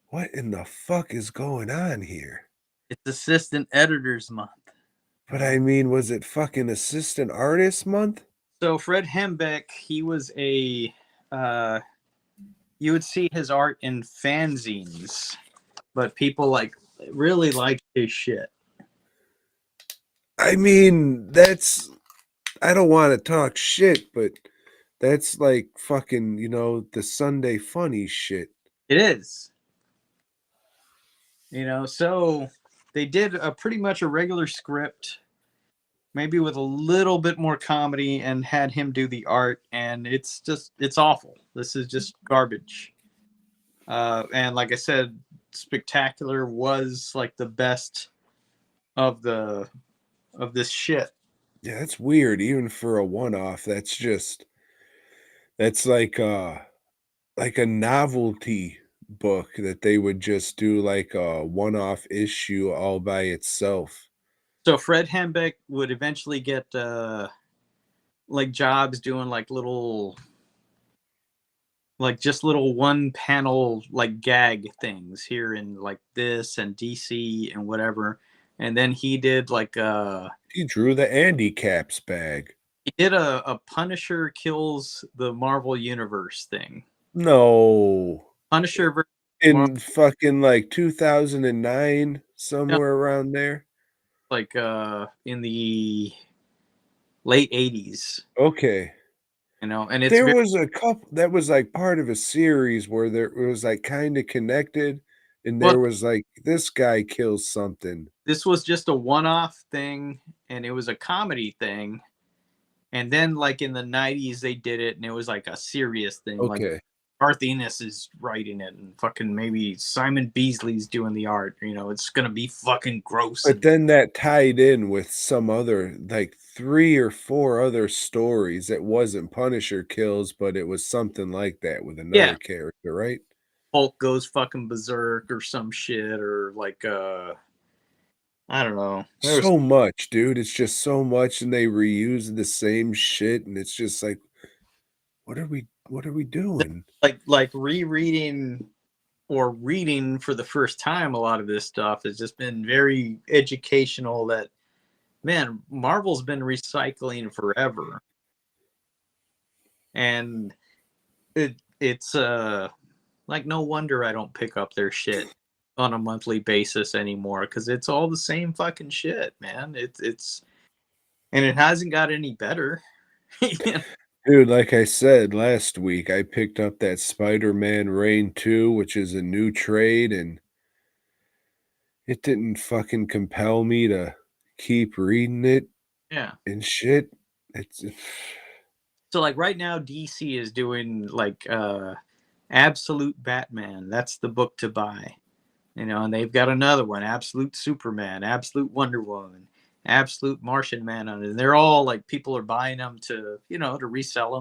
What in the fuck is going on here? It's Assistant Editors Month. But I mean, was it fucking Assistant Artist Month? So Fred Hembeck, he was a you would see his art in fanzines, but people like really liked his shit. I mean, I don't want to talk shit, but that's like fucking, the Sunday funny shit. It is. So they did a pretty much a regular script, maybe with a little bit more comedy, and had him do the art, and it's awful. This is just garbage. And like I said, Spectacular was like the best of this shit. Yeah, that's weird. Even for a one-off, that's like a novelty book that they would just do like a one-off issue all by itself. So Fred Hembeck would eventually get like jobs doing just little one panel like gag things here in like this and DC and whatever. And then he did He drew the Andy Caps bag. he did a Punisher kills the Marvel Universe thing. No. Punisher versus In fucking like 2009, somewhere around there. like in the late 80s. Okay. And it's There was a couple that was like part of a series where it was like kind of connected, and well, there was like this guy kills something. this was just a one-off thing, and it was a comedy thing. And then like in the 90s they did it, and it was like a serious thing. Like Okay. Garth Ennis is writing it, and fucking maybe Simon Beasley's doing the art. It's gonna be fucking gross. But then that tied in with some other, like 3 or 4 other stories that wasn't Punisher kills, but it was something like that with another Yeah, character, right? Hulk goes fucking berserk or some shit, or like I don't know. So much, dude. It's just so much, and they reuse the same shit, and it's just like, what are we doing? Like rereading or reading for the first time a lot of this stuff has just been very educational. That, man, Marvel's been recycling forever, and it's like no wonder I don't pick up their shit on a monthly basis anymore, because it's all the same fucking shit, man. It's and it hasn't got any better. Dude, like I said last week, I picked up that Spider-Man Reign 2, which is a new trade, and it didn't fucking compel me to keep reading it Yeah. and shit. It's So like right now DC is doing like Absolute Batman. That's the book to buy. And they've got another one, Absolute Superman, Absolute Wonder Woman, Absolute Martian Manhunter. And they're all like, people are buying them to resell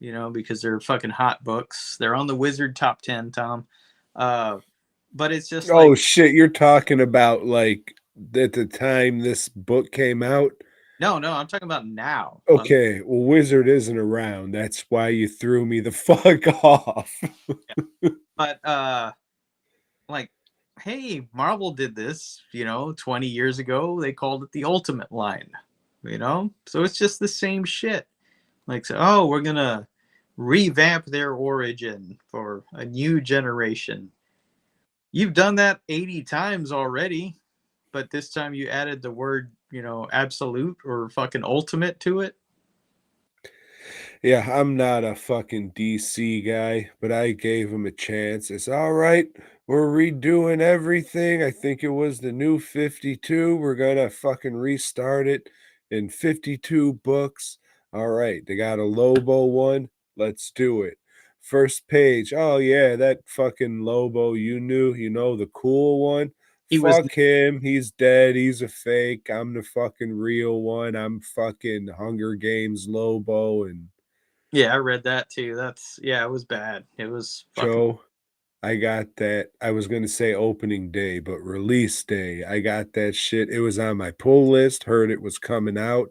them, because they're fucking hot books. They're on the Wizard top 10, Tom. But it's just oh like, shit, you're talking about like at the time this book came out? no, I'm talking about now. Okay, well, Wizard isn't around. That's why you threw me the fuck off. But like, hey, Marvel did this, 20 years ago. They called it the Ultimate line, So it's just the same shit. Like, so, oh, we're gonna revamp their origin for a new generation. You've done that 80 times already, but this time you added the word, absolute or fucking ultimate to it. Yeah, I'm not a fucking DC guy, but I gave him a chance. It's all right. We're redoing everything. I think it was the new 52. We're gonna fucking restart it in 52 books. All right, they got a Lobo one. Let's do it. First page. Oh yeah, that fucking Lobo the cool one. He was, Fuck him. He's dead. He's a fake. I'm the fucking real one. I'm fucking Hunger Games Lobo and yeah, I read that too. It was bad. It was fucking, Joe. I got that. I was gonna say opening day, but release day. I got that shit. It was on my pull list. Heard it was coming out.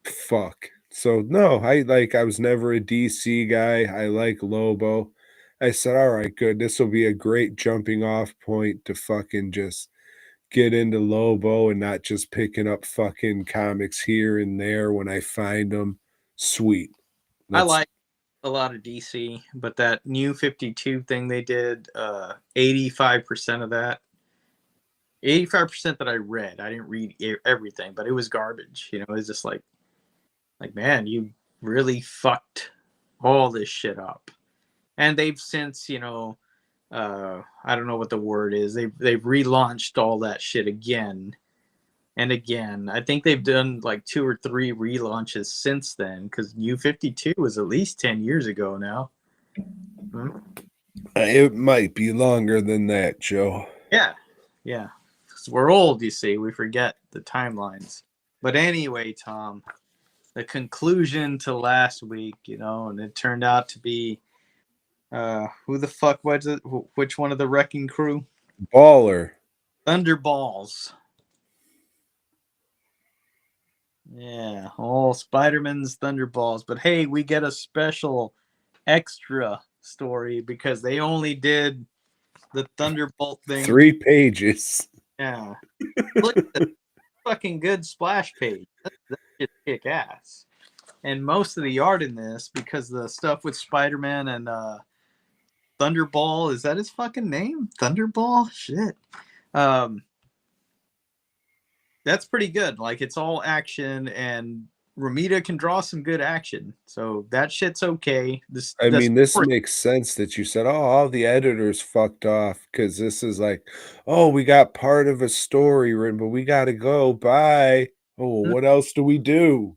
Fuck. So no, I was never a DC guy. I like Lobo. I said, all right, good. This will be a great jumping off point to fucking just get into Lobo and not just picking up fucking comics here and there when I find them. Sweet. I Let's like a lot of DC, but that new 52 thing they did, 85% of that, 85% that I read, I didn't read everything, but it was garbage. You know, it was just like, man, you really fucked all this shit up. And they've since, I don't know what the word is. They've relaunched all that shit again and again. I think they've done like 2 or 3 relaunches since then, because New 52 was at least 10 years ago now. It might be longer than that, Joe. Yeah, yeah. 'Cause we're old, you see. We forget the timelines. But anyway, Tom, the conclusion to last week, and it turned out to be who the fuck was it? Which one of the Wrecking Crew? Baller. Thunderballs. Yeah, all Spider-Man's Thunderballs. But hey, we get a special extra story because they only did the Thunderbolt thing. 3 pages. Yeah. Look at the fucking good splash page. That shit kick ass. And most of the art in this, because the stuff with Spider-Man and Thunderball, is that his fucking name? Thunderball? Shit. That's pretty good. Like, it's all action, and Romita can draw some good action. So that shit's okay. This makes sense that you said, oh, all the editors fucked off, because this is like, oh, we got part of a story written, but we got to go. Bye. Oh, what else do we do?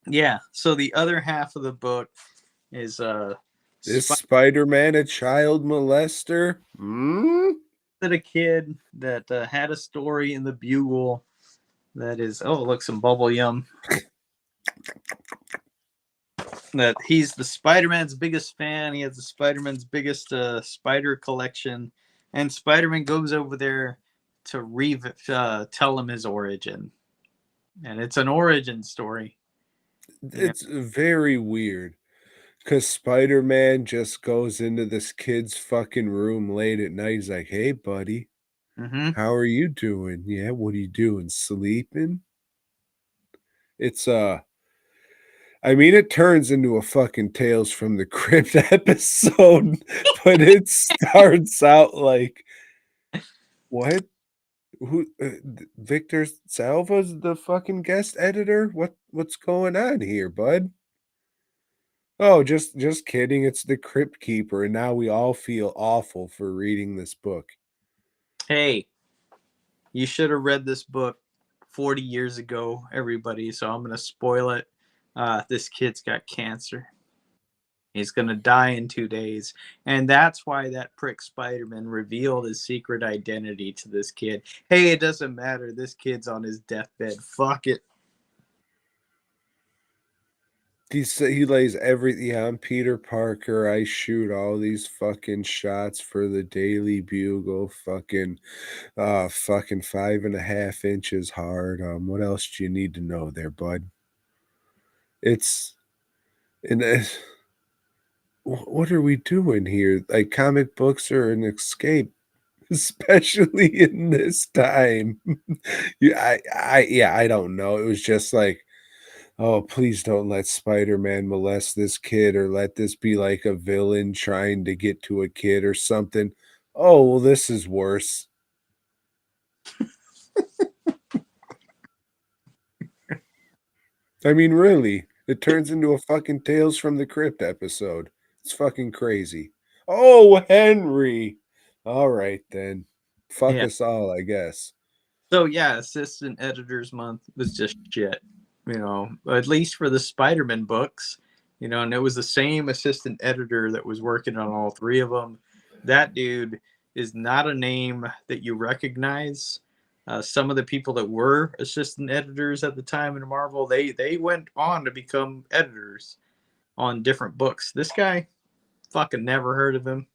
Yeah. So the other half of the book is is Spider-Man a child molester? A kid that had a story in the Bugle that is, look, some bubble yum. That he's the Spider-Man's biggest fan. He has the Spider-Man's biggest spider collection, and Spider-Man goes over there to tell him his origin, and it's an origin story. It's very weird, because Spider-Man just goes into this kid's fucking room late at night. He's like, hey, buddy, how are you doing? Yeah, what are you doing? Sleeping? It's it turns into a fucking Tales from the Crypt episode, but it starts out like, what? Who? Victor Salva's the fucking guest editor? What's going on here, bud? Oh, just kidding. It's the Crypt Keeper, and now we all feel awful for reading this book. Hey, you should have read this book 40 years ago, everybody, so I'm going to spoil it. This kid's got cancer. He's going to die in 2 days. And that's why that prick Spider-Man revealed his secret identity to this kid. Hey, it doesn't matter. This kid's on his deathbed. Fuck it. He lays everything on Peter Parker. I shoot all these fucking shots for the Daily Bugle. Fucking 5.5 inches hard. What else do you need to know there, bud? What are we doing here? Like, comic books are an escape, especially in this time. I don't know. It was just like, oh, please don't let Spider-Man molest this kid, or let this be like a villain trying to get to a kid or something. Oh, well, this is worse. Really, it turns into a fucking Tales from the Crypt episode. It's fucking crazy. Oh, Henry. All right, then. Fuck us all, I guess. So, yeah, Assistant Editors Month was just shit. At least for the Spider-Man books, and it was the same assistant editor that was working on all 3 of them. That dude is not a name that you recognize. Some of the people that were assistant editors at the time in Marvel, they went on to become editors on different books. This guy, Fucking never heard of him.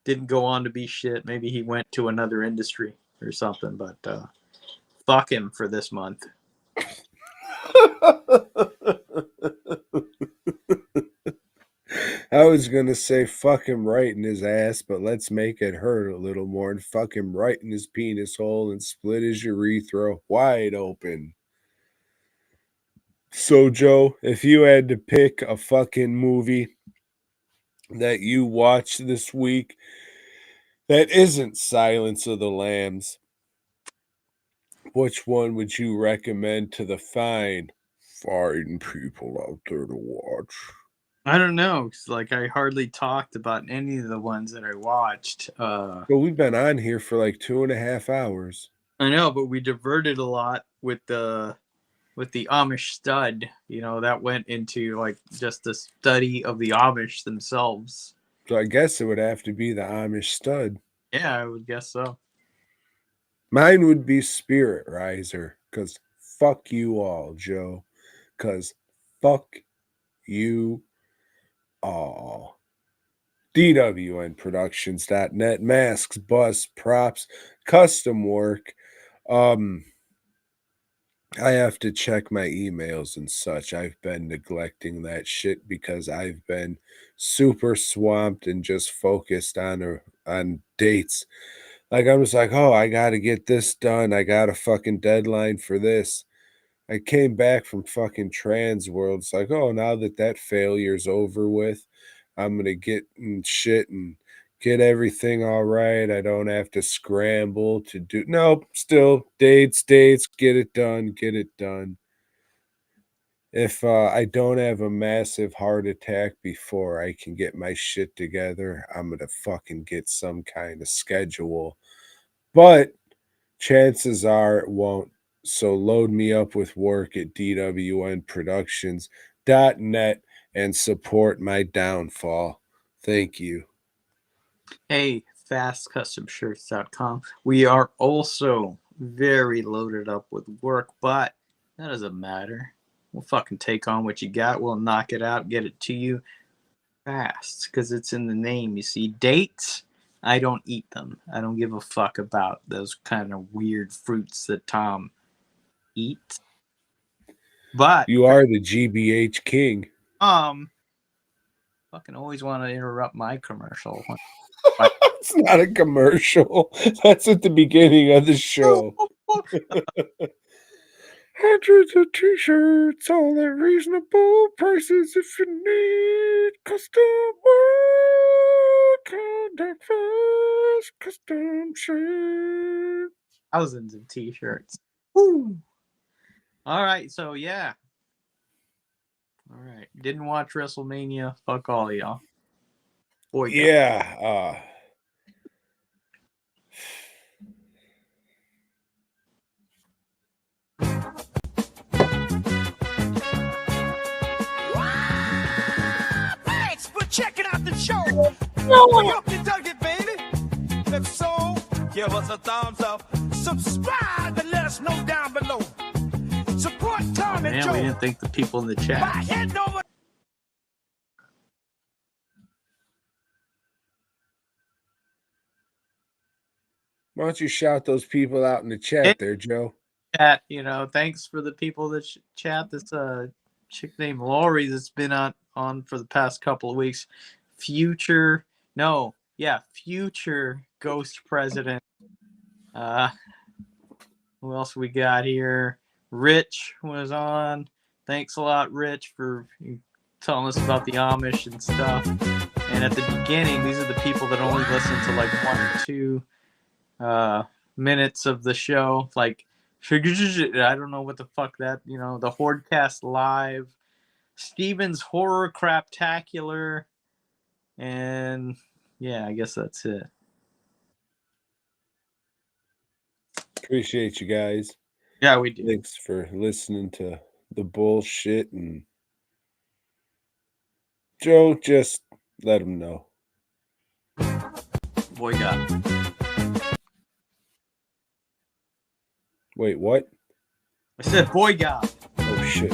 Didn't go on to be shit. Maybe he went to another industry or something, but fuck him for this month. I was gonna say fuck him right in his ass, but let's make it hurt a little more and fuck him right in his penis hole and split his urethra wide open. So, Joe, if you had to pick a fucking movie that you watched this week that isn't Silence of the Lambs, which one would you recommend to the fine people out there to watch? I don't know. 'Cause, like, I hardly talked about any of the ones that I watched. Well, we've been on here for like 2.5 hours. I know, but we diverted a lot with the Amish Stud. You know, that went into like just the study of the Amish themselves. So I guess it would have to be the Amish Stud. Yeah, I would guess so. Mine would be Spirit Riser, because fuck you all, Joe. Because fuck you all. DWNProductions.net, masks, busts, props, custom work. I have to check my emails and such. I've been neglecting that shit because I've been super swamped and just focused on dates. Like, I'm just like, oh, I got to get this done. I got a fucking deadline for this. I came back from fucking Trans World. It's like, oh, now that failure's over with, I'm going to get in shit and get everything all right. I don't have to scramble to do. Nope, still dates, get it done. If I don't have a massive heart attack before I can get my shit together, I'm going to fucking get some kind of schedule. But chances are it won't. So load me up with work at dwnproductions.net and support my downfall. Thank you. Hey, fastcustomshirts.com. We are also very loaded up with work, but that doesn't matter. We'll fucking take on what you got. We'll knock it out, get it to you fast, because it's in the name. You see, dates, I don't eat them. I don't give a fuck about those kind of weird fruits that Tom eats. But you are the G.B.H. king. fucking always want to interrupt my commercial. It's not a commercial. That's at the beginning of the show. Hundreds of t-shirts, all at reasonable prices. If you need custom work, contact Fast Custom Shirts. Thousands of t-shirts. Woo! All right, so yeah. All right, didn't watch WrestleMania. Fuck all y'all. Boy, yeah. Thanks for checking out the show. We hope you dug it, baby. If so, give us a thumbs up. Subscribe and let us know down below. Support Tom and man, Joe. we didn't think the people in the chat. By heading over. Why don't you shout those people out in the chat there, Joe? Chat, thanks for the people that chat. This chick named Lori that's been on for the past couple of weeks. Future ghost president. Who else we got here? Rich was on. Thanks a lot, Rich, for telling us about the Amish and stuff. And at the beginning, these are the people that only listen to like 1 or 2 minutes of the show. Like, I don't know what the fuck that, the Hordecast Live, Steven's Horror Craptacular, and yeah, I guess that's it. Appreciate you guys. Yeah, we do. Thanks for listening to the bullshit. And Joe, just let them know. BOYGOB. Wait, what? I said BOYGOB. Oh, shit.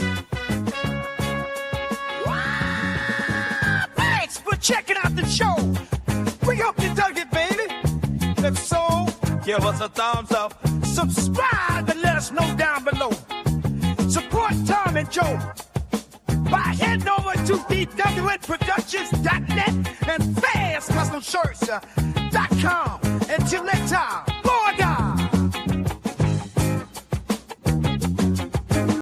Thanks for checking out the give us a thumbs up. Subscribe and let us know down below. Support Tom and Joe by heading over to BWNProductions.net and FastCustomShirts.com. Until next time.